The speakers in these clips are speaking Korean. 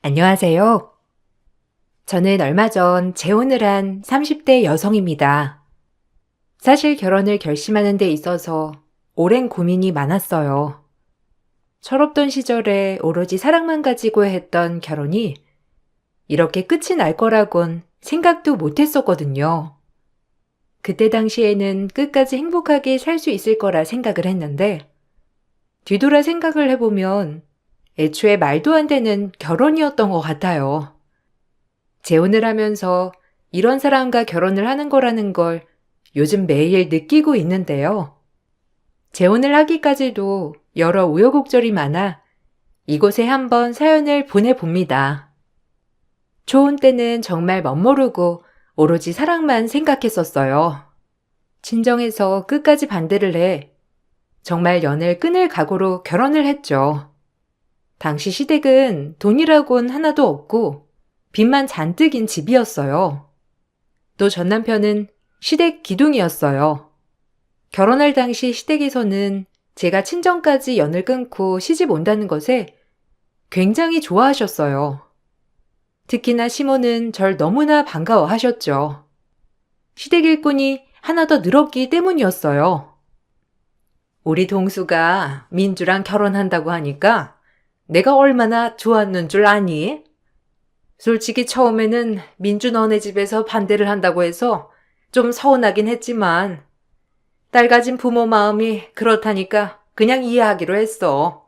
안녕하세요. 저는 얼마 전 재혼을 한 30대 여성입니다. 사실 결혼을 결심하는 데 있어서 오랜 고민이 많았어요. 철없던 시절에 오로지 사랑만 가지고 했던 결혼이 이렇게 끝이 날 거라곤 생각도 못 했었거든요. 그때 당시에는 끝까지 행복하게 살 수 있을 거라 생각을 했는데, 뒤돌아 생각을 해보면 애초에 말도 안 되는 결혼이었던 것 같아요. 재혼을 하면서 이런 사람과 결혼을 하는 거라는 걸 요즘 매일 느끼고 있는데요. 재혼을 하기까지도 여러 우여곡절이 많아 이곳에 한번 사연을 보내봅니다. 초혼 때는 정말 멋모르고 오로지 사랑만 생각했었어요. 친정에서 끝까지 반대를 해 정말 연을 끊을 각오로 결혼을 했죠. 당시 시댁은 돈이라곤 하나도 없고 빚만 잔뜩인 집이었어요. 또 전 남편은 시댁 기둥이었어요. 결혼할 당시 시댁에서는 제가 친정까지 연을 끊고 시집 온다는 것에 굉장히 좋아하셨어요. 특히나 시모는 절 너무나 반가워하셨죠. 시댁 일꾼이 하나 더 늘었기 때문이었어요. 우리 동수가 민주랑 결혼한다고 하니까 내가 얼마나 좋았는 줄 아니? 솔직히 처음에는 민주 너네 집에서 반대를 한다고 해서 좀 서운하긴 했지만 딸 가진 부모 마음이 그렇다니까 그냥 이해하기로 했어.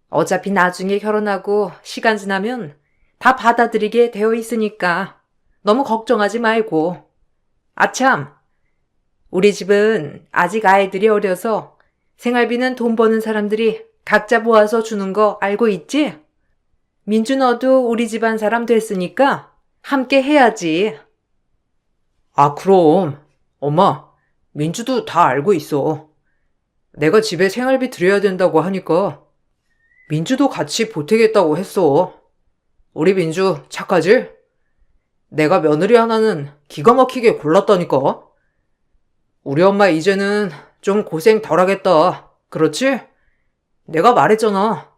어차피 나중에 결혼하고 시간 지나면 다 받아들이게 되어 있으니까 너무 걱정하지 말고. 아참, 우리 집은 아직 아이들이 어려서 생활비는 돈 버는 사람들이 각자 모아서 주는 거 알고 있지? 민주 너도 우리 집안 사람 됐으니까 함께 해야지. 아, 그럼. 엄마, 민주도 다 알고 있어. 내가 집에 생활비 드려야 된다고 하니까 민주도 같이 보태겠다고 했어. 우리 민주 착하지? 내가 며느리 하나는 기가 막히게 골랐다니까. 우리 엄마 이제는 좀 고생 덜 하겠다. 그렇지? 내가 말했잖아.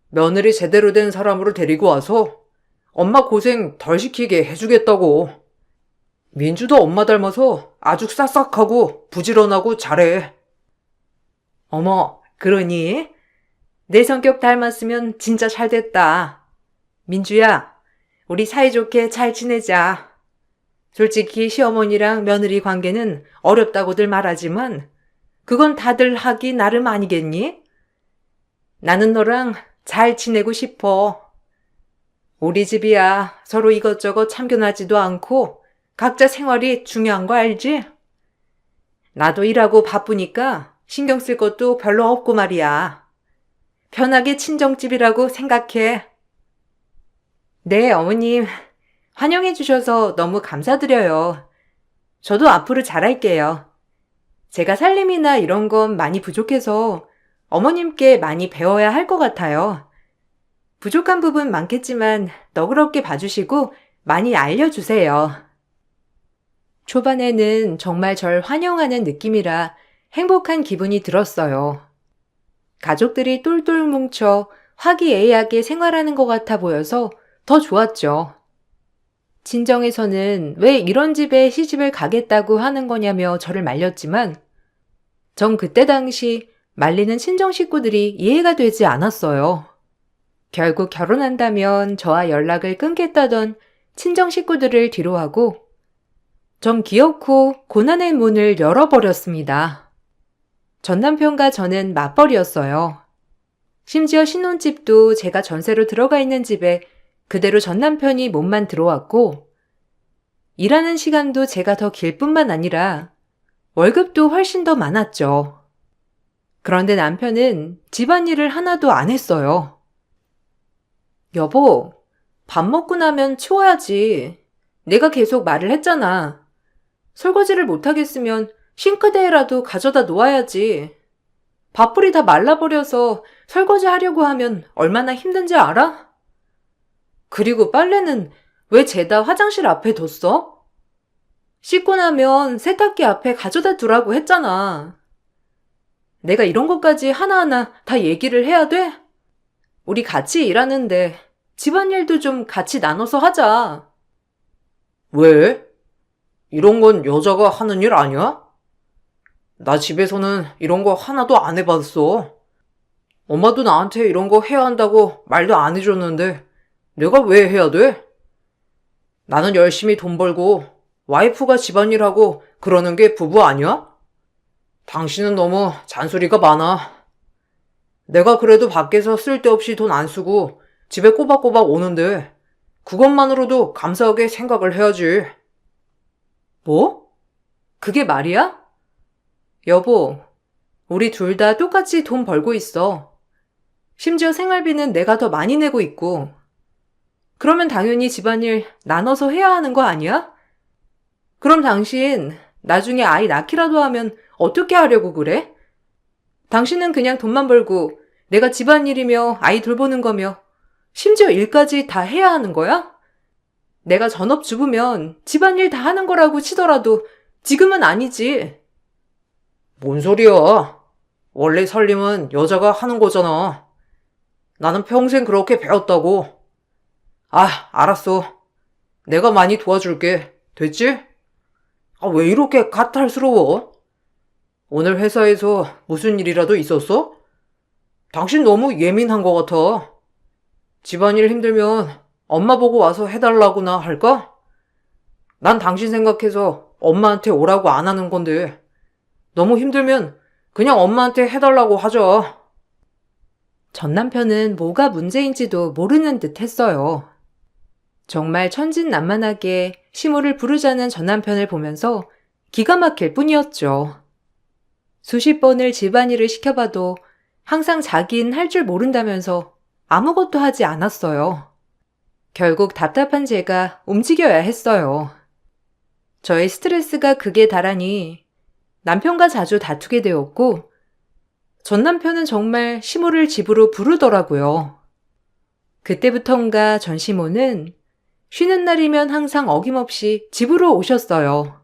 며느리 제대로 된 사람으로 데리고 와서 엄마 고생 덜 시키게 해주겠다고. 민주도 엄마 닮아서 아주 싹싹하고 부지런하고 잘해. 어머, 그러니? 내 성격 닮았으면 진짜 잘 됐다. 민주야, 우리 사이좋게 잘 지내자. 솔직히 시어머니랑 며느리 관계는 어렵다고들 말하지만 그건 다들 하기 나름 아니겠니? 나는 너랑 잘 지내고 싶어. 우리 집이야 서로 이것저것 참견하지도 않고 각자 생활이 중요한 거 알지? 나도 일하고 바쁘니까 신경 쓸 것도 별로 없고 말이야. 편하게 친정집이라고 생각해. 네, 어머님. 환영해 주셔서 너무 감사드려요. 저도 앞으로 잘할게요. 제가 살림이나 이런 건 많이 부족해서 어머님께 많이 배워야 할 것 같아요. 부족한 부분 많겠지만 너그럽게 봐주시고 많이 알려주세요. 초반에는 정말 절 환영하는 느낌이라 행복한 기분이 들었어요. 가족들이 똘똘 뭉쳐 화기애애하게 생활하는 것 같아 보여서 더 좋았죠. 친정에서는 왜 이런 집에 시집을 가겠다고 하는 거냐며 저를 말렸지만 전 그때 당시 말리는 친정 식구들이 이해가 되지 않았어요. 결국 결혼한다면 저와 연락을 끊겠다던 친정 식구들을 뒤로하고 전 기어코 고난의 문을 열어버렸습니다. 전 남편과 저는 맞벌이였어요. 심지어 신혼집도 제가 전세로 들어가 있는 집에 그대로 전 남편이 몸만 들어왔고 일하는 시간도 제가 더 길 뿐만 아니라 월급도 훨씬 더 많았죠. 그런데 남편은 집안일을 하나도 안 했어요. 여보, 밥 먹고 나면 치워야지. 내가 계속 말을 했잖아. 설거지를 못하겠으면 싱크대에라도 가져다 놓아야지. 밥풀이 다 말라버려서 설거지 하려고 하면 얼마나 힘든지 알아? 그리고 빨래는 왜 죄다 화장실 앞에 뒀어? 씻고 나면 세탁기 앞에 가져다 두라고 했잖아. 내가 이런 것까지 하나하나 다 얘기를 해야 돼? 우리 같이 일하는데 집안일도 좀 같이 나눠서 하자. 왜? 이런 건 여자가 하는 일 아니야? 나 집에서는 이런 거 하나도 안 해봤어. 엄마도 나한테 이런 거 해야 한다고 말도 안 해줬는데 내가 왜 해야 돼? 나는 열심히 돈 벌고 와이프가 집안일하고 그러는 게 부부 아니야? 당신은 너무 잔소리가 많아. 내가 그래도 밖에서 쓸데없이 돈 안 쓰고 집에 꼬박꼬박 오는데 그것만으로도 감사하게 생각을 해야지. 뭐? 그게 말이야? 여보, 우리 둘 다 똑같이 돈 벌고 있어. 심지어 생활비는 내가 더 많이 내고 있고. 그러면 당연히 집안일 나눠서 해야 하는 거 아니야? 그럼 당신 나중에 아이 낳기라도 하면 어떻게 하려고 그래? 당신은 그냥 돈만 벌고 내가 집안일이며 아이 돌보는 거며 심지어 일까지 다 해야 하는 거야? 내가 전업주부면 집안일 다 하는 거라고 치더라도 지금은 아니지. 뭔 소리야? 원래 살림은 여자가 하는 거잖아. 나는 평생 그렇게 배웠다고. 아, 알았어. 내가 많이 도와줄게. 됐지? 아, 왜 이렇게 까탈스러워? 오늘 회사에서 무슨 일이라도 있었어? 당신 너무 예민한 것 같아. 집안일 힘들면 엄마 보고 와서 해달라고나 할까? 난 당신 생각해서 엄마한테 오라고 안 하는 건데 너무 힘들면 그냥 엄마한테 해달라고 하자. 전 남편은 뭐가 문제인지도 모르는 듯 했어요. 정말 천진난만하게 시모를 부르자는 전 남편을 보면서 기가 막힐 뿐이었죠. 수십 번을 집안일을 시켜봐도 항상 자긴 할 줄 모른다면서 아무것도 하지 않았어요. 결국 답답한 제가 움직여야 했어요. 저의 스트레스가 극에 달하니 남편과 자주 다투게 되었고 전 남편은 정말 시모를 집으로 부르더라고요. 그때부턴가 전 시모는 쉬는 날이면 항상 어김없이 집으로 오셨어요.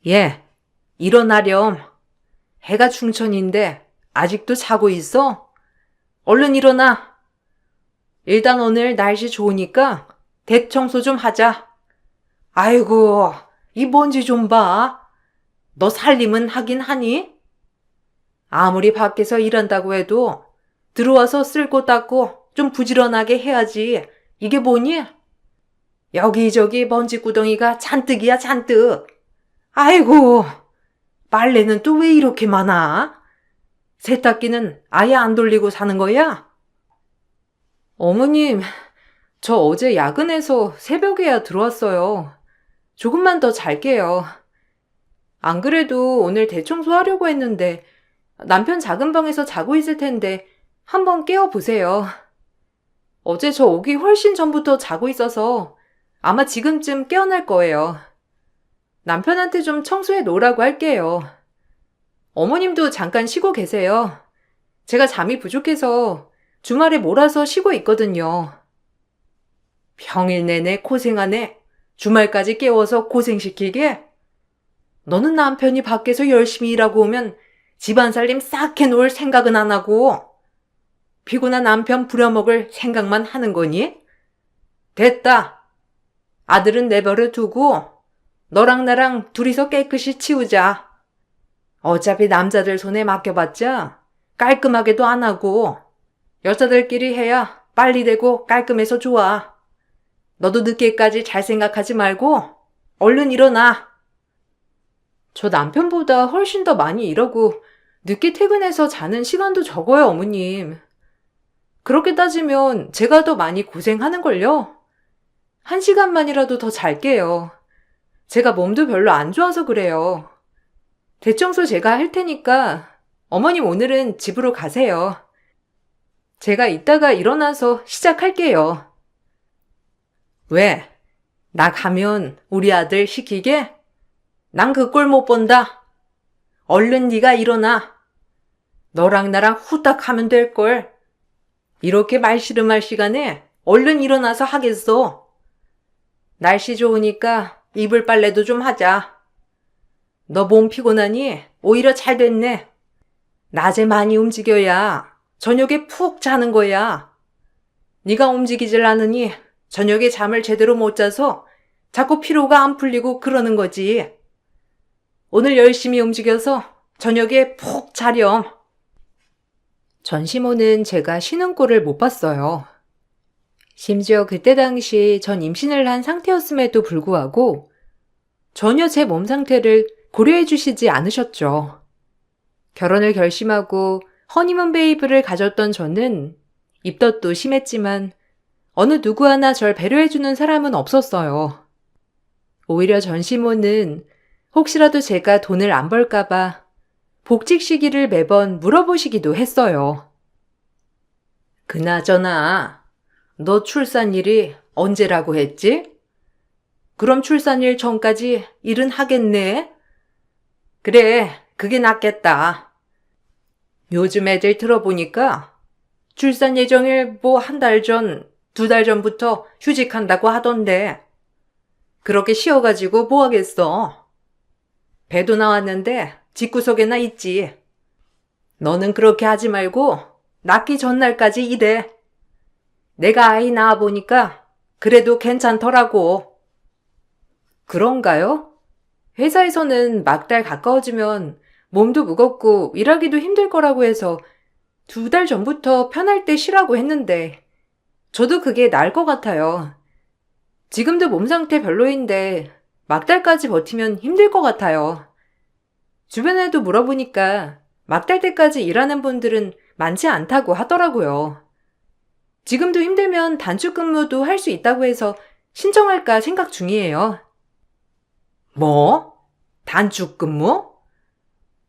얘, 일어나렴. 해가 중천인데 아직도 자고 있어? 얼른 일어나. 일단 오늘 날씨 좋으니까 대청소 좀 하자. 아이고, 이 먼지 좀 봐. 너 살림은 하긴 하니? 아무리 밖에서 일한다고 해도 들어와서 쓸고 닦고 좀 부지런하게 해야지. 이게 뭐니? 여기저기 먼지 구덩이가 잔뜩이야, 잔뜩. 아이고, 빨래는 또 왜 이렇게 많아? 세탁기는 아예 안 돌리고 사는 거야? 어머님, 저 어제 야근해서 새벽에야 들어왔어요. 조금만 더 잘게요. 안 그래도 오늘 대청소하려고 했는데 남편 작은 방에서 자고 있을 텐데 한번 깨워보세요. 어제 저 오기 훨씬 전부터 자고 있어서 아마 지금쯤 깨어날 거예요. 남편한테 좀 청소해 놓으라고 할게요. 어머님도 잠깐 쉬고 계세요. 제가 잠이 부족해서 주말에 몰아서 쉬고 있거든요. 평일 내내 고생하네. 주말까지 깨워서 고생시키게? 너는 남편이 밖에서 열심히 일하고 오면 집안 살림 싹 해놓을 생각은 안 하고 피곤한 남편 부려먹을 생각만 하는 거니? 됐다. 아들은 내버려 두고 너랑 나랑 둘이서 깨끗이 치우자. 어차피 남자들 손에 맡겨봤자 깔끔하게도 안 하고 여자들끼리 해야 빨리 되고 깔끔해서 좋아. 너도 늦게까지 잘 생각하지 말고 얼른 일어나. 저 남편보다 훨씬 더 많이 일하고 늦게 퇴근해서 자는 시간도 적어요, 어머님. 그렇게 따지면 제가 더 많이 고생하는걸요? 1시간만이라도 더 잘게요. 제가 몸도 별로 안 좋아서 그래요. 대청소 제가 할 테니까 어머님 오늘은 집으로 가세요. 제가 이따가 일어나서 시작할게요. 왜? 나 가면 우리 아들 시키게? 난 그 꼴 못 본다. 얼른 네가 일어나. 너랑 나랑 후딱 하면 될걸. 이렇게 말씨름할 시간에 얼른 일어나서 하겠어. 날씨 좋으니까 이불 빨래도 좀 하자. 너 몸 피곤하니 오히려 잘 됐네. 낮에 많이 움직여야 저녁에 푹 자는 거야. 네가 움직이질 않으니 저녁에 잠을 제대로 못 자서 자꾸 피로가 안 풀리고 그러는 거지. 오늘 열심히 움직여서 저녁에 푹 자렴. 전시모는 제가 쉬는 꼴을 못 봤어요. 심지어 그때 당시 전 임신을 한 상태였음에도 불구하고 전혀 제 몸 상태를 고려해 주시지 않으셨죠. 결혼을 결심하고 허니문 베이브를 가졌던 저는 입덧도 심했지만 어느 누구 하나 절 배려해주는 사람은 없었어요. 오히려 전시모는 혹시라도 제가 돈을 안 벌까봐 복직 시기를 매번 물어보시기도 했어요. 그나저나 너 출산일이 언제라고 했지? 그럼 출산일 전까지 일은 하겠네? 그래, 그게 낫겠다. 요즘 애들 들어보니까 출산 예정일 뭐 한 달 전, 2달 전부터 휴직한다고 하던데 그렇게 쉬어가지고 뭐 하겠어? 배도 나왔는데 집구석에나 있지. 너는 그렇게 하지 말고 낳기 전날까지 일해. 내가 아이 낳아보니까 그래도 괜찮더라고. 그런가요? 회사에서는 막달 가까워지면 몸도 무겁고 일하기도 힘들 거라고 해서 2달 전부터 편할 때 쉬라고 했는데 저도 그게 나을 것 같아요. 지금도 몸 상태 별로인데 막달까지 버티면 힘들 것 같아요. 주변에도 물어보니까 막달 때까지 일하는 분들은 많지 않다고 하더라고요. 지금도 힘들면 단축 근무도 할 수 있다고 해서 신청할까 생각 중이에요. 뭐? 단축 근무?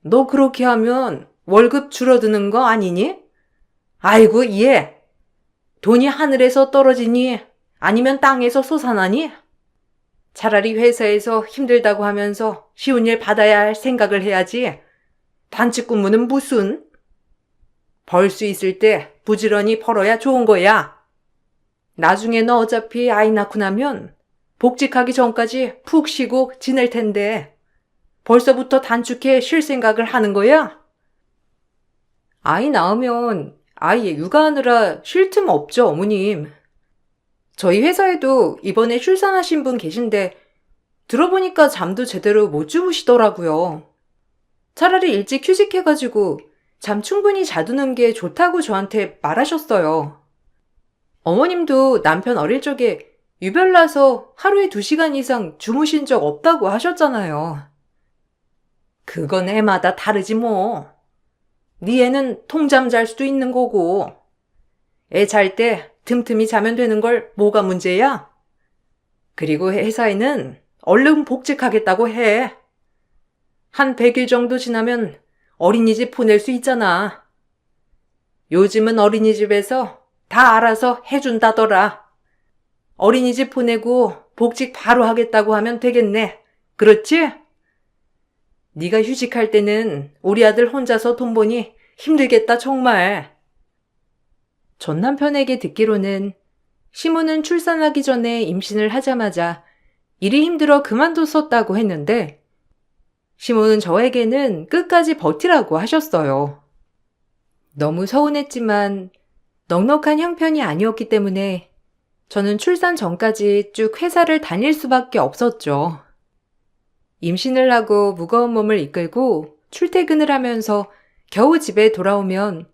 너 그렇게 하면 월급 줄어드는 거 아니니? 아이고, 얘. 돈이 하늘에서 떨어지니? 아니면 땅에서 솟아나니? 차라리 회사에서 힘들다고 하면서 쉬운 일 받아야 할 생각을 해야지. 단축 근무는 무슨? 벌 수 있을 때 부지런히 벌어야 좋은 거야. 나중에 너 어차피 아이 낳고 나면 복직하기 전까지 푹 쉬고 지낼 텐데 벌써부터 단축해 쉴 생각을 하는 거야? 아이 낳으면 아이 육아하느라 쉴 틈 없죠, 어머님. 저희 회사에도 이번에 출산하신 분 계신데 들어보니까 잠도 제대로 못 주무시더라고요. 차라리 일찍 휴직해가지고 잠 충분히 자두는 게 좋다고 저한테 말하셨어요. 어머님도 남편 어릴 적에 유별나서 하루에 2시간 이상 주무신 적 없다고 하셨잖아요. 그건 애마다 다르지 뭐. 네 애는 통잠 잘 수도 있는 거고. 애 잘 때 틈틈이 자면 되는 걸 뭐가 문제야? 그리고 회사에는 얼른 복직하겠다고 해. 한 100일 정도 지나면 어린이집 보낼 수 있잖아. 요즘은 어린이집에서 다 알아서 해준다더라. 어린이집 보내고 복직 바로 하겠다고 하면 되겠네. 그렇지? 네가 휴직할 때는 우리 아들 혼자서 돈 버니 힘들겠다 정말. 전 남편에게 듣기로는 시모는 출산하기 전에 임신을 하자마자 일이 힘들어 그만뒀었다고 했는데 시모는 저에게는 끝까지 버티라고 하셨어요. 너무 서운했지만 넉넉한 형편이 아니었기 때문에 저는 출산 전까지 쭉 회사를 다닐 수밖에 없었죠. 임신을 하고 무거운 몸을 이끌고 출퇴근을 하면서 겨우 집에 돌아오면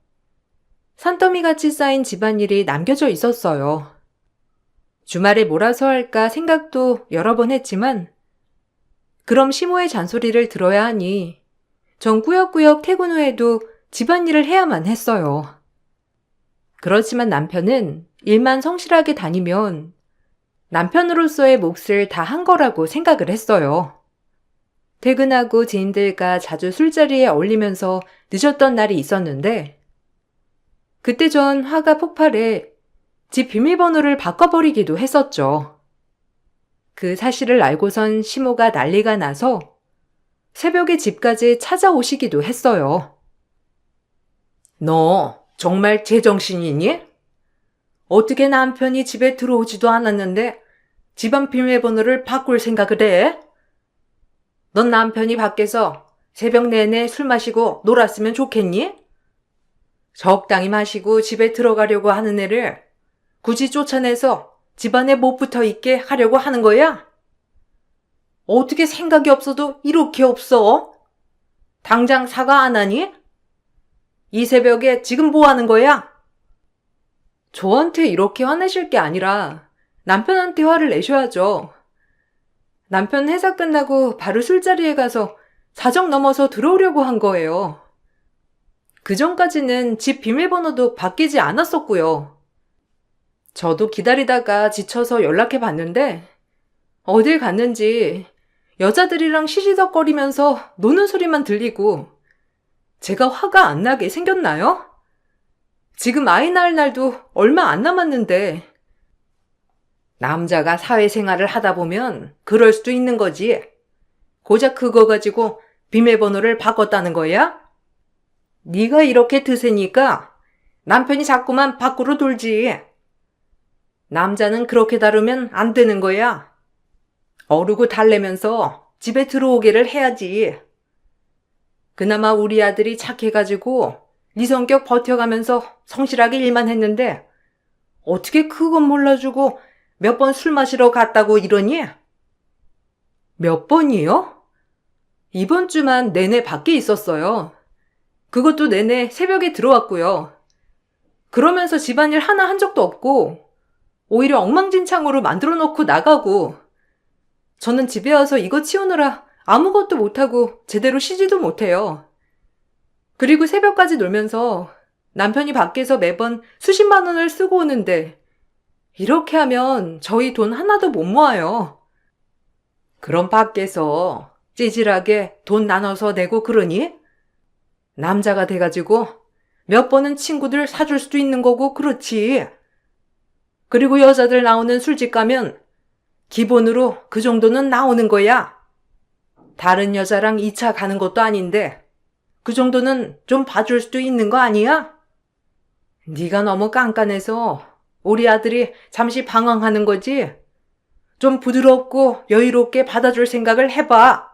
산더미같이 쌓인 집안일이 남겨져 있었어요. 주말에 몰아서 할까 생각도 여러 번 했지만 그럼 시모의 잔소리를 들어야 하니 전 꾸역꾸역 퇴근 후에도 집안일을 해야만 했어요. 그렇지만 남편은 일만 성실하게 다니면 남편으로서의 몫을 다 한 거라고 생각을 했어요. 퇴근하고 지인들과 자주 술자리에 어울리면서 늦었던 날이 있었는데 그때 전 화가 폭발해 집 비밀번호를 바꿔버리기도 했었죠. 그 사실을 알고선 시모가 난리가 나서 새벽에 집까지 찾아오시기도 했어요. 너 정말 제정신이니? 어떻게 남편이 집에 들어오지도 않았는데 집안 비밀번호를 바꿀 생각을 해? 넌 남편이 밖에서 새벽 내내 술 마시고 놀았으면 좋겠니? 적당히 마시고 집에 들어가려고 하는 애를 굳이 쫓아내서 집안에 못 붙어 있게 하려고 하는 거야? 어떻게 생각이 없어도 이렇게 없어? 당장 사과 안 하니? 이 새벽에 지금 뭐 하는 거야? 저한테 이렇게 화내실 게 아니라 남편한테 화를 내셔야죠. 남편 회사 끝나고 바로 술자리에 가서 사정 넘어서 들어오려고 한 거예요. 그 전까지는 집 비밀번호도 바뀌지 않았었고요. 저도 기다리다가 지쳐서 연락해 봤는데 어딜 갔는지 여자들이랑 시시덕거리면서 노는 소리만 들리고 제가 화가 안 나게 생겼나요? 지금 아이 낳을 날도 얼마 안 남았는데 남자가 사회생활을 하다 보면 그럴 수도 있는 거지. 고작 그거 가지고 비밀번호를 바꿨다는 거야? 네가 이렇게 드세니까 남편이 자꾸만 밖으로 돌지. 남자는 그렇게 다루면 안 되는 거야. 어르고 달래면서 집에 들어오기를 해야지. 그나마 우리 아들이 착해가지고 네 성격 버텨가면서 성실하게 일만 했는데 어떻게 그건 몰라주고 몇 번 술 마시러 갔다고 이러니? 몇 번이요? 이번 주만 내내 밖에 있었어요. 그것도 내내 새벽에 들어왔고요. 그러면서 집안일 하나 한 적도 없고 오히려 엉망진창으로 만들어 놓고 나가고 저는 집에 와서 이거 치우느라 아무것도 못하고 제대로 쉬지도 못해요. 그리고 새벽까지 놀면서 남편이 밖에서 매번 수십만 원을 쓰고 오는데 이렇게 하면 저희 돈 하나도 못 모아요. 그럼 밖에서 찌질하게 돈 나눠서 내고 그러니? 남자가 돼가지고 몇 번은 친구들 사줄 수도 있는 거고 그렇지. 그리고 여자들 나오는 술집 가면 기본으로 그 정도는 나오는 거야. 다른 여자랑 2차 가는 것도 아닌데 그 정도는 좀 봐줄 수도 있는 거 아니야? 네가 너무 깐깐해서 우리 아들이 잠시 방황하는 거지. 좀 부드럽고 여유롭게 받아줄 생각을 해봐.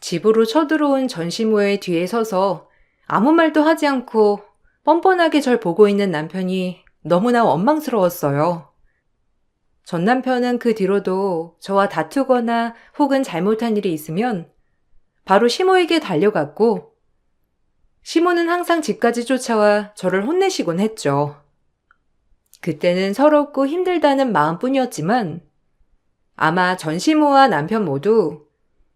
집으로 쳐들어온 전시모의 뒤에 서서 아무 말도 하지 않고 뻔뻔하게 절 보고 있는 남편이 너무나 원망스러웠어요. 전 남편은 그 뒤로도 저와 다투거나 혹은 잘못한 일이 있으면 바로 시모에게 달려갔고 시모는 항상 집까지 쫓아와 저를 혼내시곤 했죠. 그때는 서럽고 힘들다는 마음뿐이었지만 아마 전시모와 남편 모두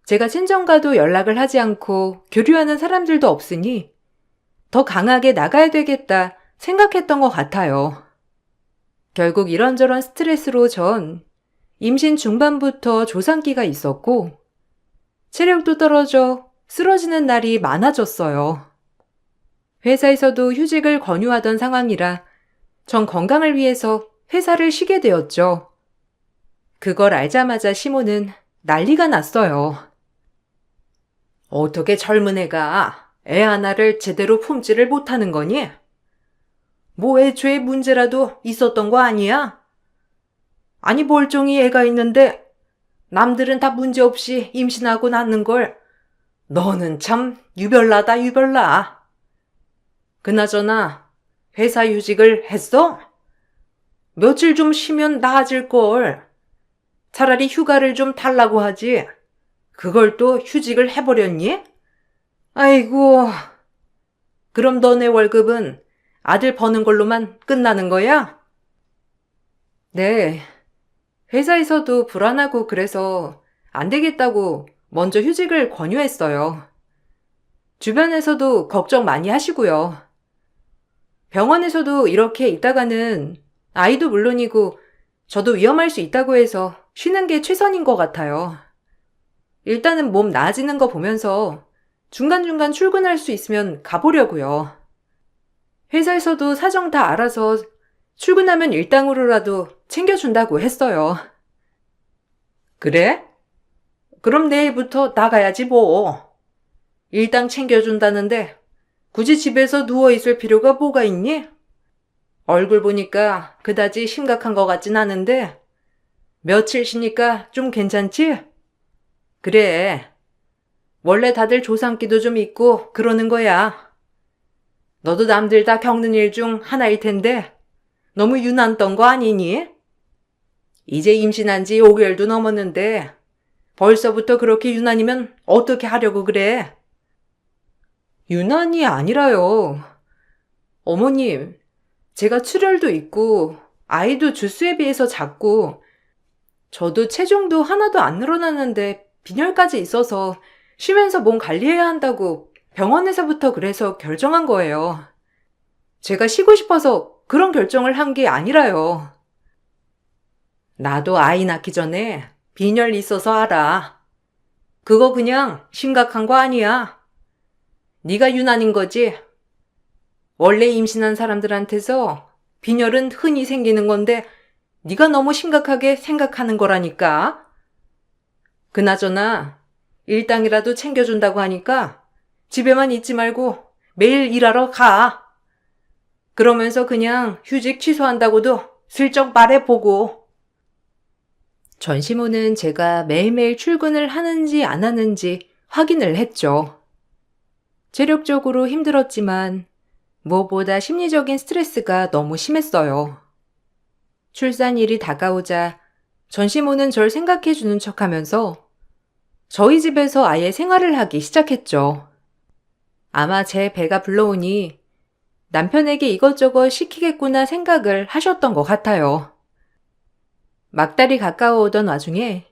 제가 친정가도 연락을 하지 않고 교류하는 사람들도 없으니 더 강하게 나가야 되겠다 생각했던 것 같아요. 결국 이런저런 스트레스로 전 임신 중반부터 조산기가 있었고 체력도 떨어져 쓰러지는 날이 많아졌어요. 회사에서도 휴직을 권유하던 상황이라 전 건강을 위해서 회사를 쉬게 되었죠. 그걸 알자마자 시모는 난리가 났어요. 어떻게 젊은 애가 애 하나를 제대로 품지를 못하는 거니? 뭐 애초에 문제라도 있었던 거 아니야? 아니 멀쩡히 애가 있는데 남들은 다 문제없이 임신하고 낳는 걸 너는 참 유별나다 유별나. 그나저나 회사 휴직을 했어? 며칠 좀 쉬면 나아질걸. 차라리 휴가를 좀 달라고 하지. 그걸 또 휴직을 해버렸니? 아이고. 그럼 너네 월급은 아들 버는 걸로만 끝나는 거야? 네. 회사에서도 불안하고 그래서 안 되겠다고 먼저 휴직을 권유했어요. 주변에서도 걱정 많이 하시고요. 병원에서도 이렇게 있다가는 아이도 물론이고 저도 위험할 수 있다고 해서 쉬는 게 최선인 것 같아요. 일단은 몸 나아지는 거 보면서 중간중간 출근할 수 있으면 가보려고요. 회사에서도 사정 다 알아서 출근하면 일당으로라도 챙겨준다고 했어요. 그래? 그럼 내일부터 나가야지 뭐. 일당 챙겨준다는데 굳이 집에서 누워있을 필요가 뭐가 있니? 얼굴 보니까 그다지 심각한 것 같진 않은데 며칠 쉬니까 좀 괜찮지? 그래. 원래 다들 조상기도 좀 있고 그러는 거야. 너도 남들 다 겪는 일 중 하나일 텐데 너무 유난 떤 거 아니니? 이제 임신한 지 5개월도 넘었는데 벌써부터 그렇게 유난이면 어떻게 하려고 그래? 유난이 아니라요. 어머님, 제가 출혈도 있고 아이도 주수에 비해서 작고 저도 체중도 하나도 안 늘어났는데 빈혈까지 있어서 쉬면서 몸 관리해야 한다고 병원에서부터 그래서 결정한 거예요. 제가 쉬고 싶어서 그런 결정을 한 게 아니라요. 나도 아이 낳기 전에 빈혈 있어서 알아. 그거 그냥 심각한 거 아니야. 네가 유난인 거지. 원래 임신한 사람들한테서 빈혈은 흔히 생기는 건데 네가 너무 심각하게 생각하는 거라니까. 그나저나 일당이라도 챙겨준다고 하니까 집에만 있지 말고 매일 일하러 가. 그러면서 그냥 휴직 취소한다고도 슬쩍 말해보고. 전시모는 제가 매일매일 출근을 하는지 안 하는지 확인을 했죠. 체력적으로 힘들었지만 무엇보다 심리적인 스트레스가 너무 심했어요. 출산일이 다가오자 전시모는 절 생각해주는 척하면서 저희 집에서 아예 생활을 하기 시작했죠. 아마 제 배가 불러오니 남편에게 이것저것 시키겠구나 생각을 하셨던 것 같아요. 막달이 가까워오던 와중에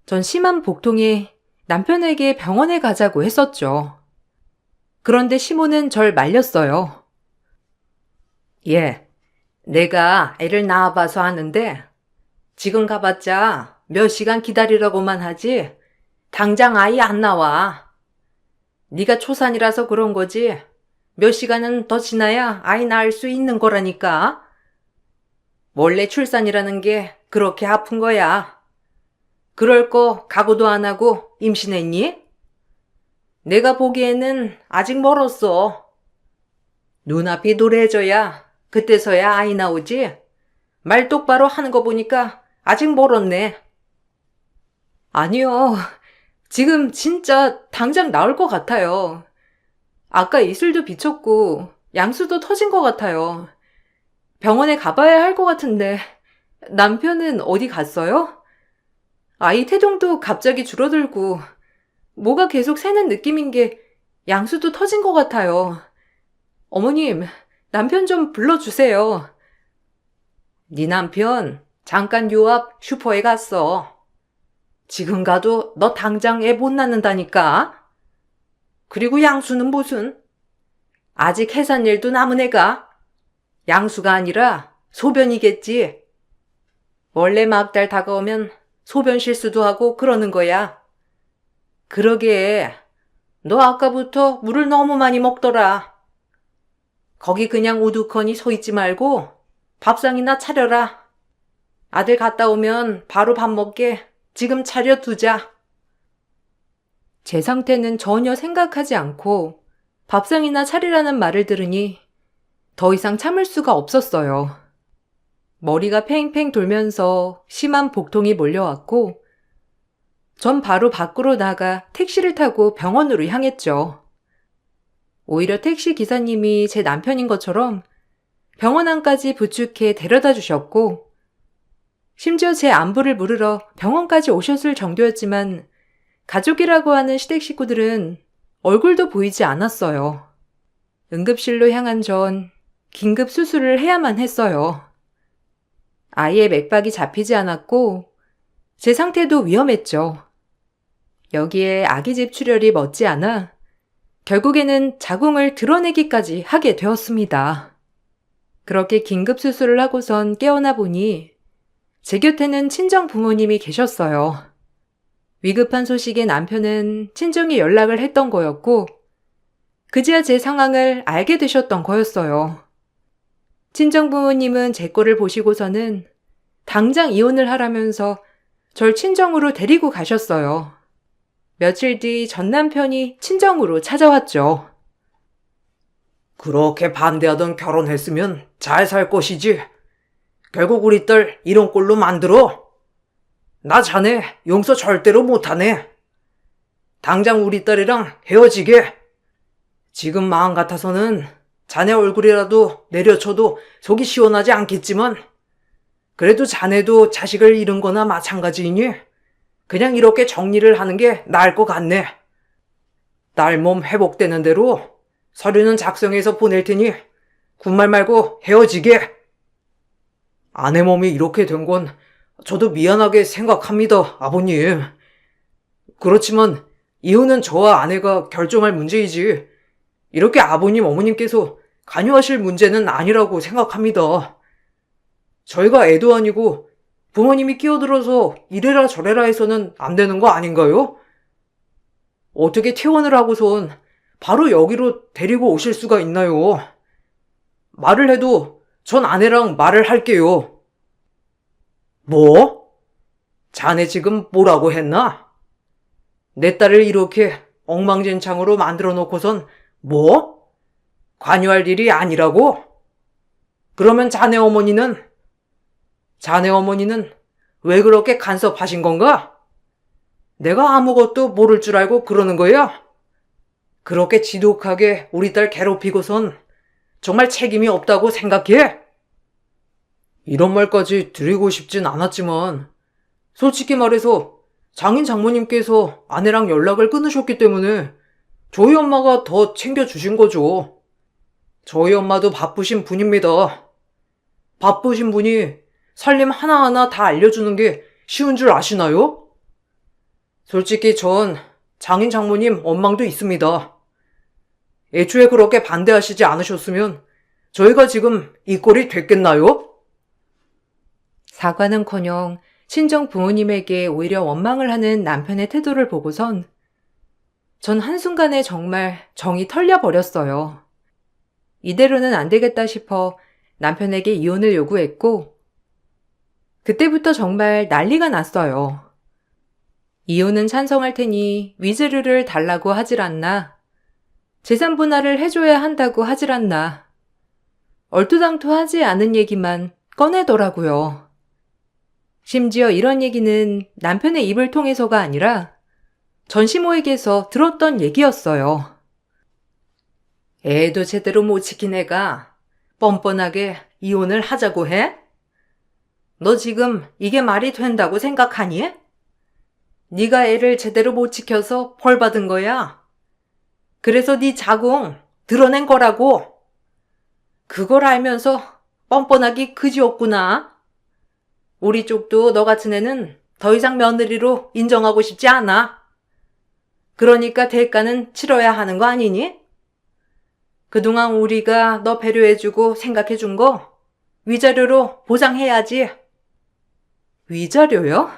전 심한 복통에 남편에게 병원에 가자고 했었죠. 그런데 시모는 절 말렸어요. 예, 내가 애를 낳아봐서 하는데 지금 가봤자 몇 시간 기다리라고만 하지 당장 아이 안 나와. 네가 초산이라서 그런 거지 몇 시간은 더 지나야 아이 낳을 수 있는 거라니까. 원래 출산이라는 게 그렇게 아픈 거야. 그럴 거 각오도 안 하고 임신했니? 내가 보기에는 아직 멀었어. 눈앞이 노래져야 그때서야 아이 나오지. 말 똑바로 하는 거 보니까 아직 멀었네. 아니요. 지금 진짜 당장 나올 것 같아요. 아까 이슬도 비쳤고 양수도 터진 것 같아요. 병원에 가봐야 할 것 같은데 남편은 어디 갔어요? 아이 태동도 갑자기 줄어들고 뭐가 계속 새는 느낌인 게 양수도 터진 것 같아요. 어머님, 남편 좀 불러주세요. 네 남편 잠깐 요 앞 슈퍼에 갔어. 지금 가도 너 당장 애 못 낳는다니까. 그리고 양수는 무슨? 아직 해산일도 남은 애가? 양수가 아니라 소변이겠지. 원래 막달 다가오면 소변 실수도 하고 그러는 거야. 그러게, 너 아까부터 물을 너무 많이 먹더라. 거기 그냥 우두커니 서 있지 말고 밥상이나 차려라. 아들 갔다 오면 바로 밥 먹게 지금 차려두자. 제 상태는 전혀 생각하지 않고 밥상이나 차리라는 말을 들으니 더 이상 참을 수가 없었어요. 머리가 팽팽 돌면서 심한 복통이 몰려왔고 전 바로 밖으로 나가 택시를 타고 병원으로 향했죠. 오히려 택시 기사님이 제 남편인 것처럼 병원 안까지 부축해 데려다 주셨고 심지어 제 안부를 물으러 병원까지 오셨을 정도였지만 가족이라고 하는 시댁 식구들은 얼굴도 보이지 않았어요. 응급실로 향한 전 긴급 수술을 해야만 했어요. 아이의 맥박이 잡히지 않았고 제 상태도 위험했죠. 여기에 아기 집 출혈이 멎지 않아 결국에는 자궁을 드러내기까지 하게 되었습니다. 그렇게 긴급 수술을 하고선 깨어나 보니 제 곁에는 친정 부모님이 계셨어요. 위급한 소식에 남편은 친정에 연락을 했던 거였고 그제야 제 상황을 알게 되셨던 거였어요. 친정 부모님은 제 꼴을 보시고서는 당장 이혼을 하라면서 절 친정으로 데리고 가셨어요. 며칠 뒤 전 남편이 친정으로 찾아왔죠. 그렇게 반대하던 결혼했으면 잘 살 것이지. 결국 우리 딸 이런 꼴로 만들어. 나 자네 용서 절대로 못하네. 당장 우리 딸이랑 헤어지게. 지금 마음 같아서는 자네 얼굴이라도 내려쳐도 속이 시원하지 않겠지만 그래도 자네도 자식을 잃은 거나 마찬가지이니 그냥 이렇게 정리를 하는 게 나을 것 같네. 딸 몸 회복되는 대로 서류는 작성해서 보낼 테니 군말 말고 헤어지게. 아내 몸이 이렇게 된 건 저도 미안하게 생각합니다, 아버님. 그렇지만 이혼은 저와 아내가 결정할 문제이지 이렇게 아버님, 어머님께서 관여하실 문제는 아니라고 생각합니다. 저희가 애도 아니고 부모님이 끼어들어서 이래라 저래라 해서는 안 되는 거 아닌가요? 어떻게 퇴원을 하고선 바로 여기로 데리고 오실 수가 있나요? 말을 해도 전 아내랑 말을 할게요. 뭐? 자네 지금 뭐라고 했나? 내 딸을 이렇게 엉망진창으로 만들어 놓고선 뭐? 관여할 일이 아니라고? 그러면 자네 어머니는 왜 그렇게 간섭하신 건가? 내가 아무것도 모를 줄 알고 그러는 거야? 그렇게 지독하게 우리 딸 괴롭히고선 정말 책임이 없다고 생각해? 이런 말까지 드리고 싶진 않았지만 솔직히 말해서 장인 장모님께서 아내랑 연락을 끊으셨기 때문에 저희 엄마가 더 챙겨주신 거죠. 저희 엄마도 바쁘신 분입니다. 바쁘신 분이 살림 하나하나 다 알려주는 게 쉬운 줄 아시나요? 솔직히 전 장인 장모님 원망도 있습니다. 애초에 그렇게 반대하시지 않으셨으면 저희가 지금 이 꼴이 됐겠나요? 사과는커녕 친정 부모님에게 오히려 원망을 하는 남편의 태도를 보고선 전 한순간에 정말 정이 털려버렸어요. 이대로는 안 되겠다 싶어 남편에게 이혼을 요구했고 그때부터 정말 난리가 났어요. 이혼은 찬성할 테니 위자료를 달라고 하질 않나, 재산 분할을 해줘야 한다고 하질 않나, 얼토당토하지 않은 얘기만 꺼내더라고요. 심지어 이런 얘기는 남편의 입을 통해서가 아니라 전시모에게서 들었던 얘기였어요. 애도 제대로 못 지킨 애가 뻔뻔하게 이혼을 하자고 해? 너 지금 이게 말이 된다고 생각하니? 네가 애를 제대로 못 지켜서 벌 받은 거야. 그래서 네 자궁 드러낸 거라고. 그걸 알면서 뻔뻔하기 그지없구나. 우리 쪽도 너 같은 애는 더 이상 며느리로 인정하고 싶지 않아. 그러니까 대가는 치러야 하는 거 아니니? 그동안 우리가 너 배려해주고 생각해준 거 위자료로 보상해야지. 위자료요?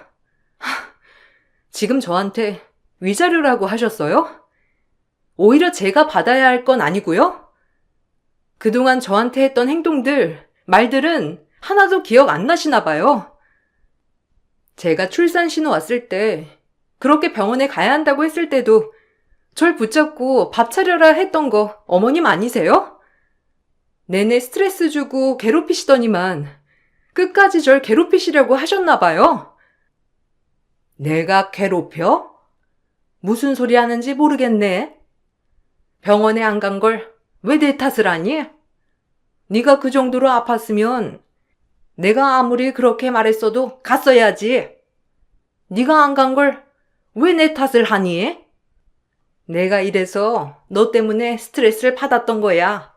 지금 저한테 위자료라고 하셨어요? 오히려 제가 받아야 할 건 아니고요? 그동안 저한테 했던 행동들, 말들은 하나도 기억 안 나시나 봐요. 제가 출산 신호 왔을 때, 그렇게 병원에 가야 한다고 했을 때도 절 붙잡고 밥 차려라 했던 거 어머님 아니세요? 내내 스트레스 주고 괴롭히시더니만 끝까지 절 괴롭히시려고 하셨나 봐요. 내가 괴롭혀? 무슨 소리 하는지 모르겠네. 병원에 안 간 걸 왜 내 탓을 하니? 네가 그 정도로 아팠으면 내가 아무리 그렇게 말했어도 갔어야지. 네가 안 간 걸 왜 내 탓을 하니? 내가 이래서 너 때문에 스트레스를 받았던 거야.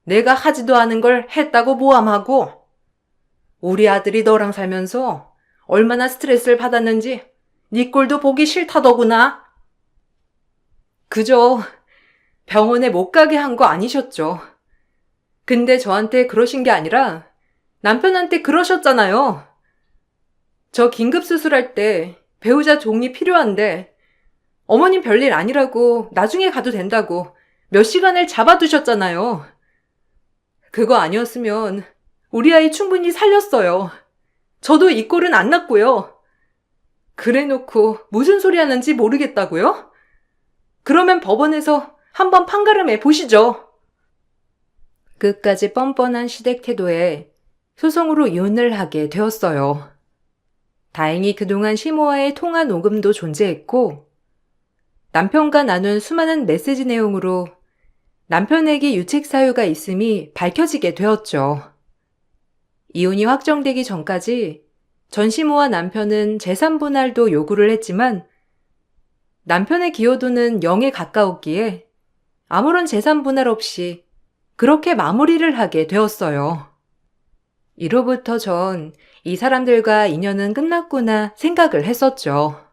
내가 하지도 않은 걸 했다고 모함하고 우리 아들이 너랑 살면서 얼마나 스트레스를 받았는지 네 꼴도 보기 싫다더구나. 그저 병원에 못 가게 한 거 아니셨죠. 근데 저한테 그러신 게 아니라 남편한테 그러셨잖아요. 저 긴급 수술할 때 배우자 동의 필요한데 어머님 별일 아니라고 나중에 가도 된다고 몇 시간을 잡아두셨잖아요. 그거 아니었으면 우리 아이 충분히 살렸어요. 저도 이 꼴은 안 났고요. 그래놓고 무슨 소리 하는지 모르겠다고요? 그러면 법원에서 한번 판가름해 보시죠. 끝까지 뻔뻔한 시댁 태도에 소송으로 이혼을 하게 되었어요. 다행히 그동안 시모와의 통화 녹음도 존재했고 남편과 나눈 수많은 메시지 내용으로 남편에게 유책 사유가 있음이 밝혀지게 되었죠. 이혼이 확정되기 전까지 전시모와 남편은 재산 분할도 요구를 했지만 남편의 기여도는 0에 가까웠기에 아무런 재산 분할 없이 그렇게 마무리를 하게 되었어요. 이로부터 전 이 사람들과 인연은 끝났구나 생각을 했었죠.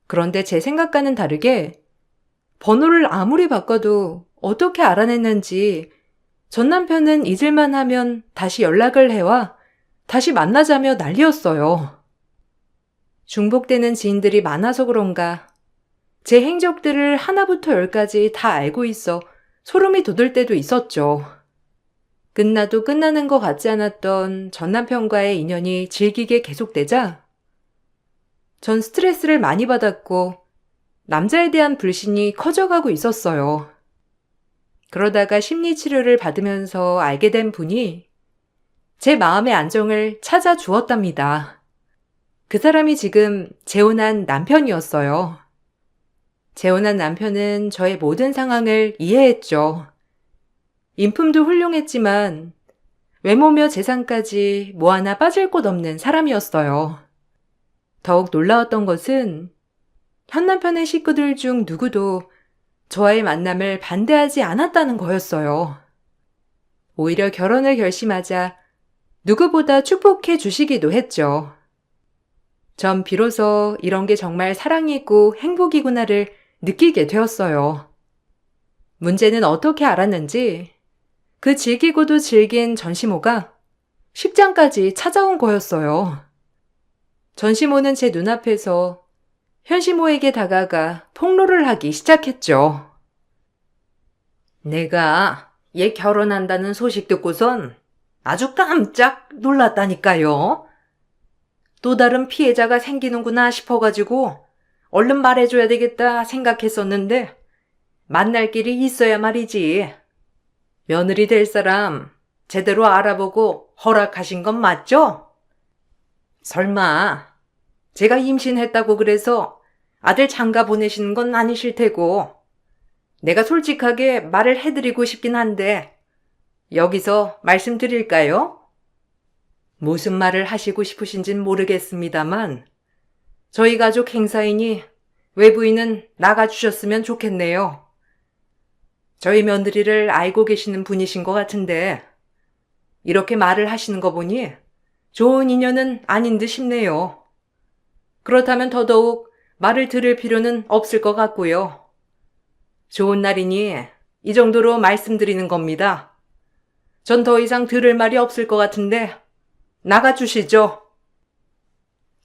그런데 제 생각과는 다르게 번호를 아무리 바꿔도 어떻게 알아냈는지 전 남편은 잊을만 하면 다시 연락을 해와 다시 만나자며 난리였어요. 중복되는 지인들이 많아서 그런가 제 행적들을 하나부터 열까지 다 알고 있어 소름이 돋을 때도 있었죠. 끝나도 끝나는 것 같지 않았던 전 남편과의 인연이 질기게 계속되자 전 스트레스를 많이 받았고 남자에 대한 불신이 커져가고 있었어요. 그러다가 심리치료를 받으면서 알게 된 분이 제 마음의 안정을 찾아주었답니다. 그 사람이 지금 재혼한 남편이었어요. 재혼한 남편은 저의 모든 상황을 이해했죠. 인품도 훌륭했지만 외모며 재산까지 뭐 하나 빠질 곳 없는 사람이었어요. 더욱 놀라웠던 것은 현 남편의 식구들 중 누구도 저와의 만남을 반대하지 않았다는 거였어요. 오히려 결혼을 결심하자 누구보다 축복해 주시기도 했죠. 전 비로소 이런 게 정말 사랑이고 행복이구나를 느끼게 되었어요. 문제는 어떻게 알았는지 그 질기고도 질긴 전시모가 식장까지 찾아온 거였어요. 전시모는 제 눈앞에서 현시모에게 다가가 폭로를 하기 시작했죠. 내가 얘 결혼한다는 소식 듣고선 아주 깜짝 놀랐다니까요. 또 다른 피해자가 생기는구나 싶어가지고 얼른 말해줘야 되겠다 생각했었는데 만날 길이 있어야 말이지. 며느리 될 사람 제대로 알아보고 허락하신 건 맞죠? 설마 제가 임신했다고 그래서 아들 장가 보내시는 건 아니실 테고 내가 솔직하게 말을 해드리고 싶긴 한데 여기서 말씀드릴까요? 무슨 말을 하시고 싶으신진 모르겠습니다만 저희 가족 행사이니 외부인은 나가주셨으면 좋겠네요. 저희 며느리를 알고 계시는 분이신 것 같은데 이렇게 말을 하시는 거 보니 좋은 인연은 아닌 듯 싶네요. 그렇다면 더더욱 말을 들을 필요는 없을 것 같고요. 좋은 날이니 이 정도로 말씀드리는 겁니다. 전 더 이상 들을 말이 없을 것 같은데 나가주시죠.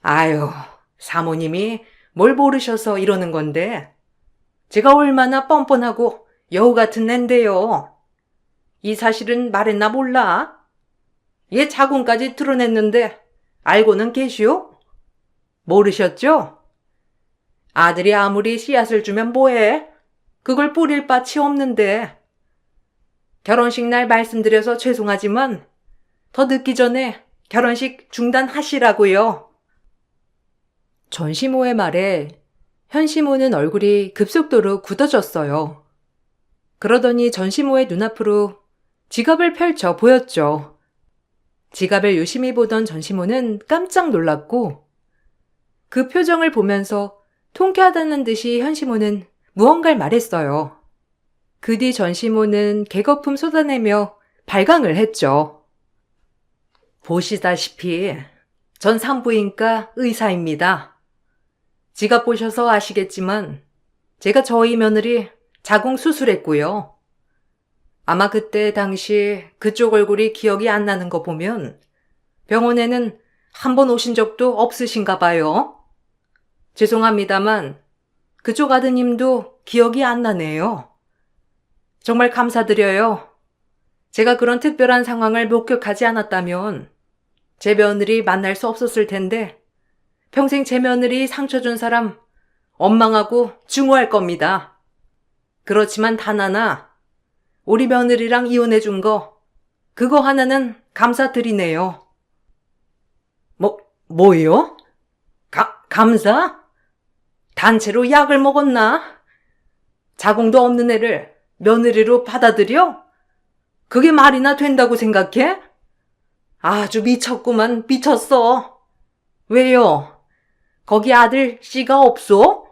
아유, 사모님이 뭘 모르셔서 이러는 건데 제가 얼마나 뻔뻔하고 여우 같은 앤데요. 이 사실은 말했나 몰라? 얘 자궁까지 드러냈는데 알고는 계시오? 모르셨죠? 아들이 아무리 씨앗을 주면 뭐해? 그걸 뿌릴 밭이 없는데. 결혼식 날 말씀드려서 죄송하지만 더 늦기 전에 결혼식 중단하시라고요. 전시모의 말에 현시모는 얼굴이 급속도로 굳어졌어요. 그러더니 전시모의 눈앞으로 지갑을 펼쳐 보였죠. 지갑을 유심히 보던 전시모는 깜짝 놀랐고 그 표정을 보면서 통쾌하다는 듯이 현시모는 무언가를 말했어요. 그 뒤 전시모는 개거품 쏟아내며 발광을 했죠. 보시다시피 전 산부인과 의사입니다. 지갑 보셔서 아시겠지만 제가 저희 며느리 자궁 수술했고요. 아마 그때 당시 그쪽 얼굴이 기억이 안 나는 거 보면 병원에는 한 번 오신 적도 없으신가 봐요. 죄송합니다만 그쪽 아드님도 기억이 안 나네요. 정말 감사드려요. 제가 그런 특별한 상황을 목격하지 않았다면 제 며느리 만날 수 없었을 텐데 평생 제 며느리 상처 준 사람 원망하고 증오할 겁니다. 그렇지만 단 하나, 우리 며느리랑 이혼해 준 거, 그거 하나는 감사드리네요. 뭐요? 감사? 단체로 약을 먹었나? 자궁도 없는 애를 며느리로 받아들여? 그게 말이나 된다고 생각해? 아주 미쳤구만, 미쳤어. 왜요? 거기 아들 씨가 없어?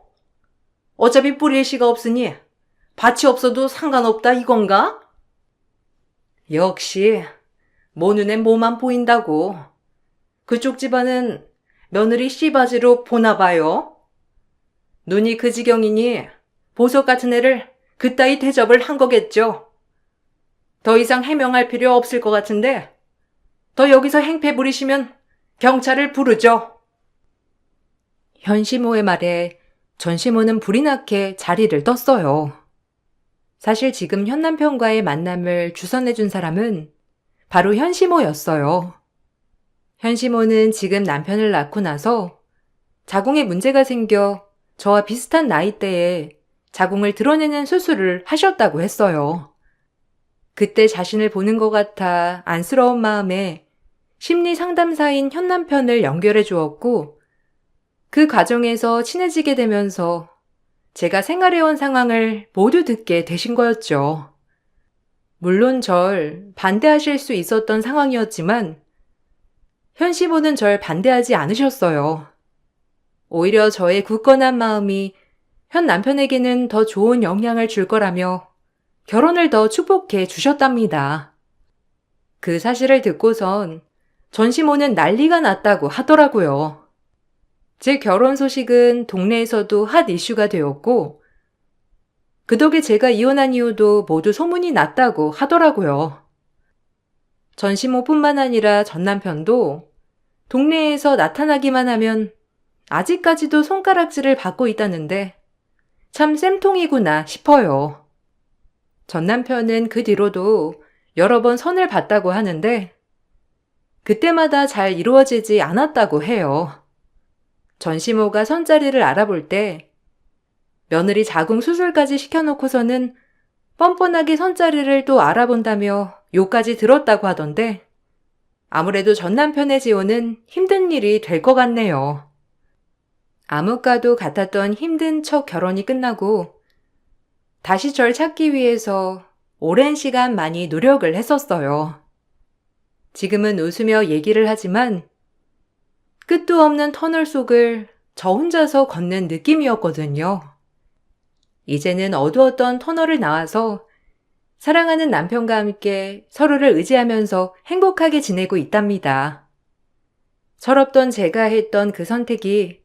어차피 뿌릴 씨가 없으니 밭이 없어도 상관없다 이건가? 역시 모 눈에 뭐만 보인다고. 그쪽 집안은 며느리 씨바지로 보나 봐요. 눈이 그 지경이니 보석 같은 애를 그따위 대접을 한 거겠죠. 더 이상 해명할 필요 없을 것 같은데 더 여기서 행패 부리시면 경찰을 부르죠. 현시모의 말에 전시모는 불이 나게 자리를 떴어요. 사실 지금 현 남편과의 만남을 주선해준 사람은 바로 현시모였어요. 현시모는 지금 남편을 낳고 나서 자궁에 문제가 생겨 저와 비슷한 나이대에 자궁을 드러내는 수술을 하셨다고 했어요. 그때 자신을 보는 것 같아 안쓰러운 마음에 심리 상담사인 현 남편을 연결해 주었고 그 과정에서 친해지게 되면서 제가 생활해온 상황을 모두 듣게 되신 거였죠. 물론 절 반대하실 수 있었던 상황이었지만 현시모는 절 반대하지 않으셨어요. 오히려 저의 굳건한 마음이 현 남편에게는 더 좋은 영향을 줄 거라며 결혼을 더 축복해 주셨답니다. 그 사실을 듣고선 전시모는 난리가 났다고 하더라고요. 제 결혼 소식은 동네에서도 핫 이슈가 되었고 그 덕에 제가 이혼한 이유도 모두 소문이 났다고 하더라고요. 전시모뿐만 아니라 전 남편도 동네에서 나타나기만 하면 아직까지도 손가락질을 받고 있다는데 참 쌤통이구나 싶어요. 전 남편은 그 뒤로도 여러 번 선을 봤다고 하는데 그때마다 잘 이루어지지 않았다고 해요. 전시모가 선자리를 알아볼 때 며느리 자궁 수술까지 시켜놓고서는 뻔뻔하게 선자리를 또 알아본다며 욕까지 들었다고 하던데 아무래도 전 남편의 지원은 힘든 일이 될 것 같네요. 암흑과도 같았던 힘든 첫 결혼이 끝나고 다시 절 찾기 위해서 오랜 시간 많이 노력을 했었어요. 지금은 웃으며 얘기를 하지만 끝도 없는 터널 속을 저 혼자서 걷는 느낌이었거든요. 이제는 어두웠던 터널을 나와서 사랑하는 남편과 함께 서로를 의지하면서 행복하게 지내고 있답니다. 철없던 제가 했던 그 선택이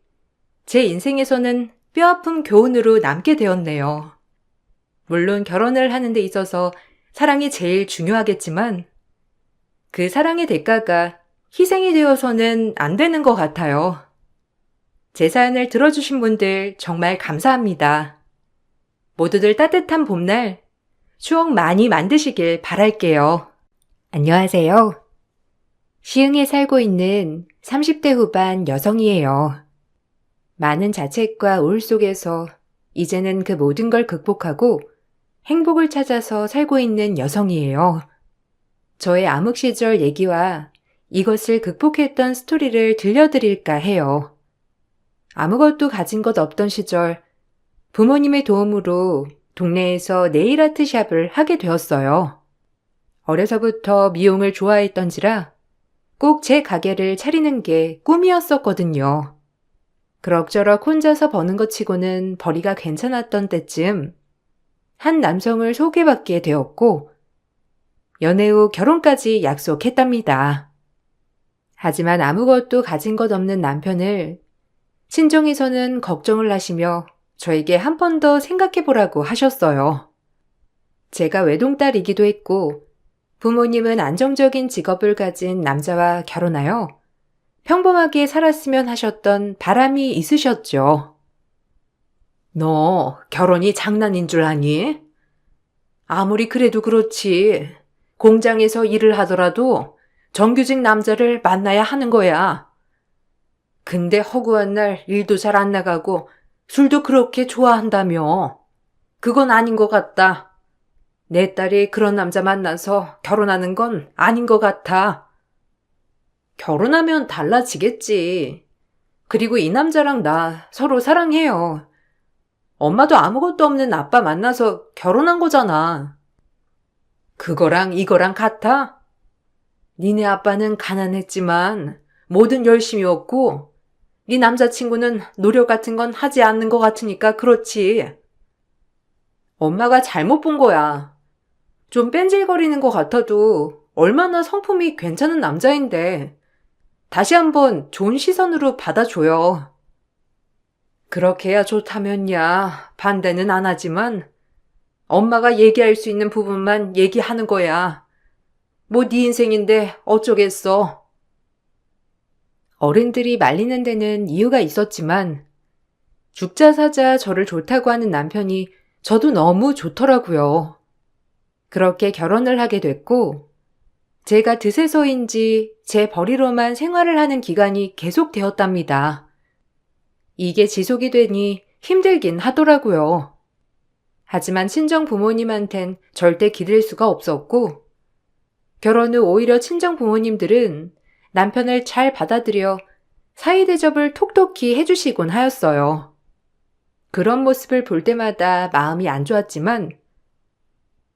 제 인생에서는 뼈아픈 교훈으로 남게 되었네요. 물론 결혼을 하는 데 있어서 사랑이 제일 중요하겠지만 그 사랑의 대가가 희생이 되어서는 안 되는 것 같아요. 제 사연을 들어주신 분들 정말 감사합니다. 모두들 따뜻한 봄날 추억 많이 만드시길 바랄게요. 안녕하세요. 시흥에 살고 있는 30대 후반 여성이에요. 많은 자책과 우울 속에서 이제는 그 모든 걸 극복하고 행복을 찾아서 살고 있는 여성이에요. 저의 암흑 시절 얘기와 이것을 극복했던 스토리를 들려드릴까 해요. 아무것도 가진 것 없던 시절 부모님의 도움으로 동네에서 네일 아트 샵을 하게 되었어요. 어려서부터 미용을 좋아했던지라 꼭 제 가게를 차리는 게 꿈이었었거든요. 그럭저럭 혼자서 버는 것 치고는 벌이가 괜찮았던 때쯤 한 남성을 소개받게 되었고 연애 후 결혼까지 약속했답니다. 하지만 아무것도 가진 것 없는 남편을 친정에서는 걱정을 하시며 저에게 한 번 더 생각해보라고 하셨어요. 제가 외동딸이기도 했고 부모님은 안정적인 직업을 가진 남자와 결혼하여 평범하게 살았으면 하셨던 바람이 있으셨죠. 너 결혼이 장난인 줄 아니? 아무리 그래도 그렇지. 공장에서 일을 하더라도 정규직 남자를 만나야 하는 거야. 근데 허구한 날 일도 잘 안 나가고 술도 그렇게 좋아한다며. 그건 아닌 것 같다. 내 딸이 그런 남자 만나서 결혼하는 건 아닌 것 같아. 결혼하면 달라지겠지. 그리고 이 남자랑 나 서로 사랑해요. 엄마도 아무것도 없는 아빠 만나서 결혼한 거잖아. 그거랑 이거랑 같아? 니네 아빠는 가난했지만 뭐든 열심히였고 네 남자친구는 노력 같은 건 하지 않는 것 같으니까 그렇지. 엄마가 잘못 본 거야. 좀 뺀질거리는 것 같아도 얼마나 성품이 괜찮은 남자인데 다시 한번 좋은 시선으로 받아줘요. 그렇게 해야 좋다면야 반대는 안 하지만 엄마가 얘기할 수 있는 부분만 얘기하는 거야. 뭐 네 인생인데 어쩌겠어. 어른들이 말리는 데는 이유가 있었지만 죽자 사자 저를 좋다고 하는 남편이 저도 너무 좋더라고요. 그렇게 결혼을 하게 됐고 제가 드세서인지 제 벌이로만 생활을 하는 기간이 계속되었답니다. 이게 지속이 되니 힘들긴 하더라고요. 하지만 친정 부모님한텐 절대 기댈 수가 없었고 결혼 후 오히려 친정 부모님들은 남편을 잘 받아들여 사이 대접을 톡톡히 해주시곤 하였어요. 그런 모습을 볼 때마다 마음이 안 좋았지만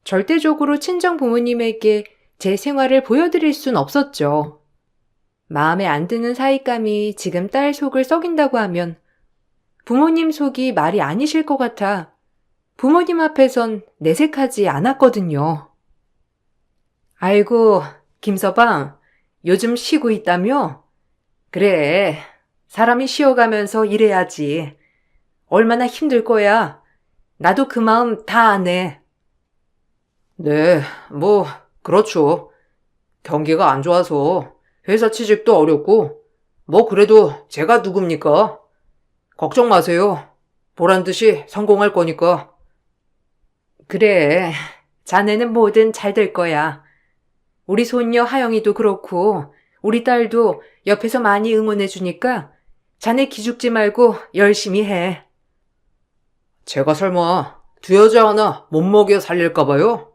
절대적으로 친정 부모님에게 제 생활을 보여드릴 순 없었죠. 마음에 안 드는 사윗감이 지금 딸 속을 썩인다고 하면 부모님 속이 말이 아니실 것 같아 부모님 앞에선 내색하지 않았거든요. 아이고, 김서방, 요즘 쉬고 있다며? 그래, 사람이 쉬어가면서 일해야지. 얼마나 힘들 거야. 나도 그 마음 다 아네. 네, 뭐, 그렇죠. 경기가 안 좋아서 회사 취직도 어렵고, 뭐 그래도 제가 누굽니까? 걱정 마세요. 보란 듯이 성공할 거니까. 그래, 자네는 뭐든 잘 될 거야. 우리 손녀 하영이도 그렇고 우리 딸도 옆에서 많이 응원해 주니까 자네 기죽지 말고 열심히 해. 제가 설마 두 여자 하나 못 먹여 살릴까봐요?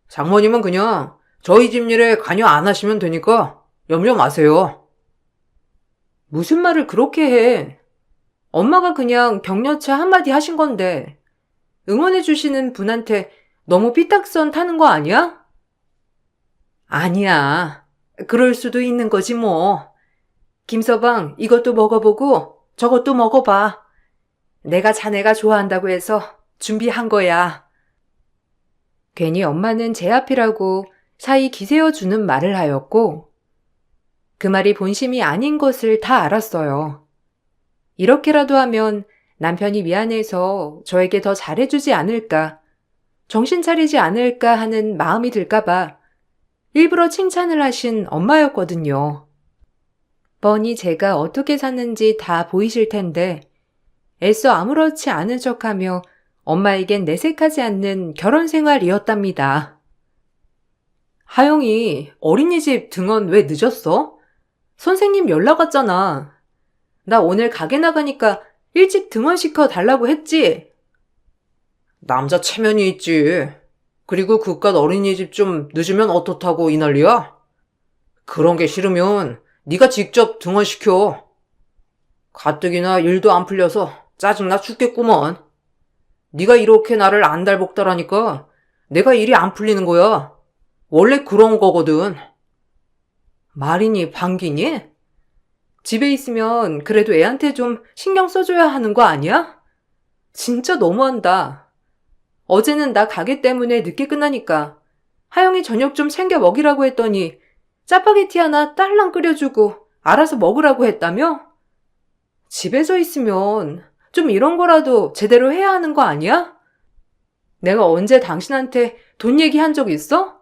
장모님은 그냥 저희 집 일에 관여 안 하시면 되니까 염려 마세요. 무슨 말을 그렇게 해. 엄마가 그냥 격려차 한마디 하신 건데 응원해 주시는 분한테 너무 삐딱선 타는 거 아니야? 아니야. 그럴 수도 있는 거지 뭐. 김서방 이것도 먹어보고 저것도 먹어봐. 내가 자네가 좋아한다고 해서 준비한 거야. 괜히 엄마는 제 앞이라고 사이 기세어주는 말을 하였고 그 말이 본심이 아닌 것을 다 알았어요. 이렇게라도 하면 남편이 미안해서 저에게 더 잘해주지 않을까, 정신 차리지 않을까 하는 마음이 들까봐 일부러 칭찬을 하신 엄마였거든요. 뻔히 제가 어떻게 사는지 다 보이실 텐데 애써 아무렇지 않은 척하며 엄마에겐 내색하지 않는 결혼 생활이었답니다. 하영이 어린이집 등원 왜 늦었어? 선생님 연락 왔잖아. 나 오늘 가게 나가니까 일찍 등원시켜 달라고 했지? 남자 체면이 있지. 그리고 그깟 어린이집 좀 늦으면 어떻다고 이 난리야? 그런 게 싫으면 네가 직접 등원시켜. 가뜩이나 일도 안 풀려서 짜증나 죽겠구먼. 네가 이렇게 나를 안달복달하니까 내가 일이 안 풀리는 거야. 원래 그런 거거든. 말이니 방귀니? 집에 있으면 그래도 애한테 좀 신경 써줘야 하는 거 아니야? 진짜 너무한다. 어제는 나 가게 때문에 늦게 끝나니까 하영이 저녁 좀 챙겨 먹이라고 했더니 짜파게티 하나 딸랑 끓여주고 알아서 먹으라고 했다며? 집에서 있으면 좀 이런 거라도 제대로 해야 하는 거 아니야? 내가 언제 당신한테 돈 얘기한 적 있어?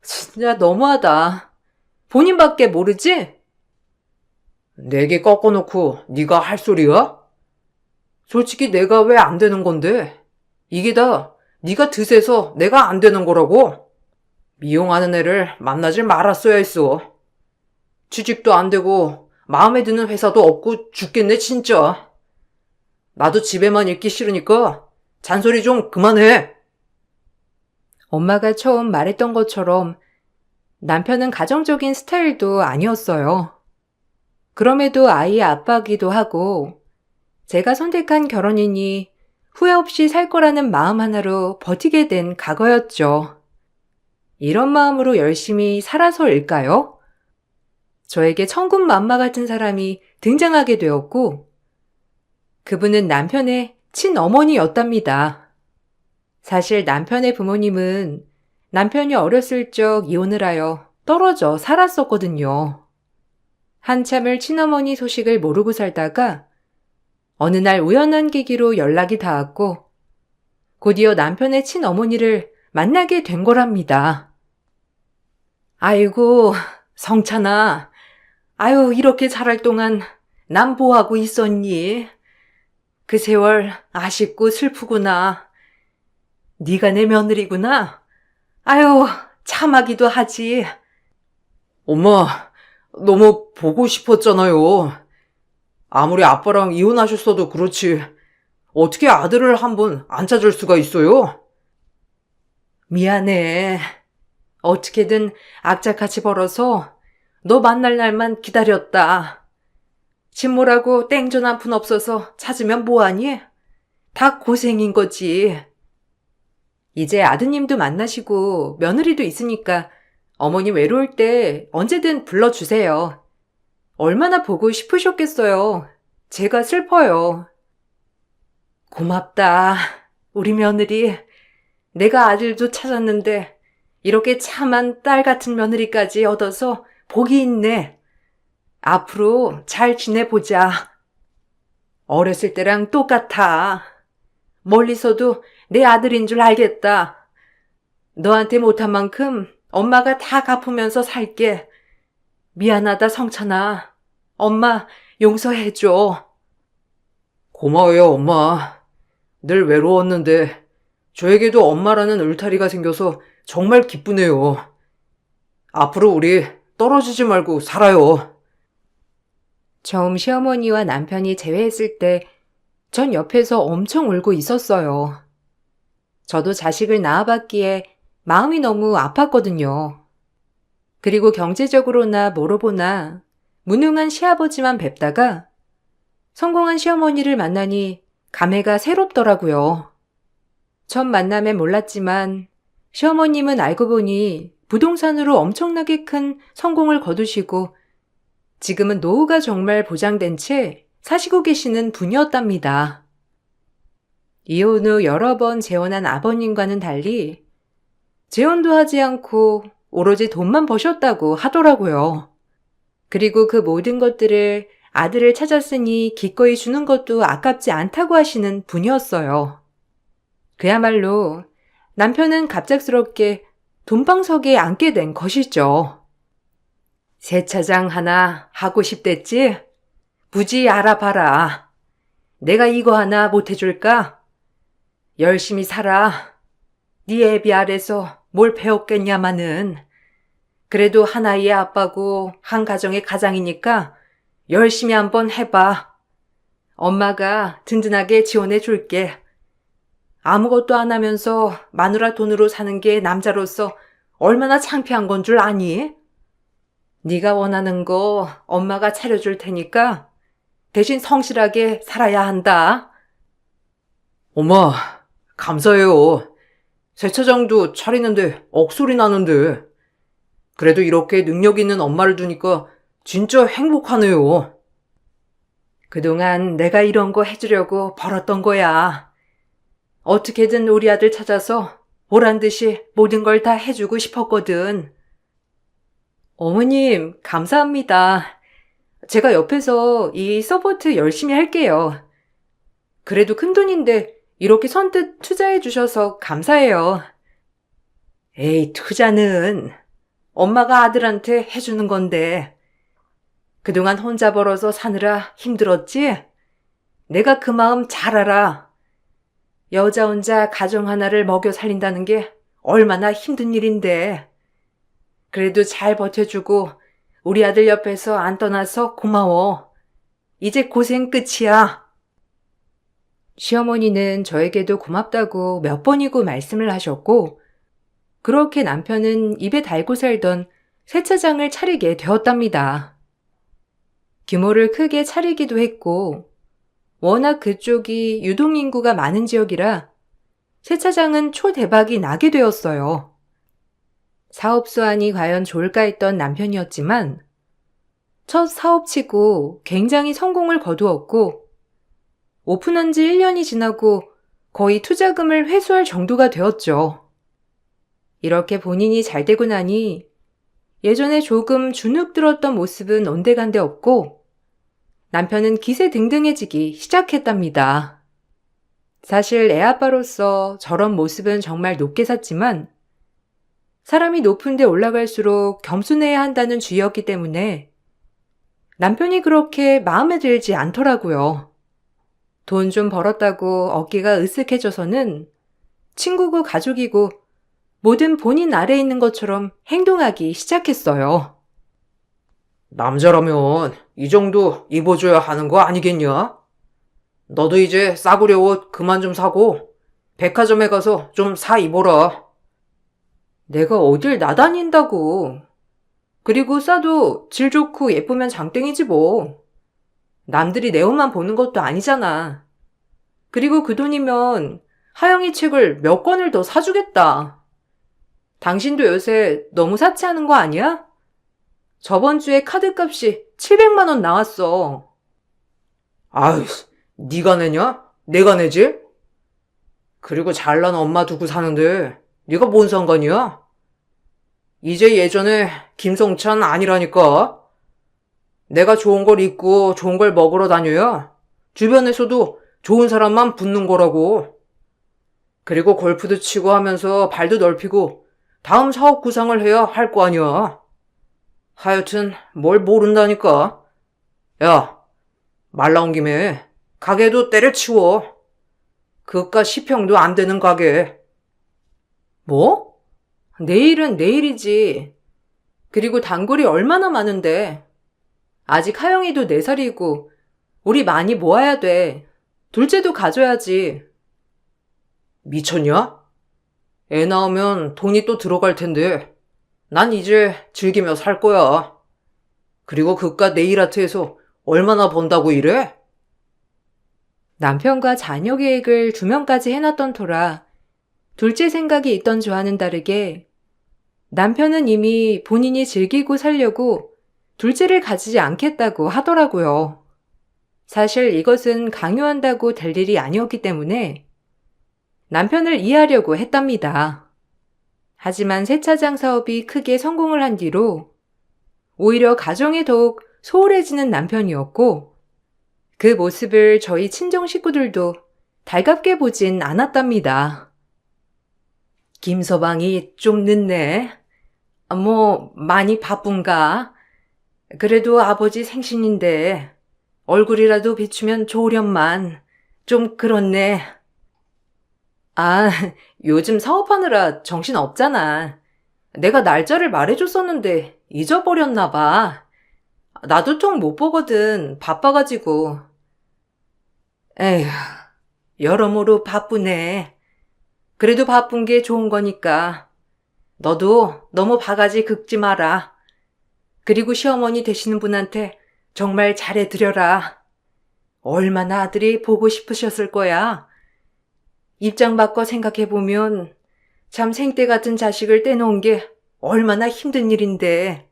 진짜 너무하다. 본인밖에 모르지? 내게 꺾어놓고 네가 할 소리야? 솔직히 내가 왜 안 되는 건데? 이게 다 네가 드세서 내가 안 되는 거라고? 미용하는 애를 만나질 말았어야 했어. 취직도 안 되고 마음에 드는 회사도 없고 죽겠네 진짜. 나도 집에만 있기 싫으니까 잔소리 좀 그만해. 엄마가 처음 말했던 것처럼 남편은 가정적인 스타일도 아니었어요. 그럼에도 아이의 아빠기도 하고 제가 선택한 결혼이니 후회 없이 살 거라는 마음 하나로 버티게 된 과거였죠. 이런 마음으로 열심히 살아서일까요? 저에게 천군만마 같은 사람이 등장하게 되었고, 그분은 남편의 친어머니였답니다. 사실 남편의 부모님은 남편이 어렸을 적 이혼을 하여 떨어져 살았었거든요. 한참을 친어머니 소식을 모르고 살다가 어느 날 우연한 계기로 연락이 닿았고 곧이어 남편의 친어머니를 만나게 된 거랍니다. 아이고, 성찬아. 아유, 이렇게 자랄 동안 남 뭐하고 있었니? 그 세월 아쉽고 슬프구나. 네가 내 며느리구나. 아유, 참하기도 하지. 엄마, 너무 보고 싶었잖아요. 아무리 아빠랑 이혼하셨어도 그렇지. 어떻게 아들을 한 번 안 찾을 수가 있어요? 미안해. 어떻게든 악착같이 벌어서 너 만날 날만 기다렸다. 진모라고 땡전 한 푼 없어서 찾으면 뭐하니? 다 고생인 거지. 이제 아드님도 만나시고 며느리도 있으니까 어머니 외로울 때 언제든 불러주세요. 얼마나 보고 싶으셨겠어요. 제가 슬퍼요. 고맙다. 우리 며느리. 내가 아들도 찾았는데 이렇게 참한 딸 같은 며느리까지 얻어서 복이 있네. 앞으로 잘 지내보자. 어렸을 때랑 똑같아. 멀리서도 내 아들인 줄 알겠다. 너한테 못한 만큼 엄마가 다 갚으면서 살게. 미안하다, 성찬아. 엄마 용서해줘. 고마워요, 엄마. 늘 외로웠는데 저에게도 엄마라는 울타리가 생겨서 정말 기쁘네요. 앞으로 우리 떨어지지 말고 살아요. 처음 시어머니와 남편이 재회했을 때 전 옆에서 엄청 울고 있었어요. 저도 자식을 낳아봤기에 마음이 너무 아팠거든요. 그리고 경제적으로나 뭐로 보나 무능한 시아버지만 뵙다가 성공한 시어머니를 만나니 감회가 새롭더라고요. 첫 만남엔 몰랐지만 시어머님은 알고 보니 부동산으로 엄청나게 큰 성공을 거두시고 지금은 노후가 정말 보장된 채 사시고 계시는 분이었답니다. 이혼 후 여러 번 재혼한 아버님과는 달리 재혼도 하지 않고 오로지 돈만 버셨다고 하더라고요. 그리고 그 모든 것들을 아들을 찾았으니 기꺼이 주는 것도 아깝지 않다고 하시는 분이었어요. 그야말로 남편은 갑작스럽게 돈방석에 앉게 된 것이죠. 세차장 하나 하고 싶댔지? 부지 알아봐라. 내가 이거 하나 못해줄까? 열심히 살아. 네 애비 아래서 뭘 배웠겠냐마는. 그래도 하나의 아빠고 한 가정의 가장이니까 열심히 한번 해봐. 엄마가 든든하게 지원해 줄게. 아무것도 안 하면서 마누라 돈으로 사는 게 남자로서 얼마나 창피한 건 줄 아니? 네가 원하는 거 엄마가 차려줄 테니까 대신 성실하게 살아야 한다. 엄마, 감사해요. 세차장도 차리는데 억소리 나는데. 그래도 이렇게 능력 있는 엄마를 두니까 진짜 행복하네요. 그동안 내가 이런 거 해주려고 벌었던 거야. 어떻게든 우리 아들 찾아서 보란 듯이 모든 걸 다 해주고 싶었거든. 어머님, 감사합니다. 제가 옆에서 이 서포트 열심히 할게요. 그래도 큰돈인데 이렇게 선뜻 투자해 주셔서 감사해요. 에이, 투자는 엄마가 아들한테 해주는 건데. 그동안 혼자 벌어서 사느라 힘들었지? 내가 그 마음 잘 알아. 여자 혼자 가정 하나를 먹여 살린다는 게 얼마나 힘든 일인데. 그래도 잘 버텨주고 우리 아들 옆에서 안 떠나서 고마워. 이제 고생 끝이야. 시어머니는 저에게도 고맙다고 몇 번이고 말씀을 하셨고 그렇게 남편은 입에 달고 살던 세차장을 차리게 되었답니다. 규모를 크게 차리기도 했고 워낙 그쪽이 유동인구가 많은 지역이라 세차장은 초대박이 나게 되었어요. 사업 수완이 과연 좋을까 했던 남편이었지만 첫 사업치고 굉장히 성공을 거두었고 오픈한 지 1년이 지나고 거의 투자금을 회수할 정도가 되었죠. 이렇게 본인이 잘 되고 나니 예전에 조금 주눅 들었던 모습은 온데간데 없고 남편은 기세등등해지기 시작했답니다. 사실 애아빠로서 저런 모습은 정말 높게 샀지만 사람이 높은 데 올라갈수록 겸손해야 한다는 주의였기 때문에 남편이 그렇게 마음에 들지 않더라고요. 돈 좀 벌었다고 어깨가 으쓱해져서는 친구고 가족이고 뭐든 본인 아래에 있는 것처럼 행동하기 시작했어요. 남자라면 이 정도 입어줘야 하는 거 아니겠냐? 너도 이제 싸구려 옷 그만 좀 사고 백화점에 가서 좀 사 입어라. 내가 어딜 나다닌다고. 그리고 싸도 질 좋고 예쁘면 장땡이지 뭐. 남들이 내 옷만 보는 것도 아니잖아. 그리고 그 돈이면 하영이 책을 몇 권을 더 사주겠다. 당신도 요새 너무 사치하는 거 아니야? 저번 주에 카드값이 700만 원 나왔어. 아유, 네가 내냐? 내가 내지? 그리고 잘난 엄마 두고 사는데 네가 뭔 상관이야? 이제 예전에 김성찬 아니라니까. 내가 좋은 걸 입고 좋은 걸 먹으러 다녀야 주변에서도 좋은 사람만 붙는 거라고. 그리고 골프도 치고 하면서 발도 넓히고 다음 사업 구상을 해야 할 거 아니야. 하여튼 뭘 모른다니까. 야, 말 나온 김에 가게도 때려치워. 그깟 10평도 안 되는 가게. 뭐? 내일은 내일이지. 그리고 단골이 얼마나 많은데. 아직 하영이도 4살이고 우리 많이 모아야 돼. 둘째도 가져야지. 미쳤냐? 애 낳으면 돈이 또 들어갈 텐데 난 이제 즐기며 살 거야. 그리고 그깟 네일아트에서 얼마나 번다고 이래? 남편과 자녀 계획을 2명까지 해놨던 터라 둘째 생각이 있던 저와는 다르게 남편은 이미 본인이 즐기고 살려고 둘째를 가지지 않겠다고 하더라고요. 사실 이것은 강요한다고 될 일이 아니었기 때문에 남편을 이해하려고 했답니다. 하지만 세차장 사업이 크게 성공을 한 뒤로 오히려 가정에 더욱 소홀해지는 남편이었고 그 모습을 저희 친정 식구들도 달갑게 보진 않았답니다. 김서방이 좀 늦네. 뭐 많이 바쁜가? 그래도 아버지 생신인데 얼굴이라도 비추면 좋으련만. 좀 그렇네. 아, 요즘 사업하느라 정신 없잖아. 내가 날짜를 말해줬었는데 잊어버렸나 봐. 나도 통 못 보거든. 바빠가지고. 에휴, 여러모로 바쁘네. 그래도 바쁜 게 좋은 거니까. 너도 너무 바가지 긁지 마라. 그리고 시어머니 되시는 분한테 정말 잘해드려라. 얼마나 아들이 보고 싶으셨을 거야. 입장 바꿔 생각해보면 참 생떼 같은 자식을 떼놓은 게 얼마나 힘든 일인데.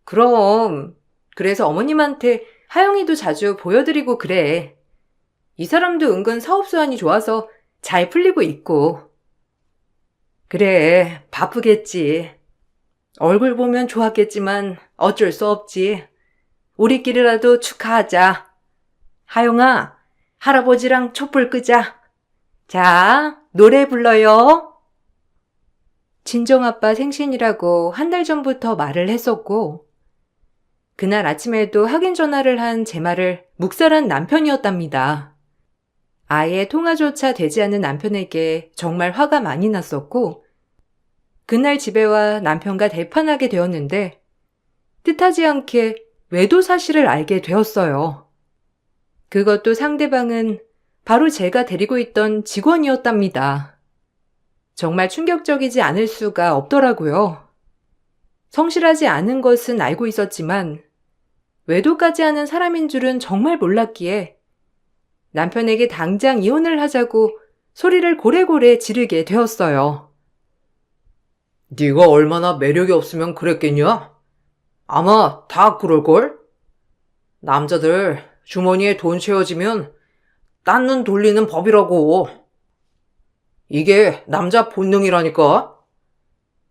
그럼 그래서 어머님한테 하영이도 자주 보여드리고 그래. 이 사람도 은근 사업 수완이 좋아서 잘 풀리고 있고. 그래, 바쁘겠지. 얼굴 보면 좋았겠지만 어쩔 수 없지. 우리끼리라도 축하하자. 하영아, 할아버지랑 촛불 끄자. 자, 노래 불러요. 친정아빠 생신이라고 한 달 전부터 말을 했었고 그날 아침에도 확인 전화를 한 제 말을 묵살한 남편이었답니다. 아예 통화조차 되지 않는 남편에게 정말 화가 많이 났었고 그날 집에 와 남편과 대판하게 되었는데 뜻하지 않게 외도 사실을 알게 되었어요. 그것도 상대방은 바로 제가 데리고 있던 직원이었답니다. 정말 충격적이지 않을 수가 없더라고요. 성실하지 않은 것은 알고 있었지만 외도까지 하는 사람인 줄은 정말 몰랐기에 남편에게 당장 이혼을 하자고 소리를 고래고래 지르게 되었어요. 네가 얼마나 매력이 없으면 그랬겠냐? 아마 다 그럴걸? 남자들 주머니에 돈 채워지면 딴 눈 돌리는 법이라고. 이게 남자 본능이라니까.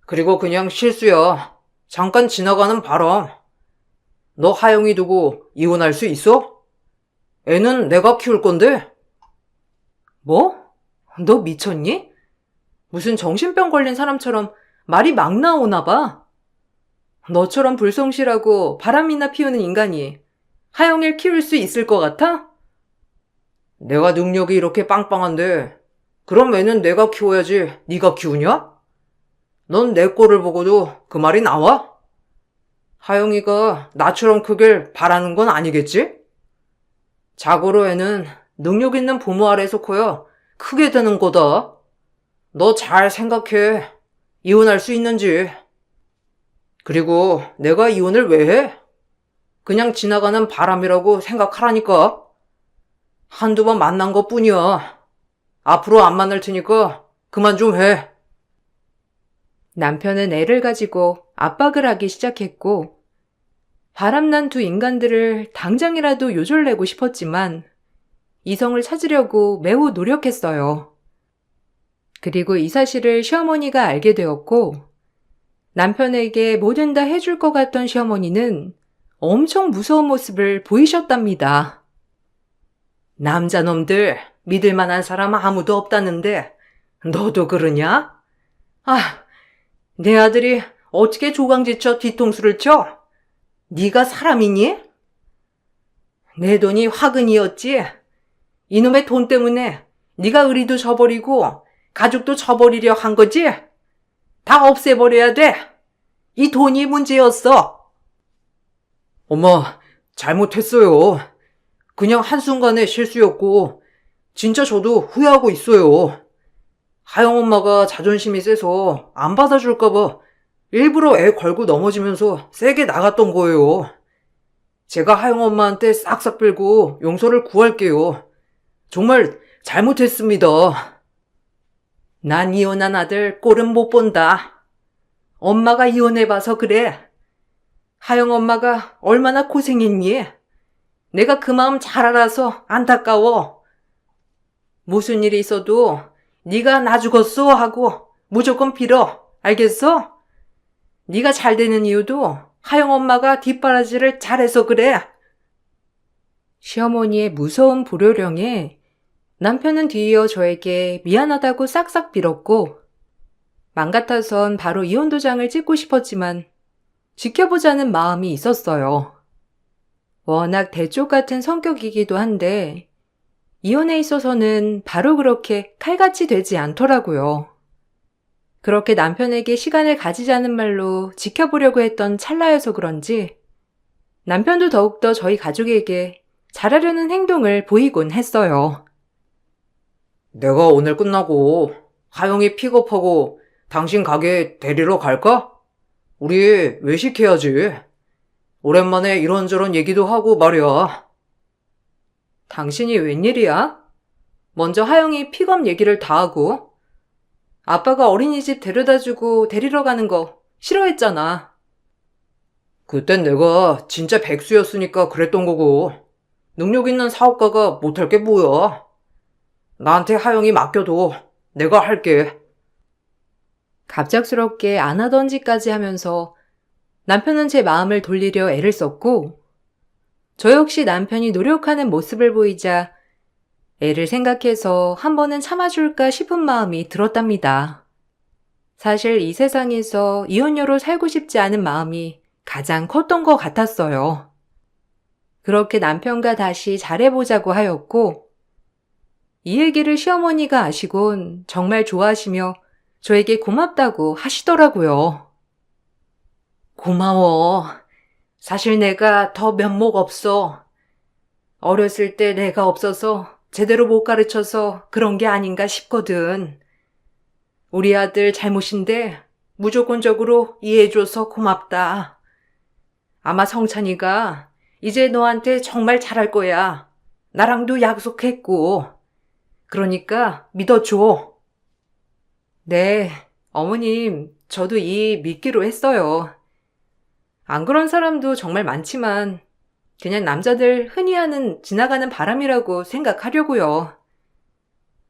그리고 그냥 실수야. 잠깐 지나가는 바람. 너 하영이 두고 이혼할 수 있어? 애는 내가 키울 건데. 뭐? 너 미쳤니? 무슨 정신병 걸린 사람처럼 말이 막 나오나 봐. 너처럼 불성실하고 바람이나 피우는 인간이 하영이를 키울 수 있을 것 같아? 내가 능력이 이렇게 빵빵한데 그럼 애는 내가 키워야지 네가 키우냐? 넌 내 꼴을 보고도 그 말이 나와? 하영이가 나처럼 크길 바라는 건 아니겠지? 자고로 애는 능력 있는 부모 아래서 커야 크게 되는 거다. 너 잘 생각해. 이혼할 수 있는지. 그리고 내가 이혼을 왜 해? 그냥 지나가는 바람이라고 생각하라니까. 한두 번 만난 것 뿐이야. 앞으로 안 만날 테니까 그만 좀 해. 남편은 애를 가지고 압박을 하기 시작했고, 바람난 두 인간들을 당장이라도 요절내고 싶었지만, 이성을 찾으려고 매우 노력했어요. 그리고 이 사실을 시어머니가 알게 되었고, 남편에게 뭐든 다 해줄 것 같던 시어머니는 엄청 무서운 모습을 보이셨답니다. 남자놈들 믿을 만한 사람 아무도 없다는데 너도 그러냐? 아, 내 아들이 어떻게 조강지쳐 뒤통수를 쳐? 네가 사람이니? 내 돈이 화근이었지? 이놈의 돈 때문에 네가 의리도 저버리고 가족도 저버리려 한 거지? 다 없애버려야 돼. 이 돈이 문제였어. 엄마, 잘못했어요. 그냥 한순간의 실수였고 진짜 저도 후회하고 있어요. 하영 엄마가 자존심이 세서 안 받아줄까봐 일부러 애 걸고 넘어지면서 세게 나갔던 거예요. 제가 하영 엄마한테 싹싹 빌고 용서를 구할게요. 정말 잘못했습니다. 난 이혼한 아들 꼴은 못 본다. 엄마가 이혼해봐서 그래. 하영 엄마가 얼마나 고생했니? 내가 그 마음 잘 알아서 안타까워. 무슨 일이 있어도 네가 나 죽었어 하고 무조건 빌어. 알겠어? 네가 잘 되는 이유도 하영 엄마가 뒷바라지를 잘해서 그래. 시어머니의 무서운 불효령에 남편은 뒤이어 저에게 미안하다고 싹싹 빌었고, 맘 같아선 바로 이혼 도장을 찍고 싶었지만 지켜보자는 마음이 있었어요. 워낙 대쪽 같은 성격이기도 한데 이혼에 있어서는 바로 그렇게 칼같이 되지 않더라고요. 그렇게 남편에게 시간을 가지자는 말로 지켜보려고 했던 찰나여서 그런지 남편도 더욱더 저희 가족에게 잘하려는 행동을 보이곤 했어요. 내가 오늘 끝나고 하영이 픽업하고 당신 가게 데리러 갈까? 우리 외식해야지. 오랜만에 이런저런 얘기도 하고 말이야. 당신이 웬일이야? 먼저 하영이 픽업 얘기를 다 하고 아빠가 어린이집 데려다주고 데리러 가는 거 싫어했잖아. 그땐 내가 진짜 백수였으니까 그랬던 거고 능력 있는 사업가가 못할 게 뭐야. 나한테 하영이 맡겨도 내가 할게. 갑작스럽게 안 하던 짓까지 하면서 남편은 제 마음을 돌리려 애를 썼고, 저 역시 남편이 노력하는 모습을 보이자 애를 생각해서 한 번은 참아줄까 싶은 마음이 들었답니다. 사실 이 세상에서 이혼녀로 살고 싶지 않은 마음이 가장 컸던 것 같았어요. 그렇게 남편과 다시 잘해보자고 하였고, 이 얘기를 시어머니가 아시곤 정말 좋아하시며 저에게 고맙다고 하시더라고요. 고마워. 사실 내가 더 면목 없어. 어렸을 때 내가 없어서 제대로 못 가르쳐서 그런 게 아닌가 싶거든. 우리 아들 잘못인데 무조건적으로 이해해줘서 고맙다. 아마 성찬이가 이제 너한테 정말 잘할 거야. 나랑도 약속했고. 그러니까 믿어줘. 네, 어머님, 저도 이 믿기로 했어요. 안 그런 사람도 정말 많지만, 그냥 남자들 흔히 하는 지나가는 바람이라고 생각하려고요.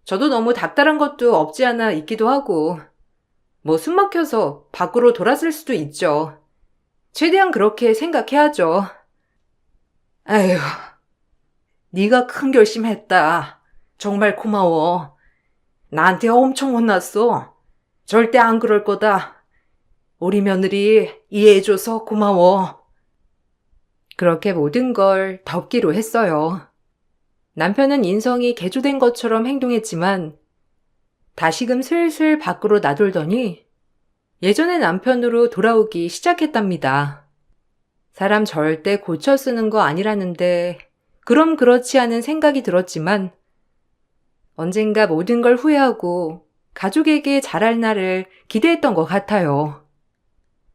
저도 너무 닥달한 것도 없지 않아 있기도 하고, 뭐 숨 막혀서 밖으로 돌았을 수도 있죠. 최대한 그렇게 생각해야죠. 아휴, 네가 큰 결심했다. 정말 고마워. 나한테 엄청 혼났어. 절대 안 그럴 거다. 우리 며느리 이해해줘서 고마워. 그렇게 모든 걸 덮기로 했어요. 남편은 인성이 개조된 것처럼 행동했지만 다시금 슬슬 밖으로 나돌더니 예전의 남편으로 돌아오기 시작했답니다. 사람 절대 고쳐 쓰는 거 아니라는데 그럼 그렇지 않은 생각이 들었지만 언젠가 모든 걸 후회하고 가족에게 잘할 날을 기대했던 것 같아요.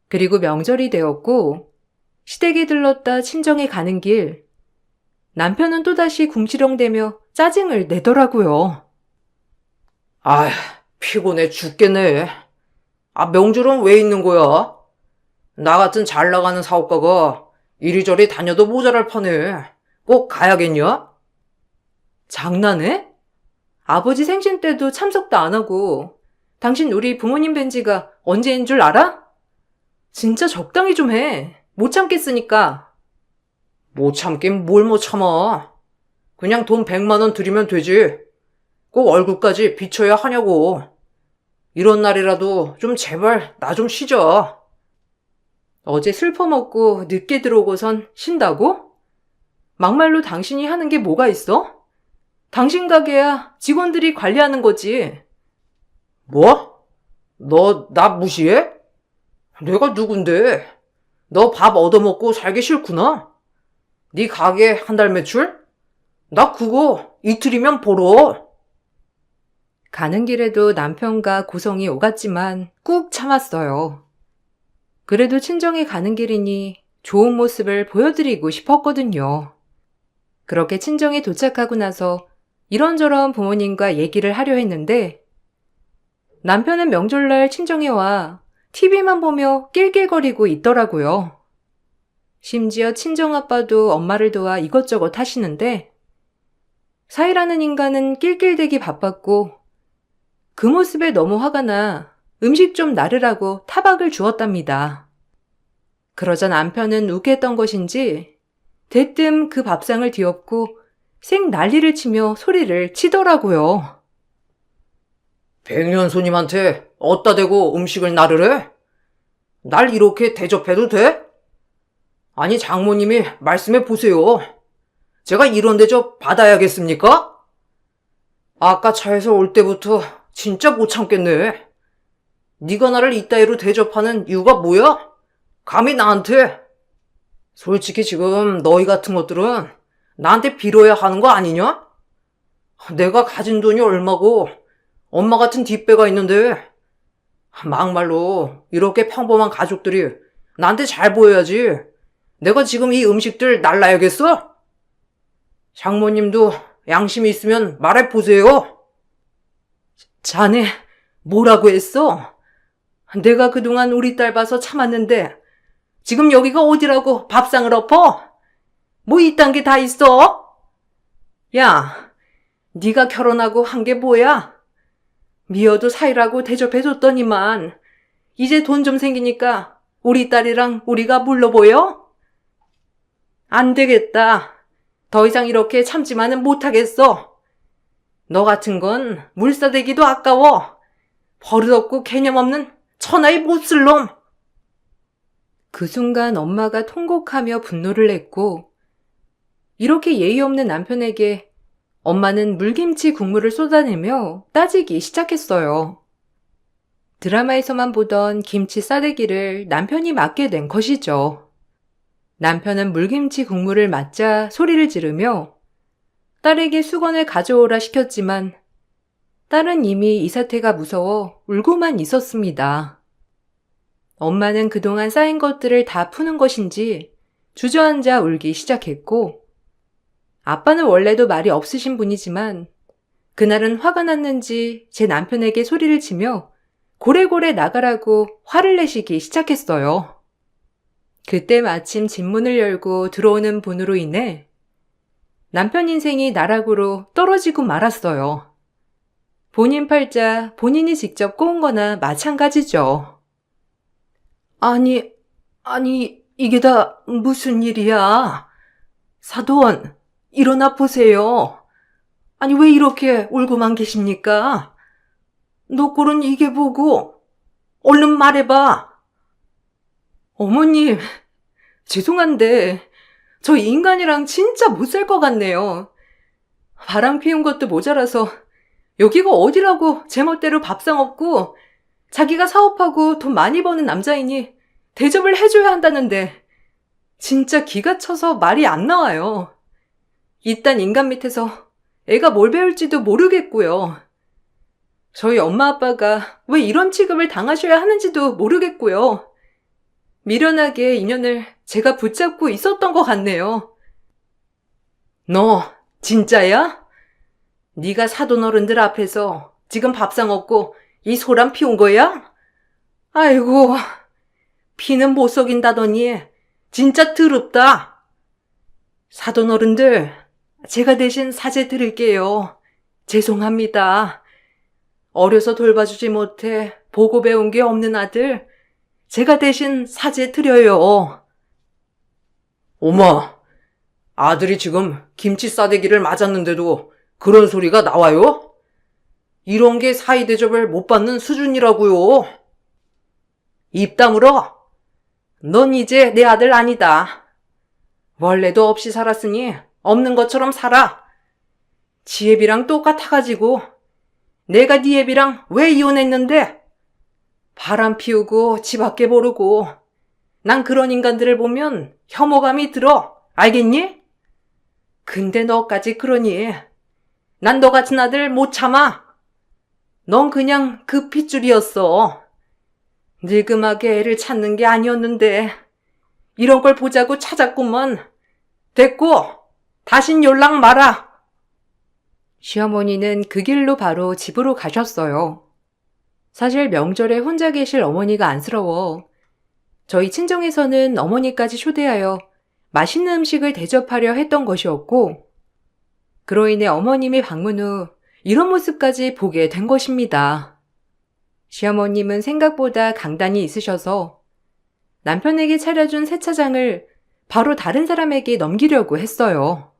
그리고 명절이 되었고 시댁에 들렀다 친정에 가는 길 남편은 또다시 궁시렁대며 짜증을 내더라고요. 아휴, 피곤해 죽겠네. 명절은 왜 있는 거야? 나 같은 잘 나가는 사업가가 이리저리 다녀도 모자랄 판에 꼭 가야겠냐? 장난해? 아버지 생신 때도 참석도 안 하고 당신 우리 부모님 뵌 지가 언제인 줄 알아? 진짜 적당히 좀 해. 못 참겠으니까. 못 참긴 뭘 못 참아. 그냥 돈 100만 원 드리면 되지. 꼭 얼굴까지 비춰야 하냐고. 이런 날이라도 좀 제발 나 좀 쉬자. 어제 슬퍼 먹고 늦게 들어오고선 쉰다고? 막말로 당신이 하는 게 뭐가 있어? 당신 가게야 직원들이 관리하는 거지. 뭐? 너 나 무시해? 내가 누군데? 너 밥 얻어먹고 살기 싫구나? 네 가게 한 달 매출? 나 그거 이틀이면 벌어. 가는 길에도 남편과 고성이 오갔지만 꾹 참았어요. 그래도 친정에 가는 길이니 좋은 모습을 보여드리고 싶었거든요. 그렇게 친정에 도착하고 나서 이런저런 부모님과 얘기를 하려 했는데 남편은 명절날 친정에 와 TV만 보며 낄낄거리고 있더라고요. 심지어 친정아빠도 엄마를 도와 이것저것 하시는데 사이라는 인간은 낄낄대기 바빴고 그 모습에 너무 화가 나 음식 좀 나르라고 타박을 주었답니다. 그러자 남편은 욱했던 것인지 대뜸 그 밥상을 뒤엎고 생 난리를 치며 소리를 치더라고요. 백년 손님한테 어디다 대고 음식을 나르래? 날 이렇게 대접해도 돼? 아니 장모님이 말씀해 보세요. 제가 이런 대접 받아야겠습니까? 아까 차에서 올 때부터 진짜 못 참겠네. 네가 나를 이따위로 대접하는 이유가 뭐야? 감히 나한테? 솔직히 지금 너희 같은 것들은 나한테 빌어야 하는 거 아니냐? 내가 가진 돈이 얼마고 엄마 같은 뒷배가 있는데 막말로 이렇게 평범한 가족들이 나한테 잘 보여야지. 내가 지금 이 음식들 날라야겠어? 장모님도 양심이 있으면 말해보세요. 자네 뭐라고 했어? 내가 그동안 우리 딸 봐서 참았는데 지금 여기가 어디라고 밥상을 엎어? 뭐 이딴 게 다 있어? 야, 네가 결혼하고 한 게 뭐야? 미어도 사이라고 대접해줬더니만 이제 돈 좀 생기니까 우리 딸이랑 우리가 물러 보여? 안 되겠다. 더 이상 이렇게 참지만은 못하겠어. 너 같은 건 물사대기도 아까워. 버릇없고 개념 없는 천하의 못쓸 놈. 그 순간 엄마가 통곡하며 분노를 냈고 이렇게 예의 없는 남편에게 엄마는 물김치 국물을 쏟아내며 따지기 시작했어요. 드라마에서만 보던 김치 싸대기를 남편이 맞게 된 것이죠. 남편은 물김치 국물을 맞자 소리를 지르며 딸에게 수건을 가져오라 시켰지만 딸은 이미 이 사태가 무서워 울고만 있었습니다. 엄마는 그동안 쌓인 것들을 다 푸는 것인지 주저앉아 울기 시작했고 아빠는 원래도 말이 없으신 분이지만 그날은 화가 났는지 제 남편에게 소리를 치며 고래고래 나가라고 화를 내시기 시작했어요. 그때 마침 집문을 열고 들어오는 분으로 인해 남편 인생이 나락으로 떨어지고 말았어요. 본인 팔자 본인이 직접 꼬은 거나 마찬가지죠. 아니, 이게 다 무슨 일이야? 사돈, 일어나 보세요. 아니, 왜 이렇게 울고만 계십니까? 너 꼴은 이게 보고, 얼른 말해봐. 어머님, 죄송한데 저 인간이랑 진짜 못 살 것 같네요. 바람 피운 것도 모자라서 여기가 어디라고 제멋대로 밥상 없고 자기가 사업하고 돈 많이 버는 남자이니 대접을 해줘야 한다는데 진짜 기가 차서 말이 안 나와요. 이딴 인간 밑에서 애가 뭘 배울지도 모르겠고요. 저희 엄마 아빠가 왜 이런 취급을 당하셔야 하는지도 모르겠고요. 미련하게 인연을 제가 붙잡고 있었던 것 같네요. 너, 진짜야? 네가 사돈 어른들 앞에서 지금 밥상 없고 이 소란 피운 거야? 아이고, 피는 못 속인다더니 진짜 더럽다. 사돈 어른들, 제가 대신 사죄 드릴게요. 죄송합니다. 어려서 돌봐주지 못해 보고 배운 게 없는 아들, 제가 대신 사죄 드려요. 엄마, 아들이 지금 김치 싸대기를 맞았는데도 그런 소리가 나와요? 이런 게 사이 대접을 못 받는 수준이라고요. 입 다물어. 넌 이제 내 아들 아니다. 원래도 없이 살았으니 없는 것처럼 살아. 지 애비랑 똑같아가지고 내가 네 애비랑 왜 이혼했는데? 바람 피우고 지 밖에 모르고 난 그런 인간들을 보면 혐오감이 들어. 알겠니? 근데 너까지 그러니 난 너 같은 아들 못 참아. 넌 그냥 그 핏줄이었어. 늙음하게 애를 찾는 게 아니었는데 이런 걸 보자고 찾았구먼. 됐고 다신 연락 마라. 시어머니는 그 길로 바로 집으로 가셨어요. 사실 명절에 혼자 계실 어머니가 안쓰러워 저희 친정에서는 어머니까지 초대하여 맛있는 음식을 대접하려 했던 것이었고 그로 인해 어머님이 방문 후 이런 모습까지 보게 된 것입니다. 시어머님은 생각보다 강단이 있으셔서 남편에게 차려준 세차장을 바로 다른 사람에게 넘기려고 했어요.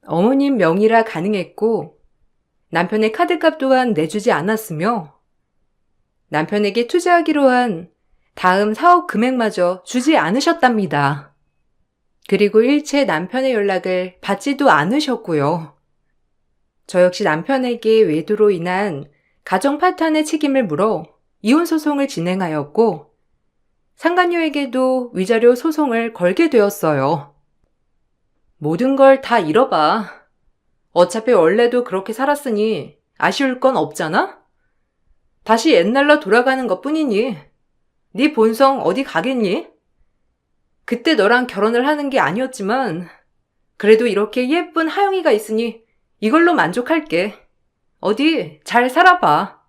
어머님 명의라 가능했고 남편의 카드값 또한 내주지 않았으며 남편에게 투자하기로 한 다음 사업 금액마저 주지 않으셨답니다. 그리고 일체 남편의 연락을 받지도 않으셨고요. 저 역시 남편에게 외도로 인한 가정 파탄의 책임을 물어 이혼 소송을 진행하였고 상간녀에게도 위자료 소송을 걸게 되었어요. 모든 걸 다 잃어봐. 어차피 원래도 그렇게 살았으니 아쉬울 건 없잖아? 다시 옛날로 돌아가는 것뿐이니 네 본성 어디 가겠니? 그때 너랑 결혼을 하는 게 아니었지만 그래도 이렇게 예쁜 하영이가 있으니 이걸로 만족할게. 어디 잘 살아봐.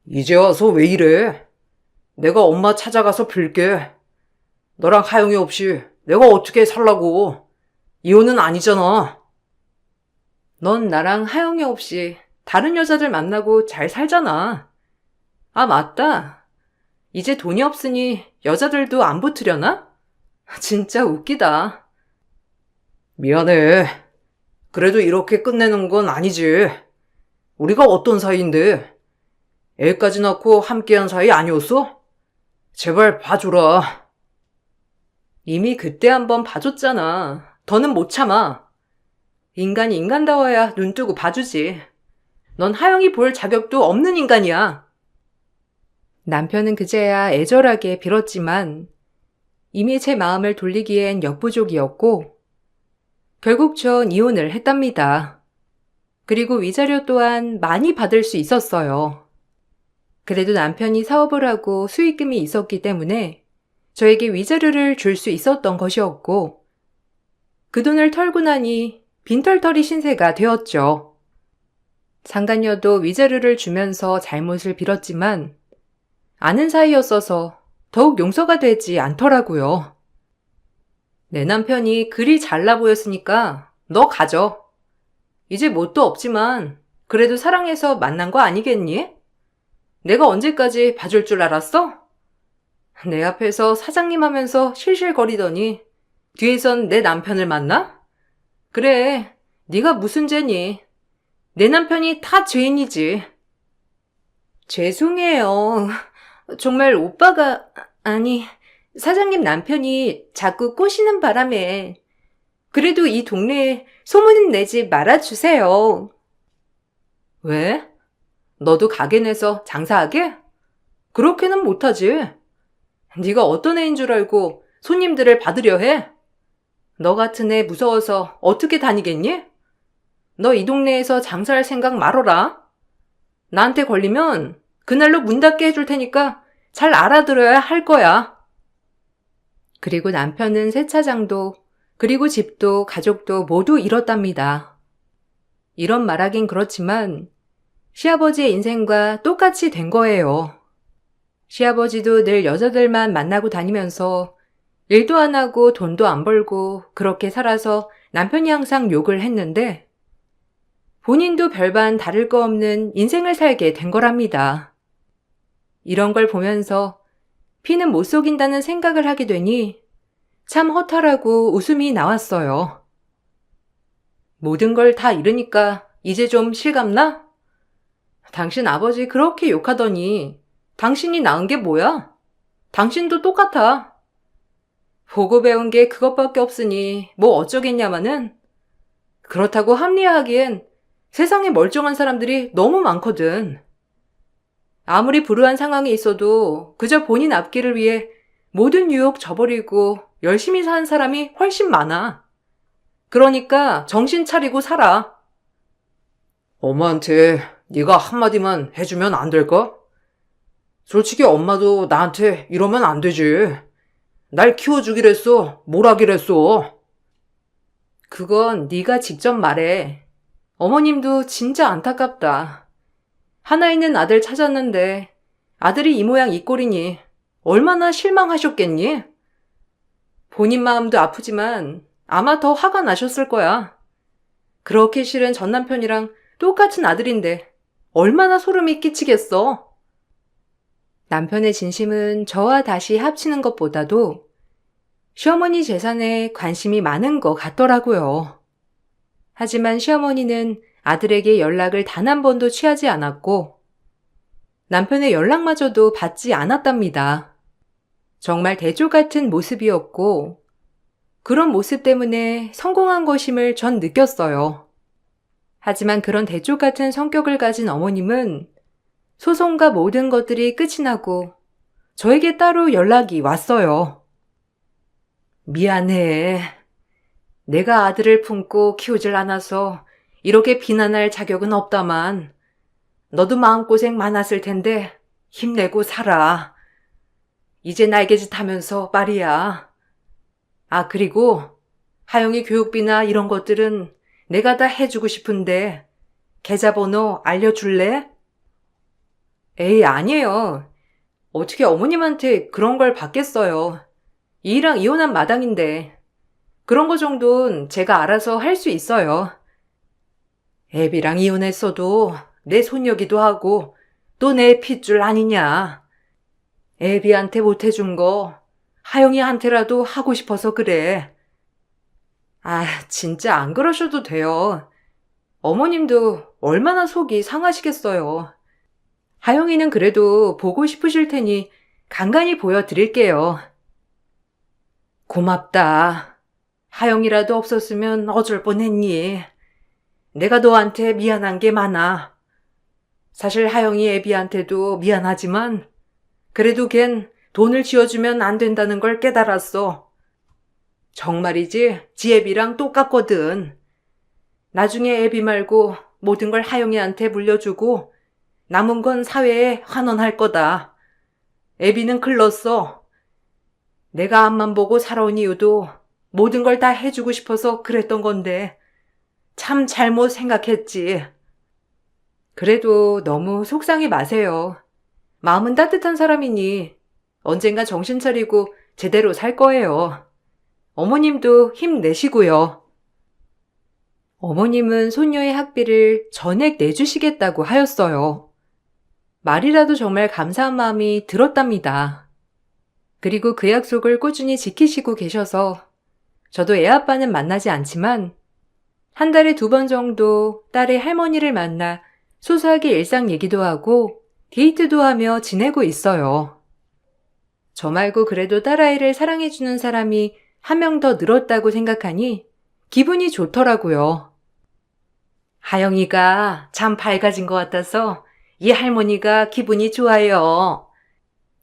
이제 와서 왜 이래? 내가 엄마 찾아가서 빌게. 너랑 하영이 없이 내가 어떻게 살라고. 이혼은 아니잖아. 넌 나랑 하영이 없이 다른 여자들 만나고 잘 살잖아. 아, 맞다. 이제 돈이 없으니 여자들도 안 붙으려나? 진짜 웃기다. 미안해. 그래도 이렇게 끝내는 건 아니지. 우리가 어떤 사이인데? 애까지 낳고 함께한 사이 아니었어? 제발 봐줘라. 이미 그때 한번 봐줬잖아. 더는 못 참아. 인간이 인간다워야 눈 뜨고 봐주지. 넌 하영이 볼 자격도 없는 인간이야. 남편은 그제야 애절하게 빌었지만 이미 제 마음을 돌리기엔 역부족이었고 결국 전 이혼을 했답니다. 그리고 위자료 또한 많이 받을 수 있었어요. 그래도 남편이 사업을 하고 수익금이 있었기 때문에 저에게 위자료를 줄 수 있었던 것이었고 그 돈을 털고 나니 빈털터리 신세가 되었죠. 상간녀도 위자료를 주면서 잘못을 빌었지만 아는 사이였어서 더욱 용서가 되지 않더라고요. 내 남편이 그리 잘나 보였으니까 너 가져. 이제 뭣도 없지만 그래도 사랑해서 만난 거 아니겠니? 내가 언제까지 봐줄 줄 알았어? 내 앞에서 사장님 하면서 실실거리더니 뒤에선 내 남편을 만나? 그래, 네가 무슨 죄니? 내 남편이 다 죄인이지. 죄송해요. 정말 오빠가, 아니, 사장님 남편이 자꾸 꼬시는 바람에 그래도 이 동네에 소문은 내지 말아주세요. 왜? 너도 가게 내서 장사하게? 그렇게는 못하지. 네가 어떤 애인 줄 알고 손님들을 받으려 해? 너 같은 애 무서워서 어떻게 다니겠니? 너 이 동네에서 장사할 생각 말어라. 나한테 걸리면 그날로 문 닫게 해줄 테니까 잘 알아들어야 할 거야. 그리고 남편은 세차장도 그리고 집도 가족도 모두 잃었답니다. 이런 말하긴 그렇지만 시아버지의 인생과 똑같이 된 거예요. 시아버지도 늘 여자들만 만나고 다니면서 일도 안 하고 돈도 안 벌고 그렇게 살아서 남편이 항상 욕을 했는데 본인도 별반 다를 거 없는 인생을 살게 된 거랍니다. 이런 걸 보면서 피는 못 속인다는 생각을 하게 되니 참 허탈하고 웃음이 나왔어요. 모든 걸 다 잃으니까 이제 좀 실감나? 당신 아버지 그렇게 욕하더니 당신이 낳은 게 뭐야? 당신도 똑같아. 보고 배운 게 그것밖에 없으니 뭐 어쩌겠냐마는 그렇다고 합리화하기엔 세상에 멀쩡한 사람들이 너무 많거든. 아무리 불우한 상황에 있어도 그저 본인 앞길을 위해 모든 유혹 저버리고 열심히 사는 사람이 훨씬 많아. 그러니까 정신 차리고 살아. 엄마한테 네가 한마디만 해주면 안 될까? 솔직히 엄마도 나한테 이러면 안 되지. 날 키워주기랬어. 뭘 하기랬어. 그건 네가 직접 말해. 어머님도 진짜 안타깝다. 하나 있는 아들 찾았는데 아들이 이 모양 이 꼴이니 얼마나 실망하셨겠니? 본인 마음도 아프지만 아마 더 화가 나셨을 거야. 그렇게 싫은 전 남편이랑 똑같은 아들인데 얼마나 소름이 끼치겠어. 남편의 진심은 저와 다시 합치는 것보다도 시어머니 재산에 관심이 많은 것 같더라고요. 하지만 시어머니는 아들에게 연락을 단 한 번도 취하지 않았고 남편의 연락마저도 받지 않았답니다. 정말 대조 같은 모습이었고 그런 모습 때문에 성공한 것임을 전 느꼈어요. 하지만 그런 대조 같은 성격을 가진 어머님은 소송과 모든 것들이 끝이 나고 저에게 따로 연락이 왔어요. 미안해. 내가 아들을 품고 키우질 않아서 이렇게 비난할 자격은 없다만 너도 마음고생 많았을 텐데 힘내고 살아. 이제 날개짓 하면서 말이야. 아, 그리고 하영이 교육비나 이런 것들은 내가 다 해주고 싶은데 계좌번호 알려줄래? 에이, 아니에요. 어떻게 어머님한테 그런 걸 받겠어요. 이랑 이혼한 마당인데 그런 거 정도는 제가 알아서 할 수 있어요. 애비랑 이혼했어도 내 손녀기도 하고 또 내 핏줄 아니냐. 애비한테 못해준 거 하영이한테라도 하고 싶어서 그래. 아, 진짜 안 그러셔도 돼요. 어머님도 얼마나 속이 상하시겠어요. 하영이는 그래도 보고 싶으실 테니 간간히 보여드릴게요. 고맙다. 하영이라도 없었으면 어쩔 뻔했니. 내가 너한테 미안한 게 많아. 사실 하영이 애비한테도 미안하지만 그래도 걘 돈을 쥐어주면 안 된다는 걸 깨달았어. 정말이지 지애비랑 똑같거든. 나중에 애비 말고 모든 걸 하영이한테 물려주고 남은 건 사회에 환원할 거다. 애비는 글렀어. 내가 앞만 보고 살아온 이유도 모든 걸 다 해주고 싶어서 그랬던 건데 참 잘못 생각했지. 그래도 너무 속상해 마세요. 마음은 따뜻한 사람이니 언젠가 정신 차리고 제대로 살 거예요. 어머님도 힘내시고요. 어머님은 손녀의 학비를 전액 내주시겠다고 하였어요. 말이라도 정말 감사한 마음이 들었답니다. 그리고 그 약속을 꾸준히 지키시고 계셔서 저도 애아빠는 만나지 않지만 한 달에 2번 정도 딸의 할머니를 만나 소소하게 일상 얘기도 하고 데이트도 하며 지내고 있어요. 저 말고 그래도 딸아이를 사랑해주는 사람이 한 명 더 늘었다고 생각하니 기분이 좋더라고요. 하영이가 참 밝아진 것 같아서 이 할머니가 기분이 좋아요.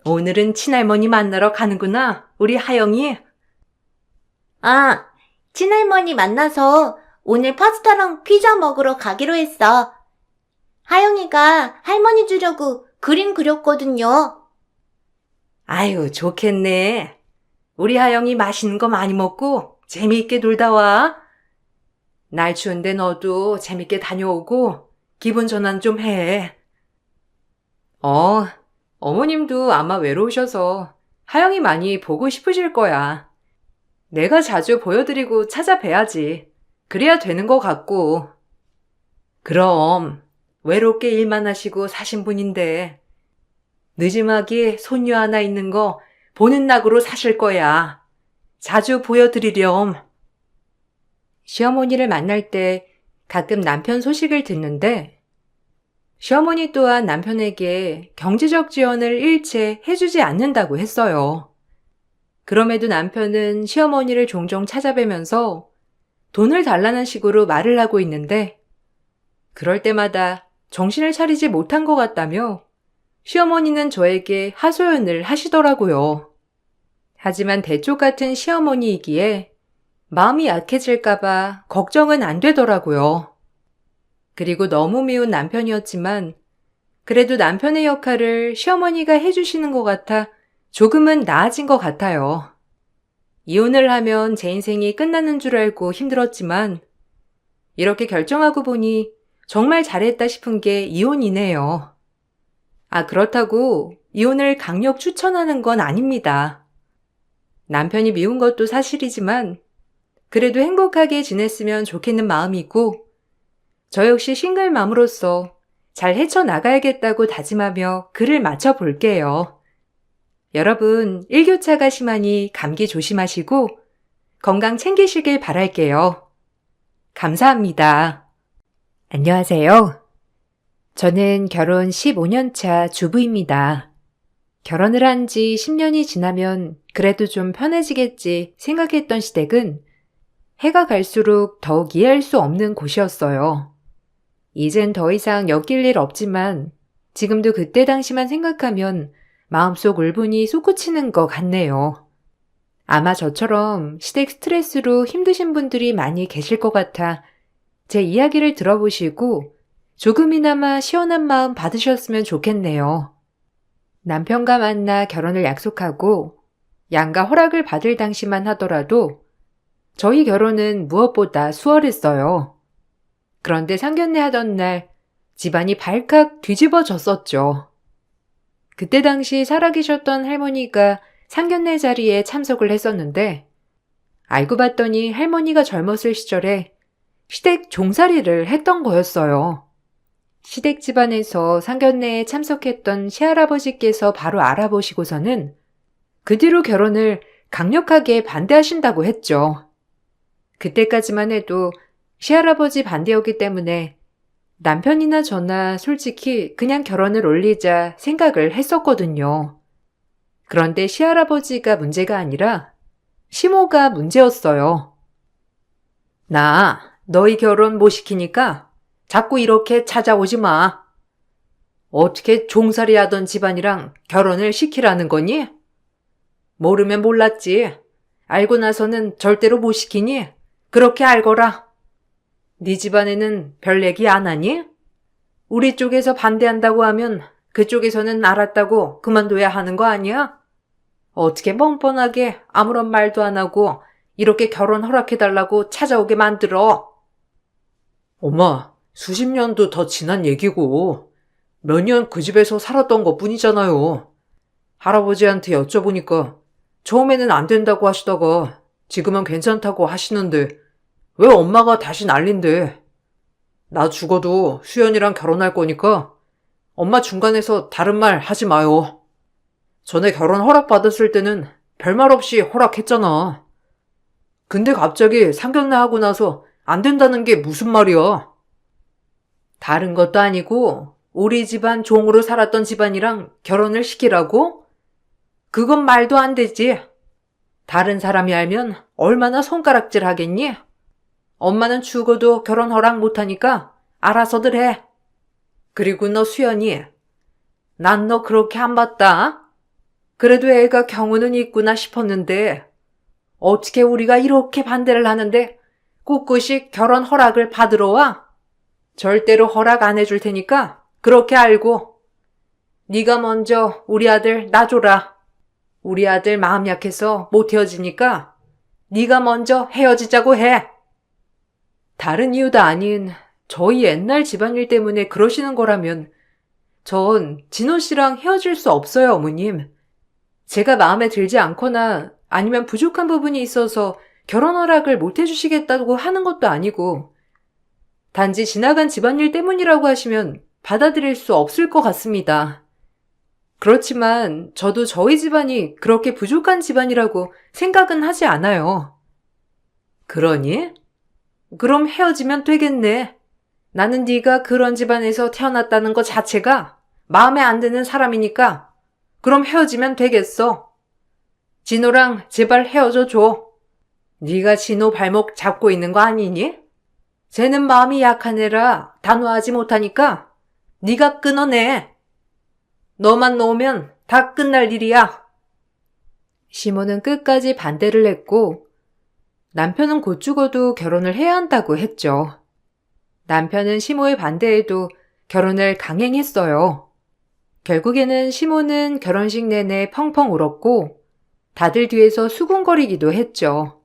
오늘은 친할머니 만나러 가는구나, 우리 하영이. 아, 친할머니 만나서 오늘 파스타랑 피자 먹으러 가기로 했어. 하영이가 할머니 주려고 그림 그렸거든요. 아유, 좋겠네. 우리 하영이 맛있는 거 많이 먹고 재미있게 놀다 와. 날 추운데 너도 재밌게 다녀오고 기분 전환 좀 해. 어머님도 아마 외로우셔서 하영이 많이 보고 싶으실 거야. 내가 자주 보여드리고 찾아뵈야지. 그래야 되는 것 같고. 그럼 외롭게 일만 하시고 사신 분인데 늦지막이 손녀 하나 있는 거 보는 낙으로 사실 거야. 자주 보여드리렴. 시어머니를 만날 때 가끔 남편 소식을 듣는데 시어머니 또한 남편에게 경제적 지원을 일체 해주지 않는다고 했어요. 그럼에도 남편은 시어머니를 종종 찾아뵈면서 돈을 달라는 식으로 말을 하고 있는데 그럴 때마다 정신을 차리지 못한 것 같다며 시어머니는 저에게 하소연을 하시더라고요. 하지만 대쪽 같은 시어머니이기에 마음이 약해질까봐 걱정은 안 되더라고요. 그리고 너무 미운 남편이었지만 그래도 남편의 역할을 시어머니가 해주시는 것 같아 조금은 나아진 것 같아요. 이혼을 하면 제 인생이 끝나는 줄 알고 힘들었지만 이렇게 결정하고 보니 정말 잘했다 싶은 게 이혼이네요. 그렇다고 이혼을 강력 추천하는 건 아닙니다. 남편이 미운 것도 사실이지만 그래도 행복하게 지냈으면 좋겠는 마음이고 저 역시 싱글맘으로서 잘 헤쳐나가야겠다고 다짐하며 글을 마쳐볼게요. 여러분, 일교차가 심하니 감기 조심하시고 건강 챙기시길 바랄게요. 감사합니다. 안녕하세요. 저는 결혼 15년 차 주부입니다. 결혼을 한 지 10년이 지나면 그래도 좀 편해지겠지 생각했던 시댁은 해가 갈수록 더욱 이해할 수 없는 곳이었어요. 이젠 더 이상 엮일 일 없지만 지금도 그때 당시만 생각하면 마음속 울분이 솟구치는 것 같네요. 아마 저처럼 시댁 스트레스로 힘드신 분들이 많이 계실 것 같아 제 이야기를 들어보시고 조금이나마 시원한 마음 받으셨으면 좋겠네요. 남편과 만나 결혼을 약속하고 양가 허락을 받을 당시만 하더라도 저희 결혼은 무엇보다 수월했어요. 그런데 상견례 하던 날 집안이 발칵 뒤집어졌었죠. 그때 당시 살아계셨던 할머니가 상견례 자리에 참석을 했었는데 알고 봤더니 할머니가 젊었을 시절에 시댁 종살이를 했던 거였어요. 시댁 집안에서 상견례에 참석했던 시할아버지께서 바로 알아보시고서는 그 뒤로 결혼을 강력하게 반대하신다고 했죠. 그때까지만 해도 시할아버지 반대였기 때문에 남편이나 저나 솔직히 그냥 결혼을 올리자 생각을 했었거든요. 그런데 시할아버지가 문제가 아니라 시모가 문제였어요. 나 너희 결혼 못 시키니까 자꾸 이렇게 찾아오지 마. 어떻게 종살이 하던 집안이랑 결혼을 시키라는 거니? 모르면 몰랐지. 알고 나서는 절대로 못 시키니? 그렇게 알거라. 네 집안에는 별 얘기 안 하니? 우리 쪽에서 반대한다고 하면 그쪽에서는 알았다고 그만둬야 하는 거 아니야? 어떻게 뻔뻔하게 아무런 말도 안 하고 이렇게 결혼 허락해달라고 찾아오게 만들어. 엄마, 수십 년도 더 지난 얘기고 몇 년 그 집에서 살았던 것뿐이잖아요. 할아버지한테 여쭤보니까 처음에는 안 된다고 하시다가 지금은 괜찮다고 하시는데 왜 엄마가 다시 난린데? 나 죽어도 수연이랑 결혼할 거니까 엄마 중간에서 다른 말 하지 마요. 전에 결혼 허락받았을 때는 별말 없이 허락했잖아. 근데 갑자기 상견례 하고 나서 안 된다는 게 무슨 말이야? 다른 것도 아니고 우리 집안 종으로 살았던 집안이랑 결혼을 시키라고? 그건 말도 안 되지. 다른 사람이 알면 얼마나 손가락질 하겠니? 엄마는 죽어도 결혼 허락 못하니까 알아서들 해. 그리고 너 수연이, 난 너 그렇게 안 봤다. 그래도 애가 경우는 있구나 싶었는데 어떻게 우리가 이렇게 반대를 하는데 꿋꿋이 결혼 허락을 받으러 와? 절대로 허락 안 해줄 테니까 그렇게 알고. 네가 먼저 우리 아들 놔줘라. 우리 아들 마음 약해서 못 헤어지니까 네가 먼저 헤어지자고 해. 다른 이유도 아닌 저희 옛날 집안일 때문에 그러시는 거라면 전 진호 씨랑 헤어질 수 없어요, 어머님. 제가 마음에 들지 않거나 아니면 부족한 부분이 있어서 결혼 허락을 못 해주시겠다고 하는 것도 아니고 단지 지나간 집안일 때문이라고 하시면 받아들일 수 없을 것 같습니다. 그렇지만 저도 저희 집안이 그렇게 부족한 집안이라고 생각은 하지 않아요. 그러니? 그럼 헤어지면 되겠네. 나는 네가 그런 집안에서 태어났다는 것 자체가 마음에 안 드는 사람이니까 그럼 헤어지면 되겠어. 진호랑 제발 헤어져 줘. 네가 진호 발목 잡고 있는 거 아니니? 쟤는 마음이 약한 애라 단호하지 못하니까 네가 끊어내. 너만 놓으면 다 끝날 일이야. 시모는 끝까지 반대를 했고 남편은 곧 죽어도 결혼을 해야 한다고 했죠. 남편은 시모의 반대에도 결혼을 강행했어요. 결국에는 시모는 결혼식 내내 펑펑 울었고 다들 뒤에서 수군거리기도 했죠.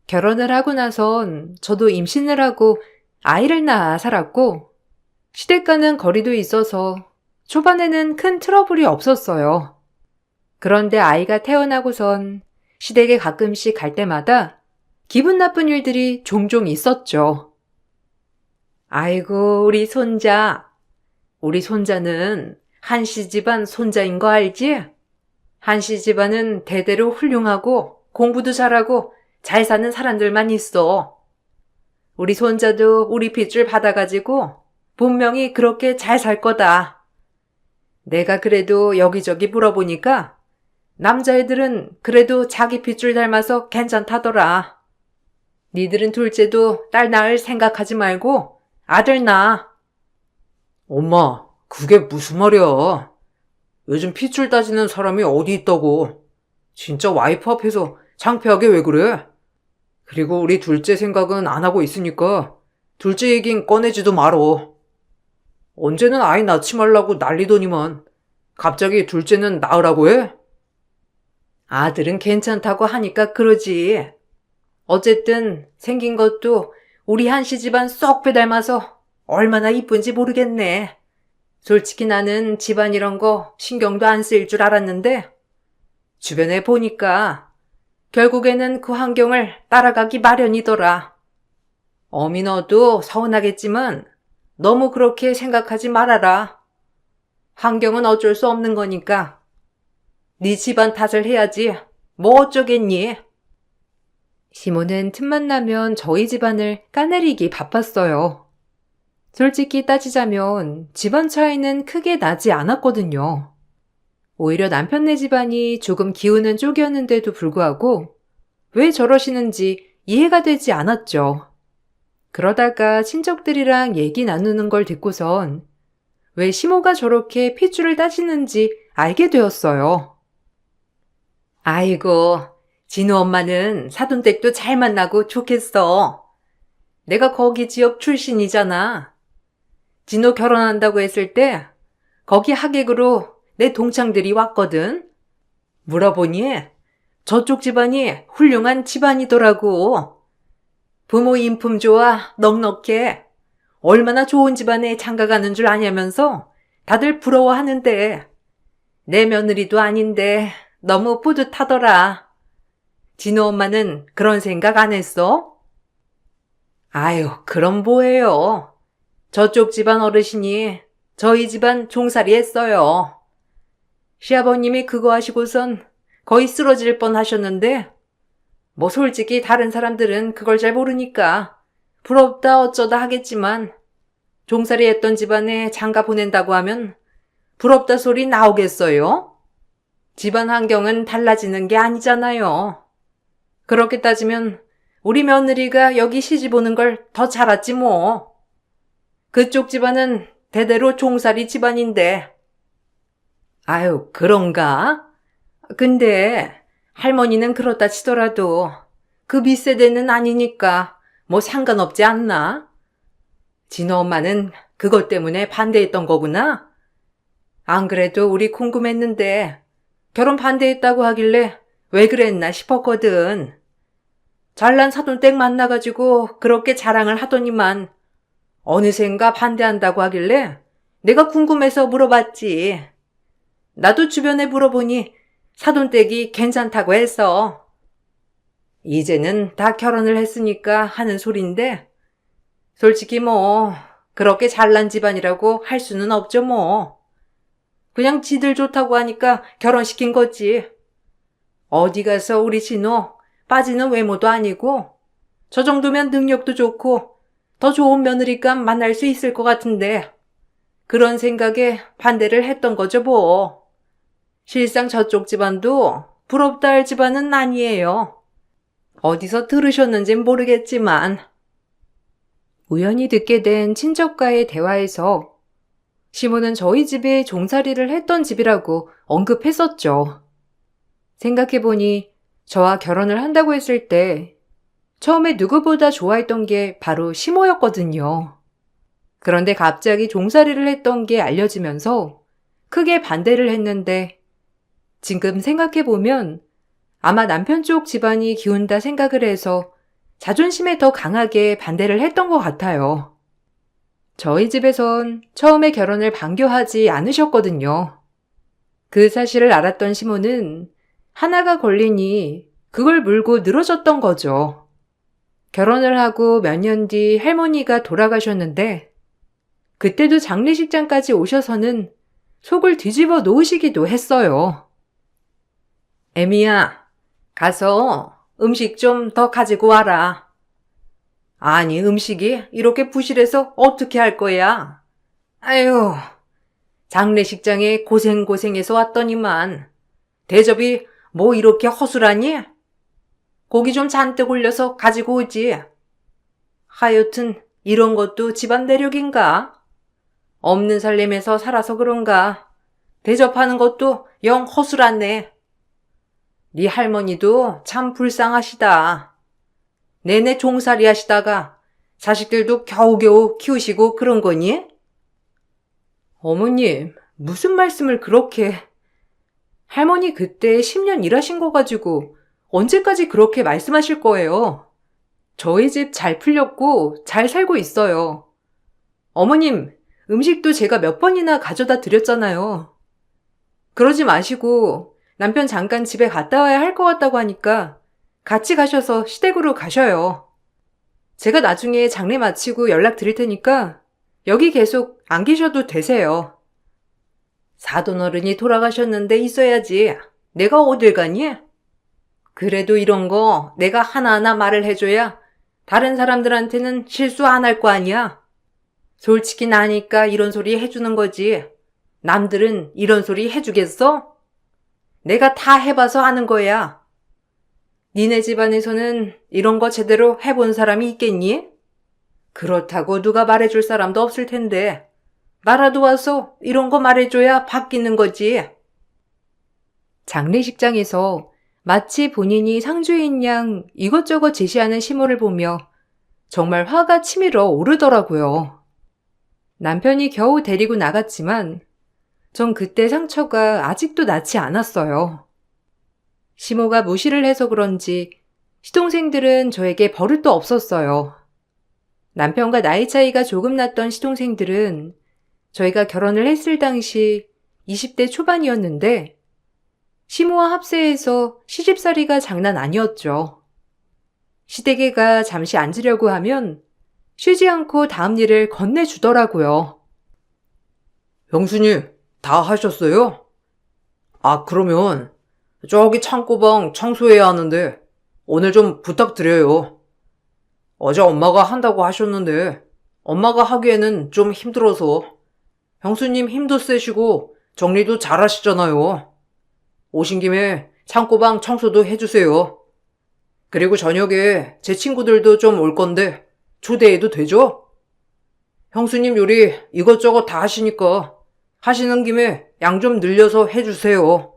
결혼을 하고 나선 저도 임신을 하고 아이를 낳아 살았고 시댁과는 거리도 있어서 초반에는 큰 트러블이 없었어요. 그런데 아이가 태어나고선 시댁에 가끔씩 갈 때마다 기분 나쁜 일들이 종종 있었죠. 아이고, 우리 손자. 우리 손자는 한씨 집안 손자인 거 알지? 한씨 집안은 대대로 훌륭하고 공부도 잘하고 잘 사는 사람들만 있어. 우리 손자도 우리 빚을 받아가지고 분명히 그렇게 잘 살 거다. 내가 그래도 여기저기 물어보니까 남자애들은 그래도 자기 핏줄 닮아서 괜찮다더라. 니들은 둘째도 딸 낳을 생각하지 말고 아들 낳아. 엄마, 그게 무슨 말이야? 요즘 핏줄 따지는 사람이 어디 있다고. 진짜 와이프 앞에서 창피하게 왜 그래? 그리고 우리 둘째 생각은 안 하고 있으니까 둘째 얘긴 꺼내지도 말어. 언제는 아이 낳지 말라고 난리더니만 갑자기 둘째는 낳으라고 해? 아들은 괜찮다고 하니까 그러지. 어쨌든 생긴 것도 우리 한씨 집안 쏙 빼닮아서 얼마나 이쁜지 모르겠네. 솔직히 나는 집안 이런 거 신경도 안 쓰일 줄 알았는데 주변에 보니까 결국에는 그 환경을 따라가기 마련이더라. 어미 너도 서운하겠지만 너무 그렇게 생각하지 말아라. 환경은 어쩔 수 없는 거니까. 네 집안 탓을 해야지. 뭐 어쩌겠니? 시모는 틈만 나면 저희 집안을 까내리기 바빴어요. 솔직히 따지자면 집안 차이는 크게 나지 않았거든요. 오히려 남편네 집안이 조금 기우는 쪽이었는데도 불구하고 왜 저러시는지 이해가 되지 않았죠. 그러다가 친척들이랑 얘기 나누는 걸 듣고선 왜 시모가 저렇게 핏줄을 따지는지 알게 되었어요. 아이고, 진우 엄마는 사돈댁도 잘 만나고 좋겠어. 내가 거기 지역 출신이잖아. 진우 결혼한다고 했을 때 거기 하객으로 내 동창들이 왔거든. 물어보니 저쪽 집안이 훌륭한 집안이더라고. 부모 인품 좋아, 넉넉해. 얼마나 좋은 집안에 장가가는 줄 아냐면서 다들 부러워하는데 내 며느리도 아닌데 너무 뿌듯하더라. 진호 엄마는 그런 생각 안 했어? 아유, 그럼 뭐예요. 저쪽 집안 어르신이 저희 집안 종살이 했어요. 시아버님이 그거 하시고선 거의 쓰러질 뻔 하셨는데 뭐 솔직히 다른 사람들은 그걸 잘 모르니까 부럽다 어쩌다 하겠지만 종살이 했던 집안에 장가 보낸다고 하면 부럽다 소리 나오겠어요? 집안 환경은 달라지는 게 아니잖아요. 그렇게 따지면 우리 며느리가 여기 시집 오는 걸 더 잘했지 뭐. 그쪽 집안은 대대로 종살이 집안인데. 아유, 그런가? 근데 할머니는 그렇다 치더라도 그 밑세대는 아니니까 뭐 상관없지 않나? 진호 엄마는 그것 때문에 반대했던 거구나? 안 그래도 우리 궁금했는데 결혼 반대했다고 하길래 왜 그랬나 싶었거든. 잘난 사돈댁 만나가지고 그렇게 자랑을 하더니만 어느샌가 반대한다고 하길래 내가 궁금해서 물어봤지. 나도 주변에 물어보니 사돈댁이 괜찮다고 해서. 이제는 다 결혼을 했으니까 하는 소린데 솔직히 뭐 그렇게 잘난 집안이라고 할 수는 없죠 뭐. 그냥 지들 좋다고 하니까 결혼시킨 거지. 어디 가서 우리 진호 빠지는 외모도 아니고 저 정도면 능력도 좋고 더 좋은 며느리감 만날 수 있을 것 같은데 그런 생각에 반대를 했던 거죠 뭐. 실상 저쪽 집안도 부럽다 할 집안은 아니에요. 어디서 들으셨는진 모르겠지만. 우연히 듣게 된 친척과의 대화에서 시모는 저희 집에 종살이를 했던 집이라고 언급했었죠. 생각해보니 저와 결혼을 한다고 했을 때 처음에 누구보다 좋아했던 게 바로 시모였거든요. 그런데 갑자기 종살이를 했던 게 알려지면서 크게 반대를 했는데 지금 생각해보면 아마 남편 쪽 집안이 기운다 생각을 해서 자존심에 더 강하게 반대를 했던 것 같아요. 저희 집에선 처음에 결혼을 반겨하지 않으셨거든요. 그 사실을 알았던 시모는 하나가 걸리니 그걸 물고 늘어졌던 거죠. 결혼을 하고 몇 년 뒤 할머니가 돌아가셨는데 그때도 장례식장까지 오셔서는 속을 뒤집어 놓으시기도 했어요. 애미야, 가서 음식 좀 더 가지고 와라. 아니, 음식이 이렇게 부실해서 어떻게 할 거야? 아유, 장례식장에 고생해서 왔더니만 대접이 뭐 이렇게 허술하니? 고기 좀 잔뜩 올려서 가지고 오지. 하여튼 이런 것도 집안 내력인가? 없는 살림에서 살아서 그런가? 대접하는 것도 영 허술하네. 네 할머니도 참 불쌍하시다. 내내 종살이 하시다가 자식들도 겨우겨우 키우시고 그런 거니? 어머님, 무슨 말씀을 그렇게... 할머니 그때 10년 일하신 거 가지고 언제까지 그렇게 말씀하실 거예요? 저희 집 잘 풀렸고 잘 살고 있어요. 어머님, 음식도 제가 몇 번이나 가져다 드렸잖아요. 그러지 마시고 남편 잠깐 집에 갔다 와야 할 것 같다고 하니까 같이 가셔서 시댁으로 가셔요. 제가 나중에 장례 마치고 연락 드릴 테니까 여기 계속 안 계셔도 되세요. 사돈 어른이 돌아가셨는데 있어야지. 내가 어딜 가니? 그래도 이런 거 내가 하나하나 말을 해줘야 다른 사람들한테는 실수 안 할 거 아니야. 솔직히 나니까 이런 소리 해주는 거지. 남들은 이런 소리 해주겠어? 내가 다 해봐서 아는 거야. 니네 집안에서는 이런 거 제대로 해본 사람이 있겠니? 그렇다고 누가 말해줄 사람도 없을 텐데 나라도 와서 이런 거 말해줘야 바뀌는 거지. 장례식장에서 마치 본인이 상주인 양 이것저것 제시하는 시모를 보며 정말 화가 치밀어 오르더라고요. 남편이 겨우 데리고 나갔지만 전 그때 상처가 아직도 낫지 않았어요. 시모가 무시를 해서 그런지 시동생들은 저에게 버릇도 없었어요. 남편과 나이 차이가 조금 났던 시동생들은 저희가 결혼을 했을 당시 20대 초반이었는데 시모와 합세해서 시집살이가 장난 아니었죠. 시댁애가 잠시 앉으려고 하면 쉬지 않고 다음 일을 건네주더라고요. 형수님, 다 하셨어요? 아, 그러면 저기 창고방 청소해야 하는데 오늘 좀 부탁드려요. 어제 엄마가 한다고 하셨는데 엄마가 하기에는 좀 힘들어서 형수님 힘도 세시고 정리도 잘 하시잖아요. 오신 김에 창고방 청소도 해주세요. 그리고 저녁에 제 친구들도 좀 올 건데 초대해도 되죠? 형수님 요리 이것저것 다 하시니까 하시는 김에 양 좀 늘려서 해주세요.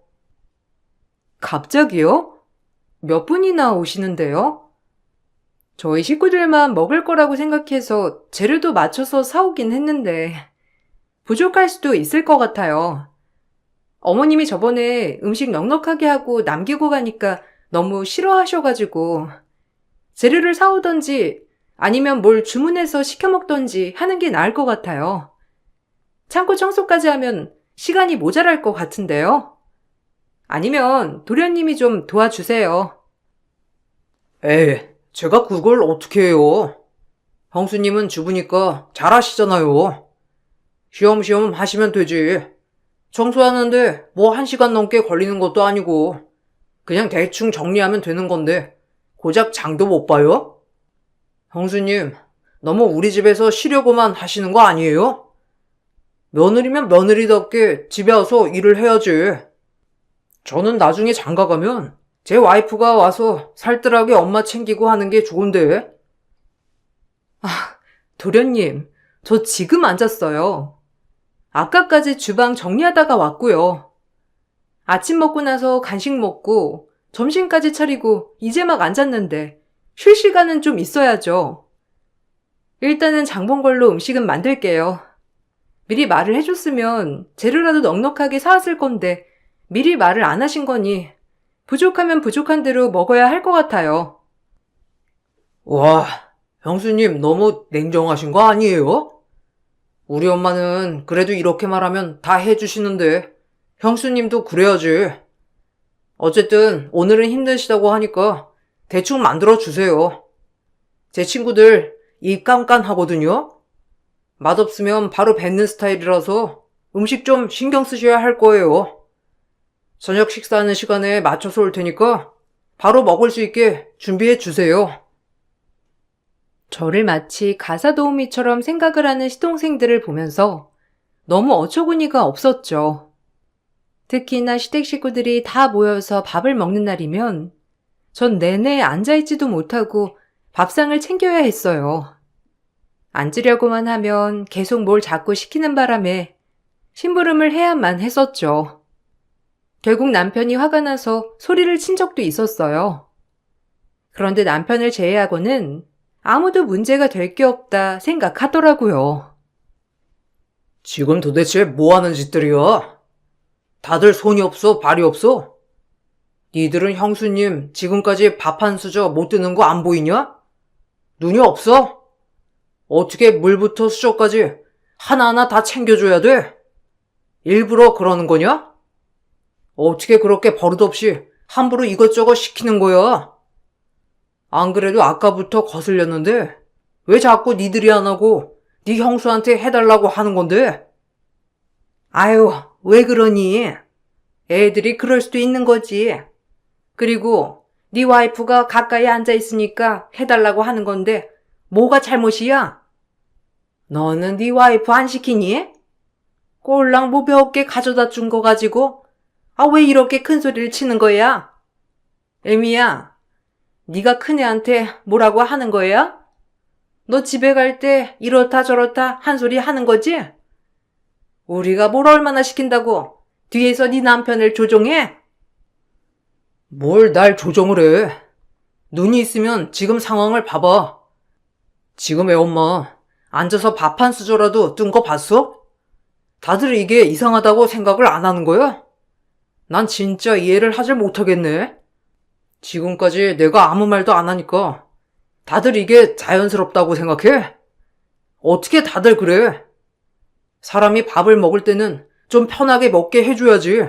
갑자기요? 몇 분이나 오시는데요? 저희 식구들만 먹을 거라고 생각해서 재료도 맞춰서 사오긴 했는데 부족할 수도 있을 것 같아요. 어머님이 저번에 음식 넉넉하게 하고 남기고 가니까 너무 싫어하셔가지고 재료를 사오던지 아니면 뭘 주문해서 시켜 먹던지 하는 게 나을 것 같아요. 창고 청소까지 하면 시간이 모자랄 것 같은데요. 아니면 도련님이 좀 도와주세요. 에이, 제가 그걸 어떻게 해요? 형수님은 주부니까 잘하시잖아요. 쉬엄쉬엄 하시면 되지. 청소하는데 뭐 1시간 넘게 걸리는 것도 아니고 그냥 대충 정리하면 되는 건데 고작 장도 못 봐요? 형수님, 너무 우리 집에서 쉬려고만 하시는 거 아니에요? 며느리면 며느리답게 집에 와서 일을 해야지. 저는 나중에 장가 가면 제 와이프가 와서 살뜰하게 엄마 챙기고 하는 게 좋은데. 도련님, 저 지금 앉았어요. 아까까지 주방 정리하다가 왔고요. 아침 먹고 나서 간식 먹고 점심까지 차리고 이제 막 앉았는데 쉴 시간은 좀 있어야죠. 일단은 장 본 걸로 음식은 만들게요. 미리 말을 해줬으면 재료라도 넉넉하게 사왔을 건데 미리 말을 안 하신 거니 부족하면 부족한 대로 먹어야 할 것 같아요. 와, 형수님 너무 냉정하신 거 아니에요? 우리 엄마는 그래도 이렇게 말하면 다 해주시는데 형수님도 그래야지. 어쨌든 오늘은 힘드시다고 하니까 대충 만들어주세요. 제 친구들 입 깐깐하거든요. 맛없으면 바로 뱉는 스타일이라서 음식 좀 신경 쓰셔야 할 거예요. 저녁 식사하는 시간에 맞춰서 올 테니까 바로 먹을 수 있게 준비해 주세요. 저를 마치 가사도우미처럼 생각을 하는 시동생들을 보면서 너무 어처구니가 없었죠. 특히나 시댁 식구들이 다 모여서 밥을 먹는 날이면 전 내내 앉아있지도 못하고 밥상을 챙겨야 했어요. 앉으려고만 하면 계속 뭘 자꾸 시키는 바람에 심부름을 해야만 했었죠. 결국 남편이 화가 나서 소리를 친 적도 있었어요. 그런데 남편을 제외하고는 아무도 문제가 될 게 없다 생각하더라고요. 지금 도대체 뭐 하는 짓들이야? 다들 손이 없어, 발이 없어? 니들은 형수님 지금까지 밥 한 수저 못 드는 거 안 보이냐? 눈이 없어? 어떻게 물부터 수저까지 하나하나 다 챙겨줘야 돼? 일부러 그러는 거냐? 어떻게 그렇게 버릇없이 함부로 이것저것 시키는 거야? 안 그래도 아까부터 거슬렸는데 왜 자꾸 니들이 안 하고 네 형수한테 해달라고 하는 건데? 아유, 왜 그러니? 애들이 그럴 수도 있는 거지. 그리고 네 와이프가 가까이 앉아 있으니까 해달라고 하는 건데 뭐가 잘못이야? 너는 네 와이프 안 시키니? 꼴랑 뭐 몇 개 가져다 준 거 가지고 왜 이렇게 큰 소리를 치는 거야? 애미야, 네가 큰애한테 뭐라고 하는 거야? 너 집에 갈 때 이렇다 저렇다 한 소리 하는 거지? 우리가 뭘 얼마나 시킨다고 뒤에서 네 남편을 조종해? 뭘 날 조정을 해? 눈이 있으면 지금 상황을 봐봐. 지금 애 엄마 앉아서 밥 한 수저라도 뜬 거 봤어? 다들 이게 이상하다고 생각을 안 하는 거야? 난 진짜 이해를 하질 못하겠네. 지금까지 내가 아무 말도 안 하니까 다들 이게 자연스럽다고 생각해? 어떻게 다들 그래? 사람이 밥을 먹을 때는 좀 편하게 먹게 해줘야지.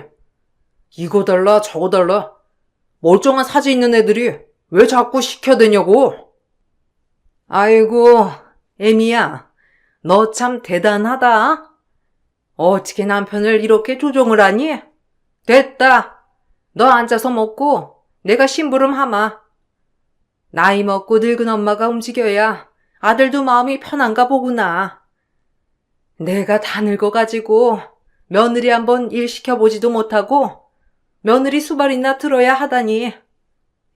이거 달라 저거 달라 멀쩡한 사지 있는 애들이 왜 자꾸 시켜대냐고. 아이고, 에미야, 너 참 대단하다. 어떻게 남편을 이렇게 조종을 하니? 됐다. 너 앉아서 먹고 내가 심부름 하마. 나이 먹고 늙은 엄마가 움직여야 아들도 마음이 편한가 보구나. 내가 다 늙어가지고 며느리 한번 일 시켜보지도 못하고 며느리 수발이나 들어야 하다니.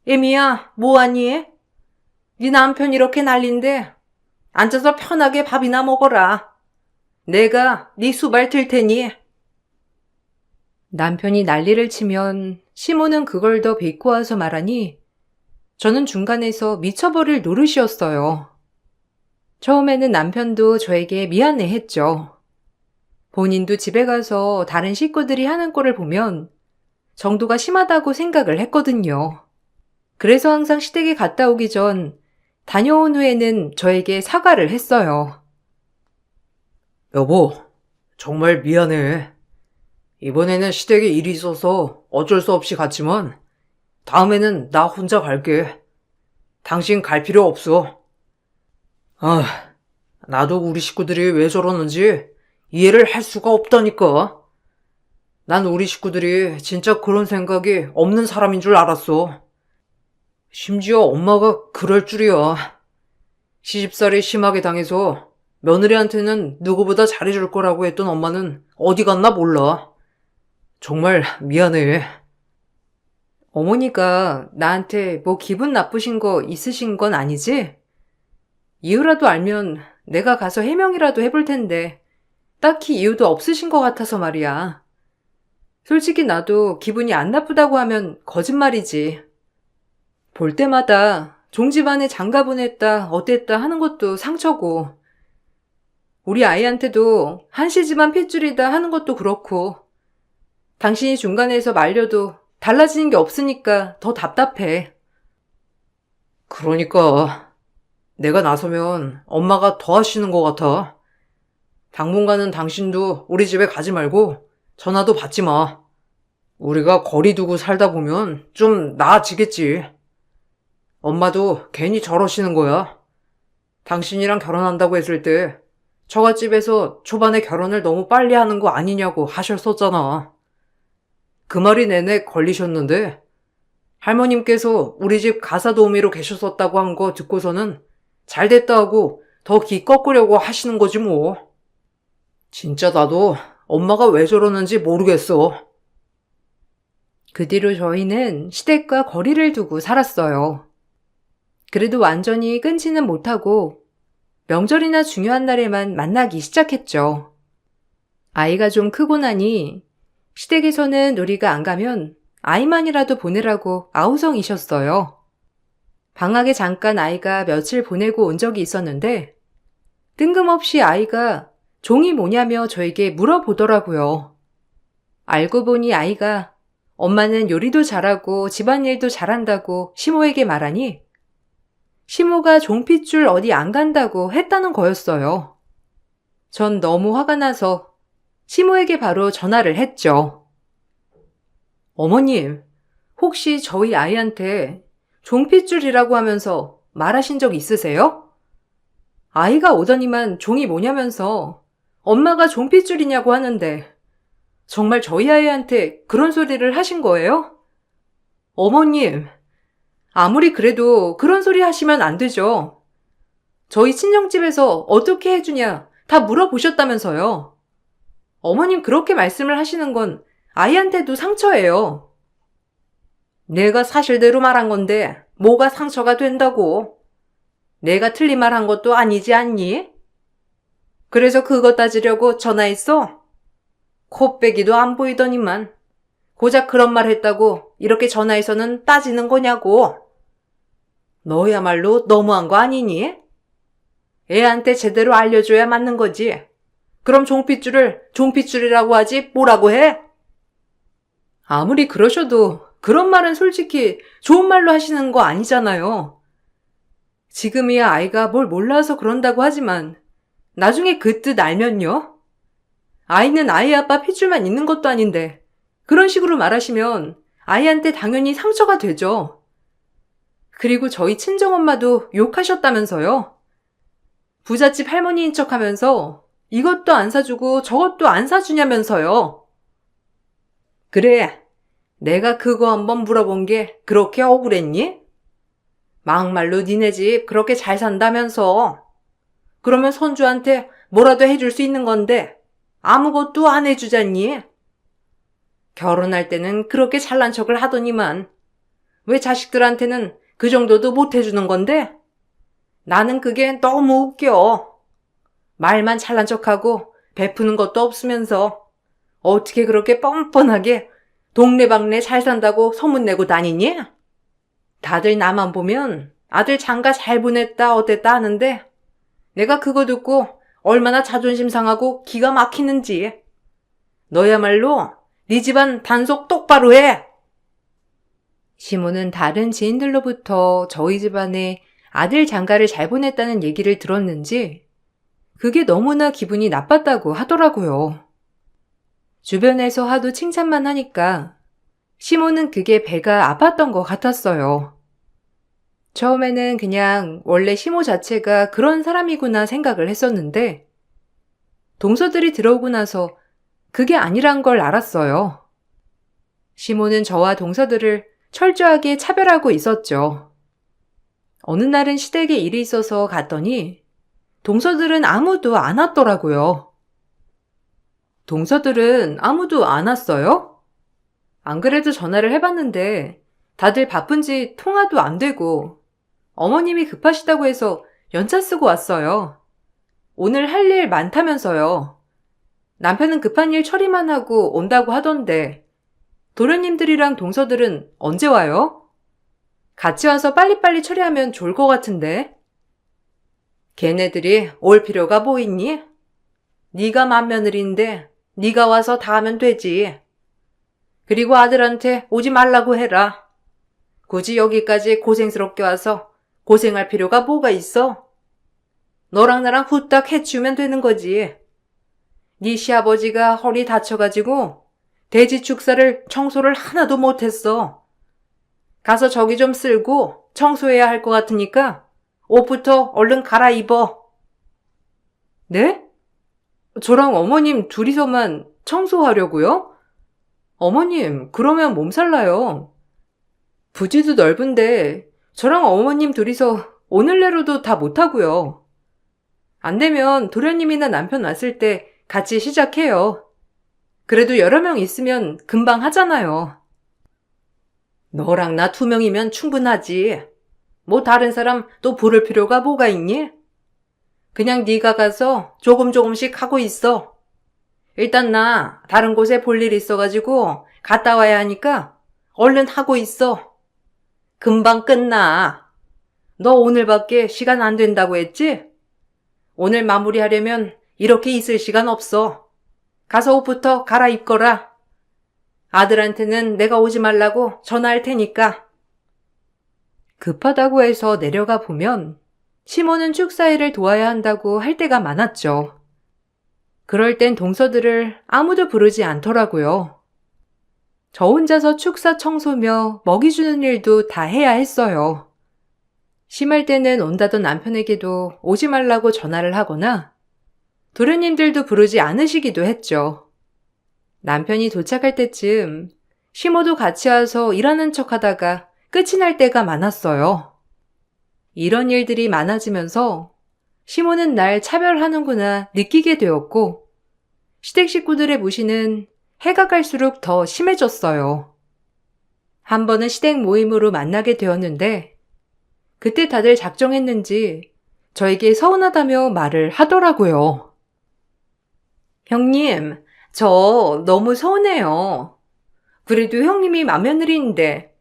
에미야, 뭐하니? 네 남편 이렇게 난린데 앉아서 편하게 밥이나 먹어라. 내가 네 수발 들 테니. 남편이 난리를 치면 시모는 그걸 더 비꼬아서 말하니 저는 중간에서 미쳐버릴 노릇이었어요. 처음에는 남편도 저에게 미안해했죠. 본인도 집에 가서 다른 식구들이 하는 꼴을 보면 정도가 심하다고 생각을 했거든요. 그래서 항상 시댁에 갔다 오기 전 다녀온 후에는 저에게 사과를 했어요. 여보, 정말 미안해. 이번에는 시댁에 일이 있어서 어쩔 수 없이 갔지만 다음에는 나 혼자 갈게. 당신 갈 필요 없어. 나도 우리 식구들이 왜 저러는지 이해를 할 수가 없다니까. 난 우리 식구들이 진짜 그런 생각이 없는 사람인 줄 알았어. 심지어 엄마가 그럴 줄이야. 시집살이 심하게 당해서 며느리한테는 누구보다 잘해줄 거라고 했던 엄마는 어디 갔나 몰라. 정말 미안해. 어머니가 나한테 뭐 기분 나쁘신 거 있으신 건 아니지? 이유라도 알면 내가 가서 해명이라도 해볼 텐데 딱히 이유도 없으신 것 같아서 말이야. 솔직히 나도 기분이 안 나쁘다고 하면 거짓말이지. 볼 때마다 종집안에 장가 보냈다 어땠다 하는 것도 상처고 우리 아이한테도 한씨 집안 핏줄이다 하는 것도 그렇고 당신이 중간에서 말려도 달라지는 게 없으니까 더 답답해. 그러니까 내가 나서면 엄마가 더 하시는 것 같아. 당분간은 당신도 우리 집에 가지 말고 전화도 받지 마. 우리가 거리 두고 살다 보면 좀 나아지겠지. 엄마도 괜히 저러시는 거야. 당신이랑 결혼한다고 했을 때 처갓집에서 초반에 결혼을 너무 빨리 하는 거 아니냐고 하셨었잖아. 그 말이 내내 걸리셨는데 할머님께서 우리 집 가사 도우미로 계셨었다고 한 거 듣고서는 잘 됐다 하고 더 기 꺾으려고 하시는 거지 뭐. 진짜 나도 엄마가 왜 저러는지 모르겠어. 그 뒤로 저희는 시댁과 거리를 두고 살았어요. 그래도 완전히 끊지는 못하고 명절이나 중요한 날에만 만나기 시작했죠. 아이가 좀 크고 나니 시댁에서는 우리가 안 가면 아이만이라도 보내라고 아우성이셨어요. 방학에 잠깐 아이가 며칠 보내고 온 적이 있었는데 뜬금없이 아이가 종이 뭐냐며 저에게 물어보더라고요. 알고 보니 아이가 엄마는 요리도 잘하고 집안일도 잘한다고 시모에게 말하니 시모가 종핏줄 어디 안 간다고 했다는 거였어요. 전 너무 화가 나서 시모에게 바로 전화를 했죠. 어머님, 혹시 저희 아이한테 종핏줄이라고 하면서 말하신 적 있으세요? 아이가 오더니만 종이 뭐냐면서 엄마가 종핏줄이냐고 하는데 정말 저희 아이한테 그런 소리를 하신 거예요? 어머님, 아무리 그래도 그런 소리 하시면 안 되죠. 저희 친정집에서 어떻게 해주냐 다 물어보셨다면서요. 어머님 그렇게 말씀을 하시는 건 아이한테도 상처예요. 내가 사실대로 말한 건데 뭐가 상처가 된다고. 내가 틀린 말 한 것도 아니지 않니? 그래서 그거 따지려고 전화했어? 코빼기도 안 보이더니만 고작 그런 말 했다고 이렇게 전화해서는 따지는 거냐고. 너야말로 너무한 거 아니니? 애한테 제대로 알려줘야 맞는 거지. 그럼 종핏줄을 종핏줄이라고 하지 뭐라고 해? 아무리 그러셔도 그런 말은 솔직히 좋은 말로 하시는 거 아니잖아요. 지금이야 아이가 뭘 몰라서 그런다고 하지만 나중에 그 뜻 알면요? 아이는 아이 아빠 핏줄만 있는 것도 아닌데 그런 식으로 말하시면 아이한테 당연히 상처가 되죠. 그리고 저희 친정엄마도 욕하셨다면서요. 부잣집 할머니인 척하면서 이것도 안 사주고 저것도 안 사주냐면서요. 그래, 내가 그거 한번 물어본 게 그렇게 억울했니? 막말로 니네 집 그렇게 잘 산다면서. 그러면 손주한테 뭐라도 해줄 수 있는 건데 아무것도 안 해주잖니? 결혼할 때는 그렇게 잘난 척을 하더니만 왜 자식들한테는 그 정도도 못 해주는 건데? 나는 그게 너무 웃겨. 말만 잘난 척하고 베푸는 것도 없으면서 어떻게 그렇게 뻔뻔하게 동네방네 잘 산다고 소문내고 다니니? 다들 나만 보면 아들 장가 잘 보냈다 어땠다 하는데 내가 그거 듣고 얼마나 자존심 상하고 기가 막히는지. 너야말로 네 집안 단속 똑바로 해. 시모는 다른 지인들로부터 저희 집안에 아들 장가를 잘 보냈다는 얘기를 들었는지 그게 너무나 기분이 나빴다고 하더라고요. 주변에서 하도 칭찬만 하니까 시모는 그게 배가 아팠던 것 같았어요. 처음에는 그냥 원래 시모 자체가 그런 사람이구나 생각을 했었는데 동서들이 들어오고 나서 그게 아니란 걸 알았어요. 시모는 저와 동서들을 철저하게 차별하고 있었죠. 어느 날은 시댁에 일이 있어서 갔더니 동서들은 아무도 안 왔더라고요. 동서들은 아무도 안 왔어요? 안 그래도 전화를 해봤는데 다들 바쁜지 통화도 안 되고 어머님이 급하시다고 해서 연차 쓰고 왔어요. 오늘 할 일 많다면서요. 남편은 급한 일 처리만 하고 온다고 하던데 도련님들이랑 동서들은 언제 와요? 같이 와서 빨리빨리 처리하면 좋을 것 같은데. 걔네들이 올 필요가 뭐 있니? 네가 맏며느리인데 네가 와서 다 하면 되지. 그리고 아들한테 오지 말라고 해라. 굳이 여기까지 고생스럽게 와서 고생할 필요가 뭐가 있어? 너랑 나랑 후딱 해치우면 되는 거지. 네 시아버지가 허리 다쳐가지고 돼지 축사를 청소를 하나도 못했어. 가서 저기 좀 쓸고 청소해야 할 것 같으니까 옷부터 얼른 갈아입어. 네? 저랑 어머님 둘이서만 청소하려고요? 어머님, 그러면 몸살 나요. 부지도 넓은데 저랑 어머님 둘이서 오늘 내로도 다 못하고요. 안 되면 도련님이나 남편 왔을 때 같이 시작해요. 그래도 여러 명 있으면 금방 하잖아요. 너랑 나 2명이면 충분하지. 뭐 다른 사람 또 부를 필요가 뭐가 있니? 그냥 네가 가서 조금씩 하고 있어. 일단 나 다른 곳에 볼 일 있어가지고 갔다 와야 하니까 얼른 하고 있어. 금방 끝나. 너 오늘밖에 시간 안 된다고 했지? 오늘 마무리하려면 이렇게 있을 시간 없어. 가서 옷부터 갈아입거라. 아들한테는 내가 오지 말라고 전화할 테니까. 급하다고 해서 내려가 보면 시모는 축사일을 도와야 한다고 할 때가 많았죠. 그럴 땐 동서들을 아무도 부르지 않더라고요. 저 혼자서 축사 청소며 먹이 주는 일도 다 해야 했어요. 심할 때는 온다던 남편에게도 오지 말라고 전화를 하거나 도련님들도 부르지 않으시기도 했죠. 남편이 도착할 때쯤 시모도 같이 와서 일하는 척 하다가 끝이 날 때가 많았어요. 이런 일들이 많아지면서 시모는 날 차별하는구나 느끼게 되었고 시댁 식구들의 무시는 해가 갈수록 더 심해졌어요. 한 번은 시댁 모임으로 만나게 되었는데 그때 다들 작정했는지 저에게 서운하다며 말을 하더라고요. 형님, 저 너무 서운해요. 그래도 형님이 맏며느리인데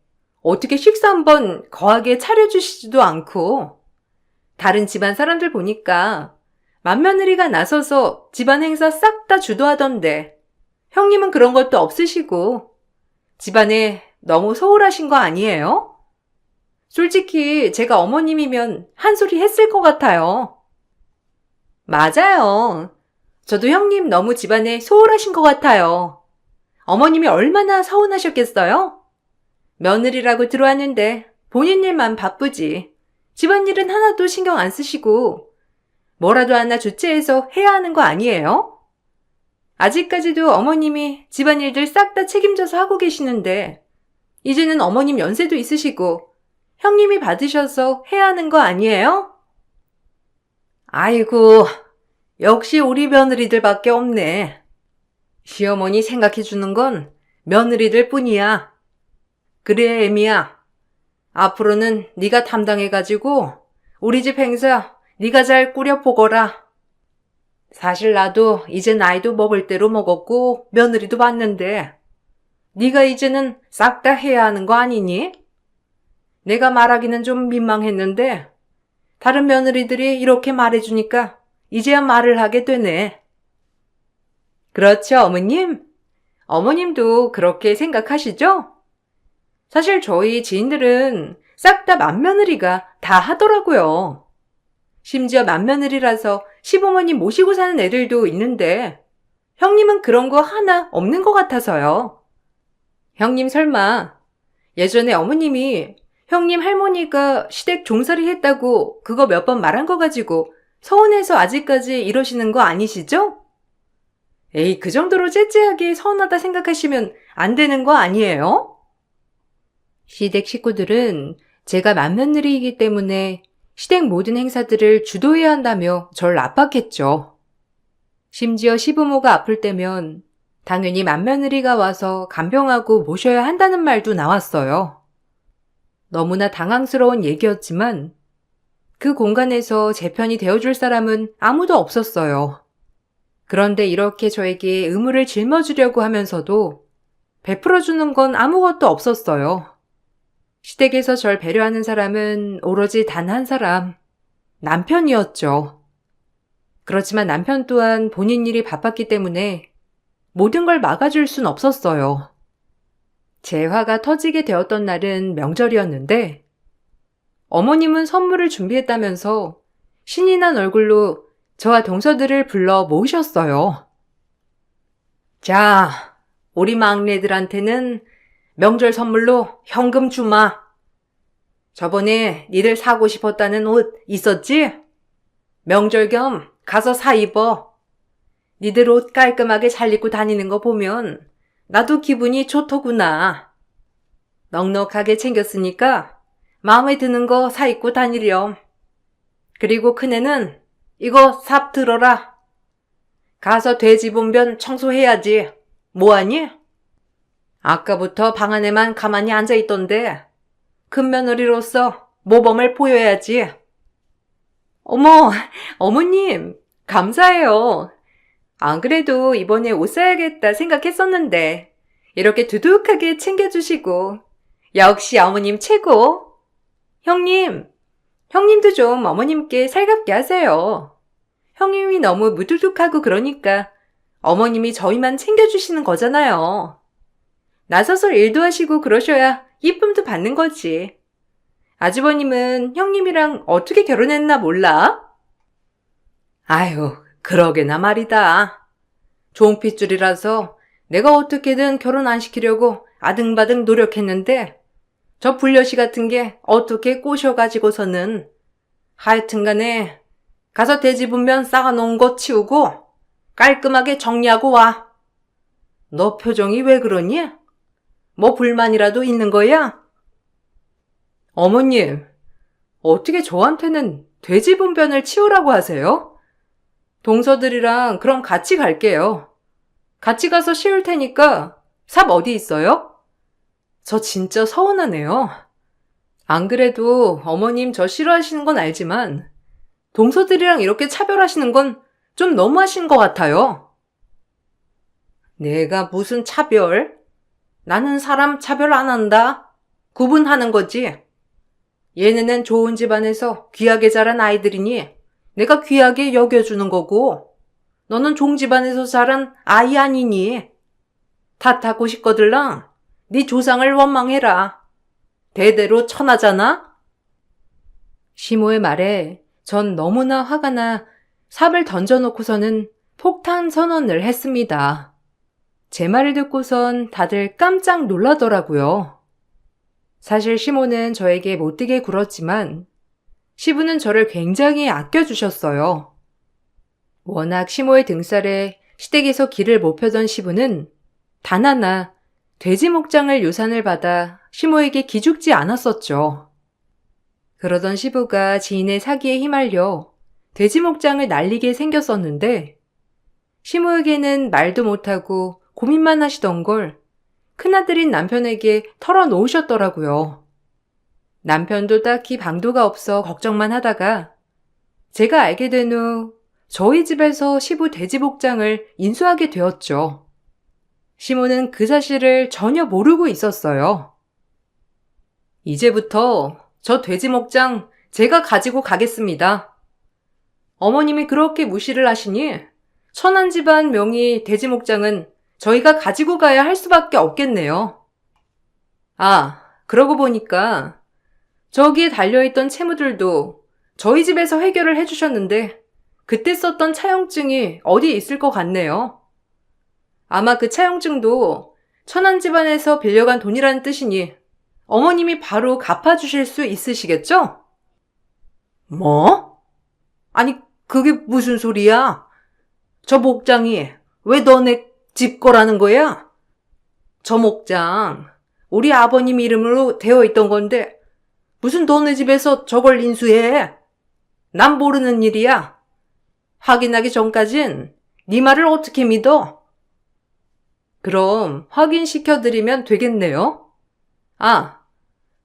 어떻게 식사 한번 거하게 차려주시지도 않고 다른 집안 사람들 보니까 맏며느리가 나서서 집안 행사 싹 다 주도하던데 형님은 그런 것도 없으시고 집안에 너무 소홀하신 거 아니에요? 솔직히 제가 어머님이면 한 소리 했을 것 같아요. 맞아요. 저도 형님 너무 집안에 소홀하신 것 같아요. 어머님이 얼마나 서운하셨겠어요? 며느리라고 들어왔는데 본인 일만 바쁘지. 집안일은 하나도 신경 안 쓰시고 뭐라도 하나 주체해서 해야 하는 거 아니에요? 아직까지도 어머님이 집안일들 싹 다 책임져서 하고 계시는데 이제는 어머님 연세도 있으시고 형님이 받으셔서 해야 하는 거 아니에요? 아이고, 역시 우리 며느리들밖에 없네. 시어머니 생각해주는 건 며느리들 뿐이야. 그래, 애미야. 앞으로는 네가 담당해가지고 우리 집 행사 네가 잘 꾸려보거라. 사실 나도 이제 나이도 먹을 대로 먹었고 며느리도 봤는데 네가 이제는 싹 다 해야 하는 거 아니니? 내가 말하기는 좀 민망했는데 다른 며느리들이 이렇게 말해주니까 이제야 말을 하게 되네. 그렇죠, 어머님? 어머님도 그렇게 생각하시죠? 사실 저희 지인들은 싹 다 맏며느리가 다 하더라고요. 심지어 맏며느리라서 시부모님 모시고 사는 애들도 있는데 형님은 그런 거 하나 없는 것 같아서요. 형님 설마 예전에 어머님이 형님 할머니가 시댁 종살이 했다고 그거 몇 번 말한 거 가지고 서운해서 아직까지 이러시는 거 아니시죠? 에이, 그 정도로 째째하게 서운하다 생각하시면 안 되는 거 아니에요? 시댁 식구들은 제가 맏며느리이기 때문에 시댁 모든 행사들을 주도해야 한다며 절 압박했죠. 심지어 시부모가 아플 때면 당연히 맏며느리가 와서 간병하고 모셔야 한다는 말도 나왔어요. 너무나 당황스러운 얘기였지만 그 공간에서 제 편이 되어줄 사람은 아무도 없었어요. 그런데 이렇게 저에게 의무를 짊어주려고 하면서도 베풀어주는 건 아무것도 없었어요. 시댁에서 절 배려하는 사람은 오로지 단 한 사람, 남편이었죠. 그렇지만 남편 또한 본인 일이 바빴기 때문에 모든 걸 막아줄 순 없었어요. 제 화가 터지게 되었던 날은 명절이었는데 어머님은 선물을 준비했다면서 신이 난 얼굴로 저와 동서들을 불러 모으셨어요. 자, 우리 막내들한테는 명절 선물로 현금 주마. 저번에 니들 사고 싶었다는 옷 있었지? 명절 겸 가서 사 입어. 니들 옷 깔끔하게 잘 입고 다니는 거 보면 나도 기분이 좋더구나. 넉넉하게 챙겼으니까 마음에 드는 거 사 입고 다니렴. 그리고 큰애는 이거 삽 들어라. 가서 돼지 분변 청소해야지. 뭐하니? 아까부터 방 안에만 가만히 앉아있던데 큰 며느리로서 모범을 보여야지. 어머, 어머님, 감사해요. 안 그래도 이번에 옷 사야겠다 생각했었는데 이렇게 두둑하게 챙겨주시고 역시 어머님 최고. 형님도 좀 어머님께 살갑게 하세요. 형님이 너무 무뚝뚝하고 그러니까 어머님이 저희만 챙겨주시는 거잖아요. 나서서 일도 하시고 그러셔야 이쁨도 받는 거지. 아주버님은 형님이랑 어떻게 결혼했나 몰라? 아유, 그러게나 말이다. 종핏줄이라서 내가 어떻게든 결혼 안 시키려고 아등바등 노력했는데 저 불려시 같은 게 어떻게 꼬셔가지고서는 하여튼간에 가서 돼지 분변 쌓아놓은 거 치우고 깔끔하게 정리하고 와. 너 표정이 왜 그러니? 뭐 불만이라도 있는 거야? 어머님, 어떻게 저한테는 돼지 분변을 치우라고 하세요? 동서들이랑 그럼 같이 갈게요. 같이 가서 치울 테니까 삽 어디 있어요? 저 진짜 서운하네요. 안 그래도 어머님 저 싫어하시는 건 알지만 동서들이랑 이렇게 차별하시는 건 좀 너무하신 것 같아요. 내가 무슨 차별? 나는 사람 차별 안 한다. 구분하는 거지. 얘네는 좋은 집안에서 귀하게 자란 아이들이니 내가 귀하게 여겨주는 거고 너는 종집안에서 자란 아이 아니니 탓하고 싶거들랑 네 조상을 원망해라. 대대로 천하잖아? 시모의 말에 전 너무나 화가 나 삽을 던져놓고서는 폭탄 선언을 했습니다. 제 말을 듣고선 다들 깜짝 놀라더라고요. 사실 시모는 저에게 못되게 굴었지만 시부는 저를 굉장히 아껴주셨어요. 워낙 시모의 등살에 시댁에서 길을 못 펴던 시부는 단 하나 돼지 목장을 유산을 받아 시모에게 기죽지 않았었죠. 그러던 시부가 지인의 사기에 휘말려 돼지 목장을 날리게 생겼었는데 시모에게는 말도 못하고 고민만 하시던 걸 큰아들인 남편에게 털어놓으셨더라고요. 남편도 딱히 방도가 없어 걱정만 하다가 제가 알게 된 후 저희 집에서 시부 돼지 목장을 인수하게 되었죠. 시모는 그 사실을 전혀 모르고 있었어요. 이제부터 저 돼지 목장 제가 가지고 가겠습니다. 어머님이 그렇게 무시를 하시니 천한 집안 명의 돼지 목장은 저희가 가지고 가야 할 수밖에 없겠네요. 아, 그러고 보니까 저기에 달려있던 채무들도 저희 집에서 해결을 해주셨는데 그때 썼던 차용증이 어디에 있을 것 같네요. 아마 그 차용증도 천한 집안에서 빌려간 돈이라는 뜻이니 어머님이 바로 갚아주실 수 있으시겠죠? 뭐? 아니, 그게 무슨 소리야? 저 목장이 왜 너네 집 거라는 거야? 저 목장, 우리 아버님 이름으로 되어 있던 건데, 무슨 너네 집에서 저걸 인수해? 난 모르는 일이야. 확인하기 전까진 네 말을 어떻게 믿어? 그럼 확인시켜드리면 되겠네요. 아,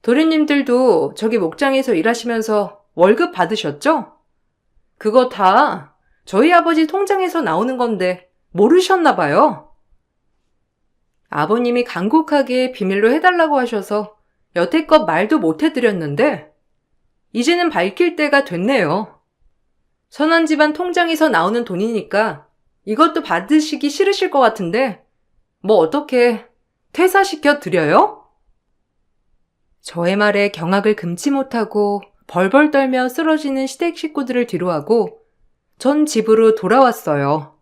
도련님들도 저기 목장에서 일하시면서 월급 받으셨죠? 그거 다 저희 아버지 통장에서 나오는 건데 모르셨나 봐요. 아버님이 간곡하게 비밀로 해달라고 하셔서 여태껏 말도 못 해드렸는데 이제는 밝힐 때가 됐네요. 선한 집안 통장에서 나오는 돈이니까 이것도 받으시기 싫으실 것 같은데 뭐 어떻게 퇴사시켜 드려요? 저의 말에 경악을 금치 못하고 벌벌 떨며 쓰러지는 시댁 식구들을 뒤로하고 전 집으로 돌아왔어요.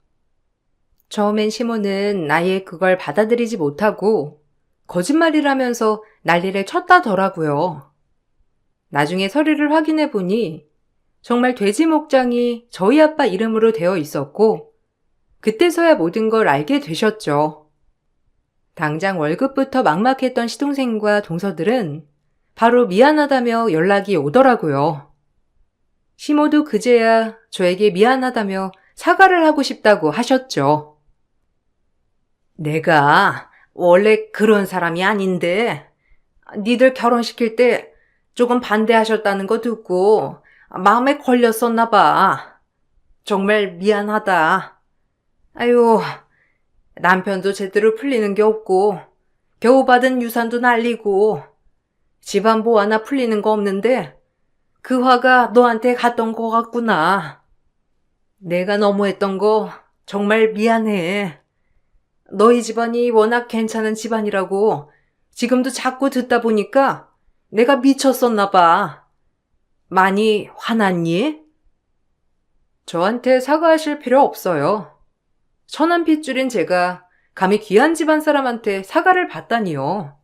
처음엔 시모는 아예 그걸 받아들이지 못하고 거짓말이라면서 난리를 쳤다더라고요. 나중에 서류를 확인해 보니 정말 돼지 목장이 저희 아빠 이름으로 되어 있었고 그때서야 모든 걸 알게 되셨죠. 당장 월급부터 막막했던 시동생과 동서들은 바로 미안하다며 연락이 오더라고요. 시모도 그제야 저에게 미안하다며 사과를 하고 싶다고 하셨죠. 내가 원래 그런 사람이 아닌데, 니들 결혼시킬 때 조금 반대하셨다는 거 듣고 마음에 걸렸었나 봐. 정말 미안하다. 아유, 남편도 제대로 풀리는 게 없고, 겨우 받은 유산도 날리고, 집안 뭐 하나 풀리는 거 없는데, 그 화가 너한테 갔던 거 같구나. 내가 너무했던 거 정말 미안해. 너희 집안이 워낙 괜찮은 집안이라고 지금도 자꾸 듣다 보니까 내가 미쳤었나 봐. 많이 화났니? 저한테 사과하실 필요 없어요. 천한 핏줄인 제가 감히 귀한 집안 사람한테 사과를 받다니요.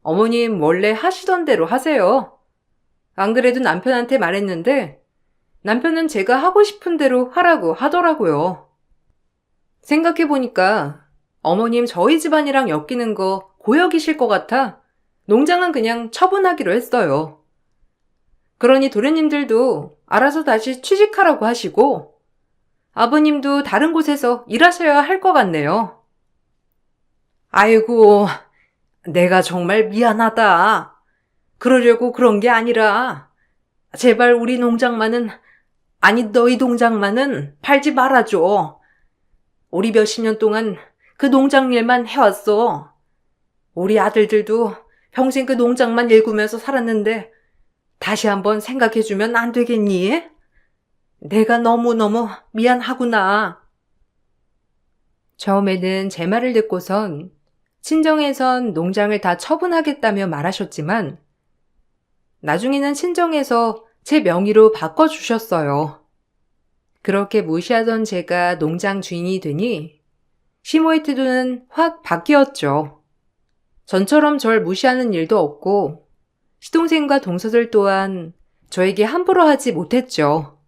어머님 원래 하시던 대로 하세요. 안 그래도 남편한테 말했는데 남편은 제가 하고 싶은 대로 하라고 하더라고요. 생각해보니까 어머님 저희 집안이랑 엮이는 거 고역이실 것 같아 농장은 그냥 처분하기로 했어요. 그러니 도련님들도 알아서 다시 취직하라고 하시고 아버님도 다른 곳에서 일하셔야 할 것 같네요. 아이고, 내가 정말 미안하다. 그러려고 그런 게 아니라, 제발 우리 농장만은, 아니 너희 농장만은 팔지 말아줘. 우리 몇십 년 동안 그 농장 일만 해왔어. 우리 아들들도 평생 그 농장만 일구면서 살았는데 다시 한번 생각해주면 안 되겠니? 내가 너무너무 미안하구나. 처음에는 제 말을 듣고선 친정에선 농장을 다 처분하겠다며 말하셨지만 나중에는 친정에서 제 명의로 바꿔주셨어요. 그렇게 무시하던 제가 농장 주인이 되니 시모의 태도는 확 바뀌었죠. 전처럼 절 무시하는 일도 없고 시동생과 동서들 또한 저에게 함부로 하지 못했죠.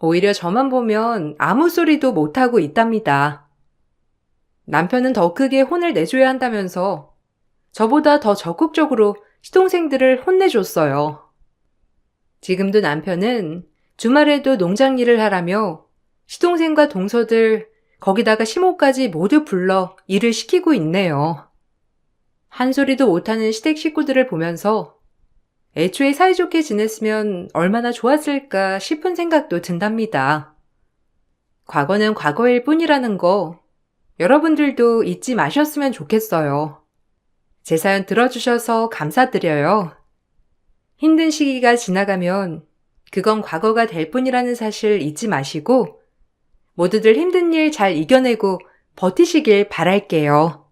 오히려 저만 보면 아무 소리도 못하고 있답니다. 남편은 더 크게 혼을 내줘야 한다면서 저보다 더 적극적으로 시동생들을 혼내줬어요. 지금도 남편은 주말에도 농장 일을 하라며 시동생과 동서들 거기다가 시모까지 모두 불러 일을 시키고 있네요. 한 소리도 못하는 시댁 식구들을 보면서 애초에 사이좋게 지냈으면 얼마나 좋았을까 싶은 생각도 든답니다. 과거는 과거일 뿐이라는 거 여러분들도 잊지 마셨으면 좋겠어요. 제 사연 들어주셔서 감사드려요. 힘든 시기가 지나가면 그건 과거가 될 뿐이라는 사실 잊지 마시고 모두들 힘든 일 잘 이겨내고 버티시길 바랄게요.